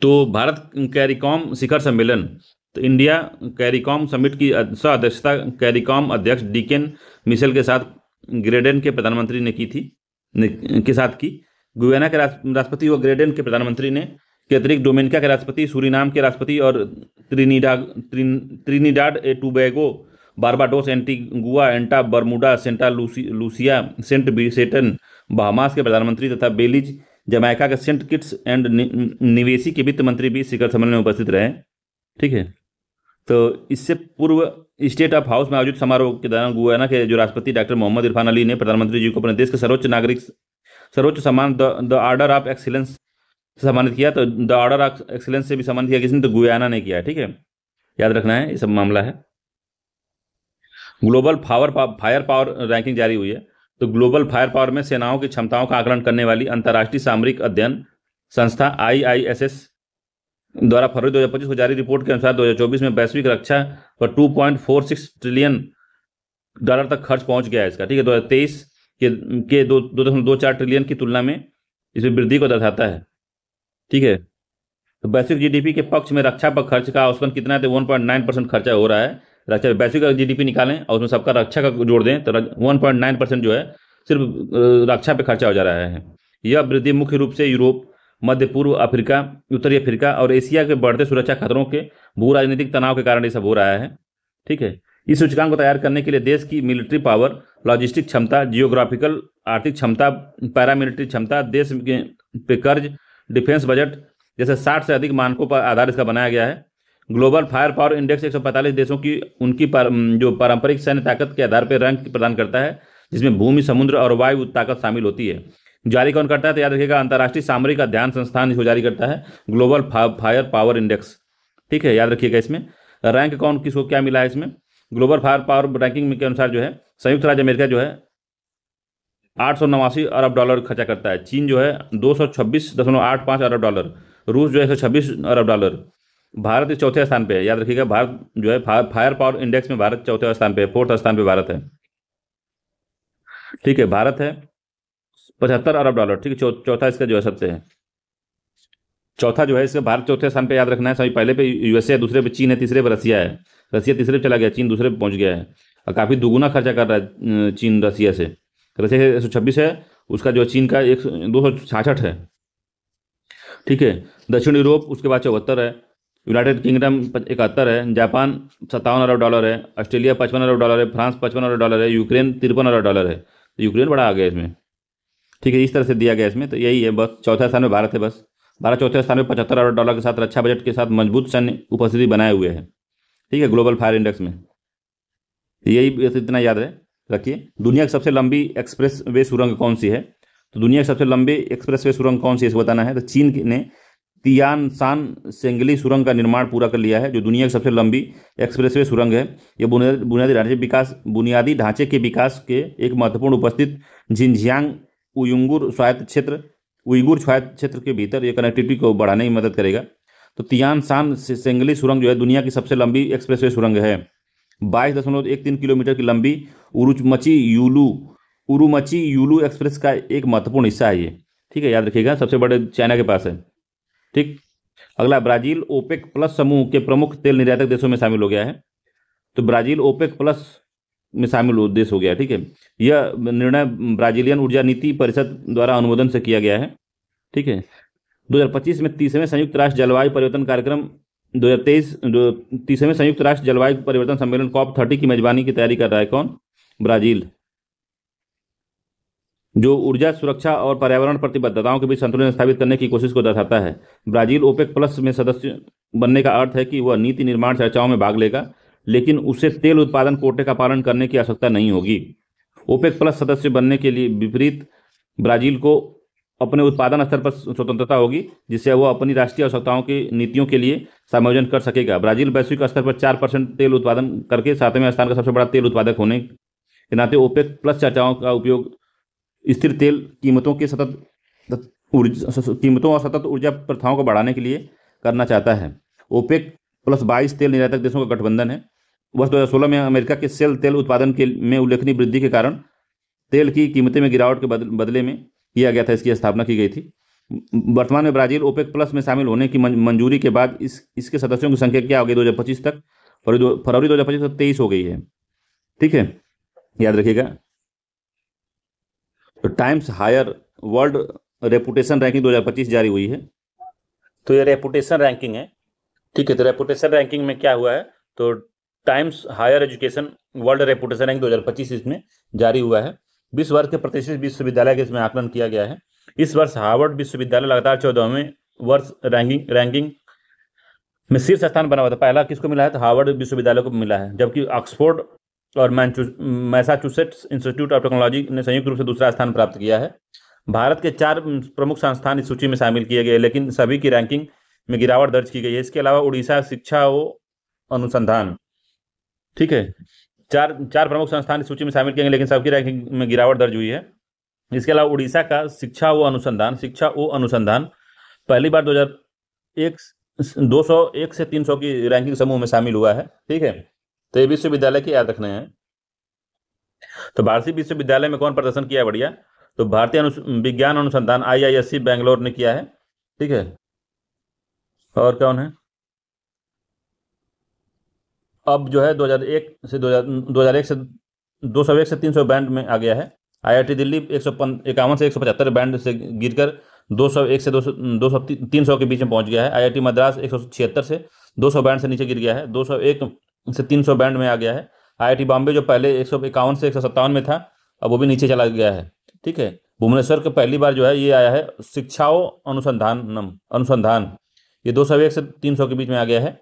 तो भारत कैरिकॉम शिखर सम्मेलन, तो इंडिया कैरिकॉम समिट की सह अध्यक्षता कैरिकॉम अध्यक्ष डीकेन मिशेल के साथ ग्रेडेन के प्रधानमंत्री ने की थी के साथ की। गुयाना के राष्ट्रपति व ग्रेडेन के प्रधानमंत्री ने के अतिरिक्त डोमिनिका के राष्ट्रपति, सूरीनाम के राष्ट्रपति और त्रिनिडाड टोबैगो, बारबाडोस, एंटीगुआ, एंटा बरमूडा, सेंटा लूसिया, सेंट विसेटन, बहामास के प्रधानमंत्री तथा बेलीज, जमैका के सेंट किट्स एंड निवेसी के वित्त मंत्री भी शिखर सम्मेलन में उपस्थित रहे। ठीक है। तो इससे पूर्व स्टेट ऑफ हाउस में आयोजित समारोह के दौरान गुयाना के जो राष्ट्रपति डॉक्टर मोहम्मद इरफान अली ने प्रधानमंत्री जी को अपने देश के सर्वोच्च सम्मान द ऑर्डर ऑफ एक्सीलेंस से सम्मानित किया। तो द ऑर्डर ऑफ एक्सीलेंस से भी सम्मानित किया किसने, तो गुयाना ने किया है। ठीक है, याद रखना है, ये सब मामला है। ग्लोबल फायर पावर रैंकिंग जारी हुई है। तो ग्लोबल फायर पावर में सेनाओं की क्षमताओं का आकलन करने वाली अंतर्राष्ट्रीय सामरिक अध्ययन संस्था IISS द्वारा फरवरी 2025 को जारी रिपोर्ट के अनुसार 2024 में वैश्विक रक्षा पर $2.46 ट्रिलियन तक खर्च पहुंच गया है इसका। ठीक है। 2023 के 2.24 ट्रिलियन की तुलना में इसमें वृद्धि को दर्शाता है। ठीक है। तो वैश्विक GDP के पक्ष में रक्षा पर खर्च का औसतन कितना है, तो 1.9% खर्चा हो रहा है। रक्षा वैश्विक GDP निकालें और उसमें सबका रक्षा का जोड़ दें तो 1.9% जो है सिर्फ रक्षा पे खर्चा हो जा रहा है। यह वृद्धि मुख्य रूप से यूरोप, मध्य पूर्व अफ्रीका, उत्तरी अफ्रीका और एशिया के बढ़ते सुरक्षा खतरों के भू राजनीतिक तनाव के कारण ये सब हो रहा है। ठीक है। इस सूचकांक को तैयार करने के लिए देश की मिलिट्री पावर, लॉजिस्टिक क्षमता, जियोग्राफिकल आर्थिक क्षमता, पैरामिलिट्री क्षमता, देश पे कर्ज, डिफेंस बजट जैसे 60 से अधिक मानकों पर आधार इसका बनाया गया है। ग्लोबल फायर पावर इंडेक्स 145 देशों की उनकी जो पारंपरिक सैन्य ताकत के आधार पर रैंक प्रदान करता है, जिसमें भूमि, समुद्र और वायु ताकत शामिल होती है। जारी कौन करता है, तो याद रखिएगा अंतर्राष्ट्रीय सामरिक अध्ययन संस्थान इसको जारी करता है, ग्लोबल फायर पावर इंडेक्स। ठीक है, याद रखिएगा। इसमें रैंक कौन किसको क्या मिला है, इसमें ग्लोबल फायर पावर रैंकिंग के अनुसार जो है संयुक्त राज्य अमेरिका जो है $889 अरब खर्चा करता है। चीन जो है $226.85 अरब, रूस जो है $126 अरब, भारत इस चौथे स्थान पे है। याद रखिएगा, भारत जो है फायर पावर इंडेक्स में भारत चौथे स्थान पे है, 4th स्थान पे भारत है। ठीक है, भारत है $75 अरब। ठीक है, चौथा इसका जो है सबसे है, चौथा जो है इसका भारत चौथे स्थान पे। याद रखना है, सभी पहले पे USA है, दूसरे पे चीन है, तीसरे पे रसिया है। रसिया तीसरे पे चला गया, चीन दूसरे पे पहुंच गया है और काफ़ी दुगुना खर्चा कर रहा है चीन रसिया से। रसिया 126 है, उसका जो चीन का 266 है। ठीक है, दक्षिण यूरोप उसके बाद 74 है, यूनाइटेड किंगडम 71 है, जापान $57 अरब है, ऑस्ट्रेलिया $55 अरब है, फ्रांस $55 अरब है, यूक्रेन $53 अरब है। तो यूक्रेन बड़ा आ गया इसमें। ठीक है, इस तरह से दिया गया इसमें। तो यही है, बस चौथा स्थान में भारत है। बस भारत चौथे स्थान में $75 अरब के साथ रक्षा बजट के साथ मजबूत सैन्य उपस्थिति बनाए हुए है। ठीक है, ग्लोबल फायर इंडेक्स में यही इतना याद रखिए। दुनिया की सबसे लंबी एक्सप्रेस वे सुरंग कौन सी है, तो दुनिया की सबसे लंबी एक्सप्रेस वे सुरंग कौन सी है इसको बताना है। तो चीन ने तियानशान सेंगली सुरंग का निर्माण पूरा कर लिया है, जो दुनिया की सबसे लंबी एक्सप्रेसवे सुरंग है। यह बुनियादी ढांचे के विकास के एक महत्वपूर्ण उपस्थित झिंजियांग उइगुर स्वायत्त क्षेत्र के भीतर ये कनेक्टिविटी को बढ़ाने की मदद करेगा। तो तियान शान सेंगली सुरंग जो है दुनिया की सबसे लंबी एक्सप्रेसवे सुरंग है। 22.13 किलोमीटर की लंबी उरुमची यूलू एक्सप्रेस का एक महत्वपूर्ण हिस्सा है ये। ठीक है, याद रखिएगा, सबसे बड़े चाइना के पास है। ठीक। अगला, ब्राजील ओपेक प्लस समूह के प्रमुख तेल निर्यातक देशों में शामिल हो गया है। तो ब्राजील ओपेक प्लस में शामिल देश हो गया। ठीक है, यह निर्णय ब्राजीलियन ऊर्जा नीति परिषद द्वारा अनुमोदन से किया गया है। ठीक है, 2025 में 30वें संयुक्त राष्ट्र जलवायु परिवर्तन कार्यक्रम 2023 30वें संयुक्त राष्ट्र जलवायु परिवर्तन सम्मेलन COP30 की मेजबानी की तैयारी कर रहा है। कौन? ब्राजील, जो ऊर्जा सुरक्षा और पर्यावरण प्रतिबद्धताओं के बीच संतुलन स्थापित करने की कोशिश को दर्शाता है। ब्राजील ओपेक प्लस में सदस्य बनने का अर्थ है कि वह नीति निर्माण चर्चाओं में भाग लेगा, लेकिन उसे तेल उत्पादन कोटे का पालन करने की आवश्यकता नहीं होगी। ओपेक प्लस सदस्य बनने के लिए विपरीत ब्राजील को अपने उत्पादन स्तर पर स्वतंत्रता होगी, जिससे वह अपनी राष्ट्रीय आवश्यकताओं की नीतियों के लिए समायोजन कर सकेगा। ब्राजील वैश्विक स्तर पर 4% तेल उत्पादन करके 7वें स्थान का सबसे बड़ा तेल उत्पादक होने के नाते ओपेक प्लस चर्चाओं का उपयोग स्थिर तेल कीमतों और सतत ऊर्जा प्रथाओं को बढ़ाने के लिए करना चाहता है। ओपेक प्लस 22 तेल निर्यातक देशों का गठबंधन है। वर्ष 2016 में अमेरिका के शेल तेल उत्पादन में उल्लेखनीय वृद्धि के कारण तेल की कीमतें में गिरावट के बदले में किया गया था, इसकी स्थापना की गई थी। वर्तमान में ब्राजील ओपेक प्लस में शामिल होने की मंजूरी के बाद इसके सदस्यों की संख्या क्या हो गई? 2025 तक, फरवरी 2025 तक 23 हो गई है। ठीक है, याद रखिएगा। तो Times Higher World Reputation Ranking 2025 जारी हुई है। तो ये रेपुटेशन रैंकिंग है। ठीक है, तो रेपुटेशन रैंकिंग में क्या हुआ है? तो Times Higher Education World Reputation rank 2025 इसमें जारी हुआ है। 20 वर्ष के प्रतिष्ठित विश्वविद्यालय के इसमें आकलन किया गया है। इस वर्ष हार्वर्ड विश्वविद्यालय लगातार 14वें वर्ष रैंकिंग में शीर्ष स्थान बना हुआ था। पहला किसको मिला है? तो हार्वर्ड विश्वविद्यालय को मिला है, जबकि ऑक्सफोर्ड और मैसाचुसेट्स इंस्टीट्यूट ऑफ टेक्नोलॉजी ने संयुक्त रूप से दूसरा स्थान प्राप्त किया है। भारत के 4 प्रमुख संस्थान इस सूची में शामिल किए गए, लेकिन सभी की रैंकिंग में गिरावट दर्ज की गई है। इसके अलावा उड़ीसा शिक्षा व अनुसंधान, ठीक है, चार प्रमुख संस्थान इस सूची में शामिल किए गए, लेकिन सबकी रैंकिंग में गिरावट दर्ज हुई है। इसके अलावा उड़ीसा का शिक्षा व अनुसंधान पहली बार 201 से 300 की रैंकिंग समूह में शामिल हुआ है। ठीक है, तो ये विश्वविद्यालय की याद रखने हैं। तो भारतीय विश्वविद्यालय में कौन प्रदर्शन किया? बढ़िया, तो भारतीय विज्ञान अनुसंधान IISc बेंगलोर ने किया है। ठीक है, और कौन है? अब जो है 2001 से 201 से 300 बैंड में आ गया है। IIT दिल्ली 151 से 175 बैंड से गिरकर 201 से 300 के बीच में पहुंच गया है। IIT मद्रास 176 से 200 बैंड से नीचे गिर गया है, 201 से 300 बैंड में आ गया है। IIT बॉम्बे जो पहले 151 से 157 में था, अब वो भी नीचे चला गया है। ठीक है, भुवनेश्वर के पहली बार जो है ये आया है शिक्षाओं अनुसंधान, ये 201 से 300 के बीच में आ गया है।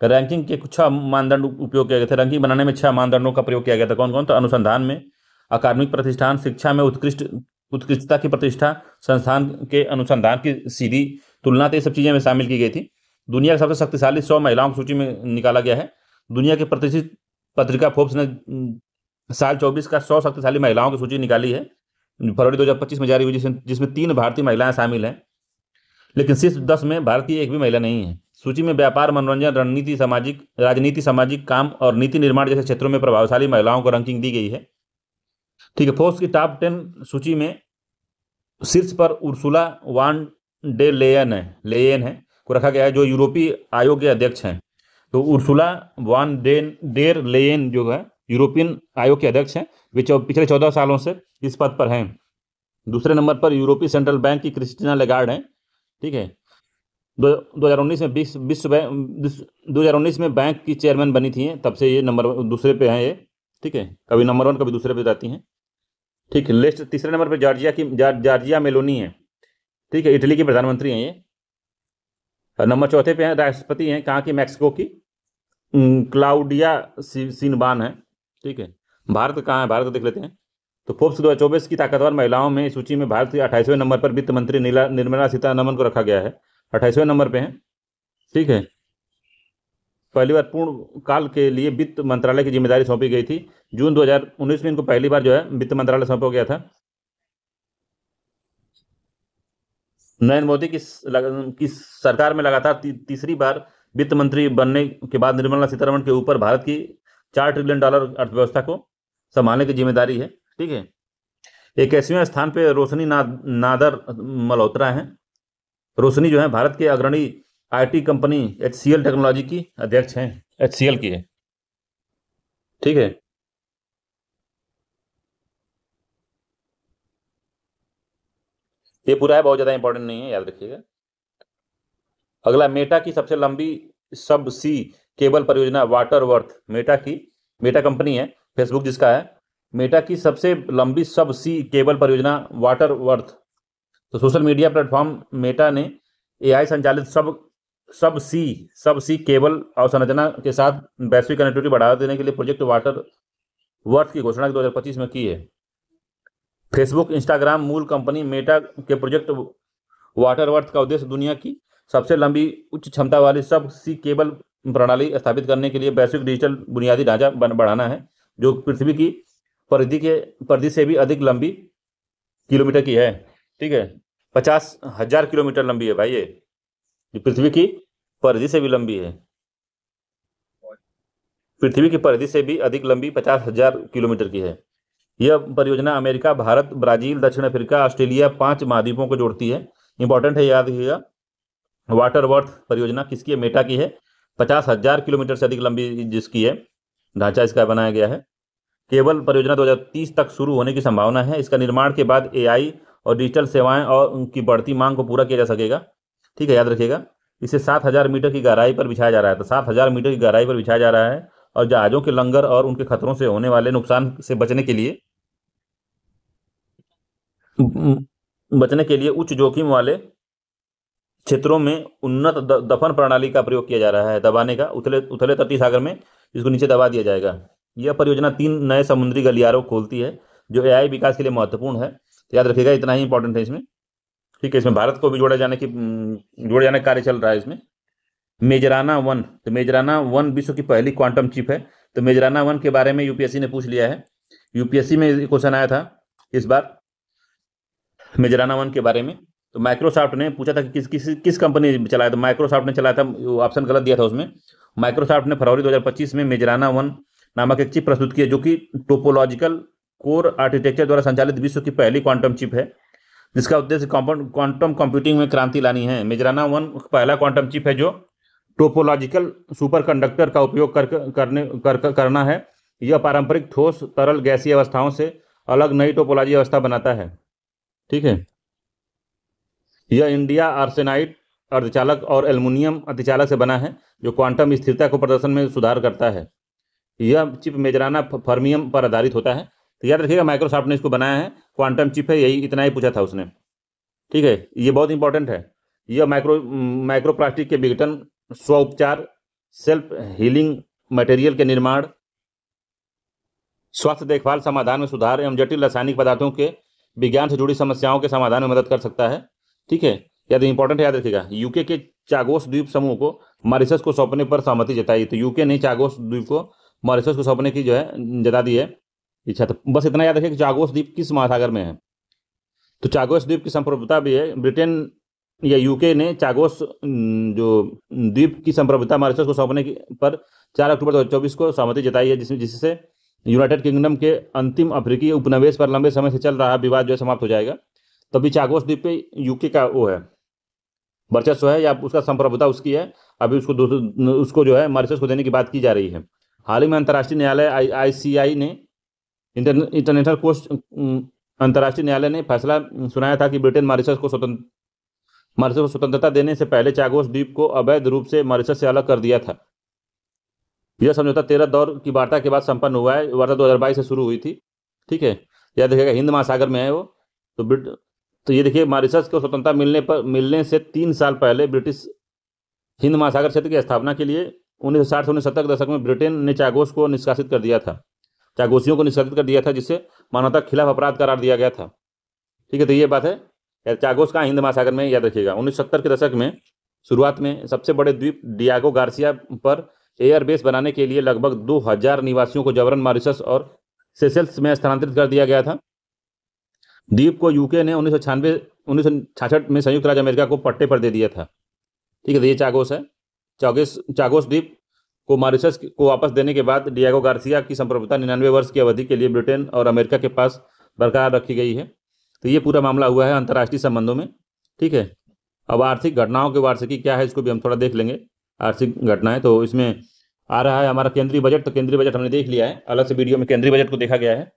रैंकिंग के कुछ 6 मानदंड उपयोग किए गए थे। रैंकिंग बनाने में 6 मानदंडों का प्रयोग किया गया था। कौन कौन? तो अनुसंधान में अकादमिक प्रतिष्ठान, शिक्षा में उत्कृष्टता की प्रतिष्ठा, संस्थान के अनुसंधान की सीधी तुलना, तो ये सब चीज़ें में शामिल की गई थी। दुनिया के सबसे शक्तिशाली 100 महिलाओं की सूची में निकाला गया है। दुनिया की प्रतिष्ठित पत्रिका फोर्ब्स ने साल 24 का 100 शक्तिशाली महिलाओं की सूची निकाली है, फरवरी 2025 में जारी हुई, जिसमें 3 भारतीय महिलाएं शामिल हैं, लेकिन शीर्ष 10 में भारत की एक भी महिला नहीं है। सूची में व्यापार, मनोरंजन, राजनीति, सामाजिक काम और नीति निर्माण जैसे क्षेत्रों में प्रभावशाली महिलाओं को रैंकिंग दी गई है। ठीक है, फोर्ब्स की टॉप 10 सूची में शीर्ष पर उर्सुला वान डे लेयन है को रखा गया है, जो यूरोपीय आयोग के अध्यक्ष हैं। तो उर्सुला वान डेर लेयन जो है यूरोपियन आयोग के अध्यक्ष हैं, वे पिछले 14 सालों से इस पद पर हैं। दूसरे नंबर पर यूरोपीय सेंट्रल बैंक की क्रिस्टीना लेगार्ड हैं। ठीक है, 2019 में बैंक की चेयरमैन बनी थी, तब से ये दूसरे पे हैं ये। ठीक है, कभी नंबर 1 कभी दूसरे पे रहती हैं। ठीक है, लिस्ट तीसरे नंबर पर जॉर्जिया मेलोनी है। ठीक है, इटली की प्रधानमंत्री हैं ये। नंबर 4 पे हैं राष्ट्रपति हैं कहाँ की? मैक्सिको की क्लाउडिया शिनबान है। ठीक है, भारत कहाँ है? भारत देख लेते हैं। तो फोर्ब्स 2024 की ताकतवर महिलाओं में सूची में भारत के 28वें नंबर पर वित्त मंत्री निर्मला सीतारमण को रखा गया है, 28वें नंबर पे हैं। ठीक है, पहली बार पूर्ण काल के लिए वित्त मंत्रालय की जिम्मेदारी सौंपी गई थी। जून 2019 में इनको पहली बार जो है वित्त मंत्रालय सौंपा गया था। नरेंद्र मोदी की सरकार में लगातार तीसरी बार वित्त मंत्री बनने के बाद निर्मला सीतारमण के ऊपर भारत की $4 ट्रिलियन अर्थव्यवस्था को संभालने की जिम्मेदारी है। ठीक है। 21वें स्थान पे रोशनी नादर मल्होत्रा हैं। रोशनी जो है भारत के अग्रणी आईटी कंपनी HCL टेक्नोलॉजी की अध्यक्ष हैं। HCL की है। ठीक है। ये पूरा है, बहुत ज्यादा इंपॉर्टेंट नहीं है, याद रखिएगा। अगला, मेटा की सबसे लंबी सब सी केबल परियोजना वाटर वर्थ। मेटा कंपनी है, फेसबुक जिसका है। मेटा की सबसे लंबी सब सी केबल परियोजना वाटर वर्थ। तो सोशल मीडिया प्लेटफॉर्म मेटा ने AI संचालित सब सी केबल अवसंरचना के साथ वैश्विक कनेक्टिविटी बढ़ावा देने के लिए प्रोजेक्ट वाटर वर्थ की घोषणा 2025 में की है। फेसबुक इंस्टाग्राम मूल कंपनी मेटा के प्रोजेक्ट वाटर वर्थ का उद्देश्य दुनिया की सबसे लंबी उच्च क्षमता वाली सब सी केबल प्रणाली स्थापित करने के लिए वैश्विक डिजिटल बुनियादी ढांचा बढ़ाना है, जो पृथ्वी की परिधि से भी अधिक लंबी किलोमीटर की है। ठीक है। 50,000 किलोमीटर लंबी है भाई ये पृथ्वी की परिधि से भी लंबी है। पृथ्वी की परिधि से भी अधिक लंबी 50,000 किलोमीटर की है। यह परियोजना अमेरिका, भारत, ब्राजील, दक्षिण अफ्रीका, ऑस्ट्रेलिया 5 महाद्वीपों को जोड़ती है। इंपॉर्टेंट है, याद रखिएगा। वाटर वर्थ परियोजना किसकी है? मेटा की है। 50,000 किलोमीटर से अधिक लंबी जिसकी है, ढांचा इसका बनाया गया है। केबल परियोजना 2030 तक शुरू होने की संभावना है। इसका निर्माण के बाद AI और डिजिटल सेवाएं और उनकी बढ़ती मांग को पूरा किया जा सकेगा। ठीक है, याद रखिएगा। इसे 7,000 मीटर की गहराई पर बिछाया जा रहा है। तो 7,000 मीटर की गहराई पर बिछाया जा रहा है, और जहाजों के लंगर और उनके खतरों से होने वाले नुकसान से बचने के लिए उच्च जोखिम वाले क्षेत्रों में उन्नत दफन प्रणाली का प्रयोग किया जा रहा है। दबाने का उथले तटीय सागर में इसको नीचे दबा दिया जाएगा। यह परियोजना 3 नए समुद्री गलियारों को खोलती है, जो AI विकास के लिए महत्वपूर्ण है। तो याद रखिएगा, इतना ही इंपॉर्टेंट है इसमें। ठीक है। इसमें भारत को भी जोड़े जाने का कार्य चल रहा है इसमें। मेजराना 1, तो मेजराना 1 विश्व की पहली क्वांटम चिप है। तो मेजराना 1 के बारे में UPSC ने पूछ लिया है। UPSC में क्वेश्चन आया था इस बार मेजराना 1 के बारे में। तो माइक्रोसॉफ्ट ने पूछा था कि किस कंपनी ने चलाया। तो माइक्रोसॉफ्ट ने चलाया था, ऑप्शन गलत दिया था उसमें। माइक्रोसॉफ्ट ने फरवरी 2025 में मेजराना 1 नामक एक चिप प्रस्तुत की है, जो कि टोपोलॉजिकल कोर आर्किटेक्चर द्वारा संचालित विश्व की पहली क्वांटम चिप है, जिसका उद्देश्य क्वांटम कंप्यूटिंग में क्रांति लानी है। मेजराना 1 पहला क्वांटम चिप है जो टोपोलॉजिकल सुपरकंडक्टर का उपयोग करना है। यह पारंपरिक ठोस, तरल, गैसीय अवस्थाओं से अलग नई टोपोलॉजी अवस्था बनाता है। ठीक है। यह इंडिया आर्सेनाइड अर्धचालक और एल्युमिनियम अतिचालक से बना है, जो क्वांटम स्थिरता को प्रदर्शन में सुधार करता है। यह चिप मेजराना फर्मियम पर आधारित होता है। तो याद रखिएगा, माइक्रोसॉफ्ट ने इसको बनाया है, क्वांटम चिप है, यही इतना ही पूछा था उसने। ठीक है। ये बहुत इंपॉर्टेंट है। यह माइक्रोप्लास्टिक के विघटन, स्व उपचार, सेल्फ हीलिंग मटेरियल के निर्माण, स्वास्थ्य देखभाल समाधान में सुधार एवं जटिल रासायनिक पदार्थों के विज्ञान से जुड़ी समस्याओं के समाधान में मदद कर सकता है। ठीक है। याद इंपॉर्टेंट है, याद रखिएगा। यूके के चागोस द्वीप समूह को मॉरिशस को सौंपने पर सहमति जताई। तो यूके ने चागोस द्वीप को मॉरिशस को सौंपने की जो है जता दी है इच्छा। तो बस इतना याद रखिए कि चागोस द्वीप किस महासागर में है। तो चागोस द्वीप की संप्रभुता भी है। ब्रिटेन या यूके ने चागोस जो द्वीप की संप्रभुता मॉरिशस को सौंपने पर 4 अक्टूबर 2024 को सहमति जताई है, जिससे यूनाइटेड किंगडम के अंतिम अफ्रीकी उपनिवेश पर लंबे समय से चल रहा विवाद जो है समाप्त हो जाएगा। तभी चागोस द्वीप पे यूके का वो है, वर्चस्व है, या उसका संप्रभुता उसकी है। अभी उसको जो है मॉरिशस को देने की बात की जा रही है। हाल ही में अंतर्राष्ट्रीय न्यायालय ICI ने इंटरनेशनल कोर्ट अंतर्राष्ट्रीय न्यायालय ने फैसला सुनाया था कि ब्रिटेन मॉरिशस को स्वतंत्रता देने से पहले चागोस द्वीप को अवैध रूप से मॉरिशस से अलग कर दिया था। यह समझौता 13 दौर की वार्ता के बाद संपन्न हुआ है। वार्ता 2022 से शुरू हुई थी। ठीक है। याद रखिएगा, हिंद महासागर में है वो। तो ये देखिए, मॉरिशस को स्वतंत्रता मिलने से 3 साल पहले ब्रिटिश हिंद महासागर क्षेत्र की स्थापना के लिए 1960 से 1970 के दशक में ब्रिटेन ने चागोस को निष्कासित कर दिया था, चागोसियों को निष्कासित कर दिया था, जिससे मानवता के खिलाफ अपराध करार दिया गया था। ठीक है। तो ये बात है। चागोस कहाँ? हिंद महासागर में, याद रखिएगा। 1970 के दशक में शुरुआत में सबसे बड़े द्वीप डियागो गार्सिया पर एयरबेस बनाने के लिए लगभग 2000 निवासियों को जबरन मॉरिशस और सेशेल्स में स्थानांतरित कर दिया गया था। द्वीप को यूके ने 1966 में संयुक्त राज्य अमेरिका को पट्टे पर दे दिया था। ठीक है, तो ये चागोस है। चागोस द्वीप को मॉरिशस को वापस देने के बाद डिएगो गार्सिया की संप्रभुता 99 वर्ष की अवधि के लिए ब्रिटेन और अमेरिका के पास बरकरार रखी गई है। तो ये पूरा मामला हुआ है अंतर्राष्ट्रीय संबंधों में। ठीक है, अब आर्थिक घटनाओं की वार्षिकी क्या है इसको भी हम थोड़ा देख लेंगे। आर्थिक घटनाएं तो इसमें आ रहा है हमारा केंद्रीय बजट। तो केंद्रीय बजट हमने देख लिया है, अलग से वीडियो में केंद्रीय बजट को देखा गया है।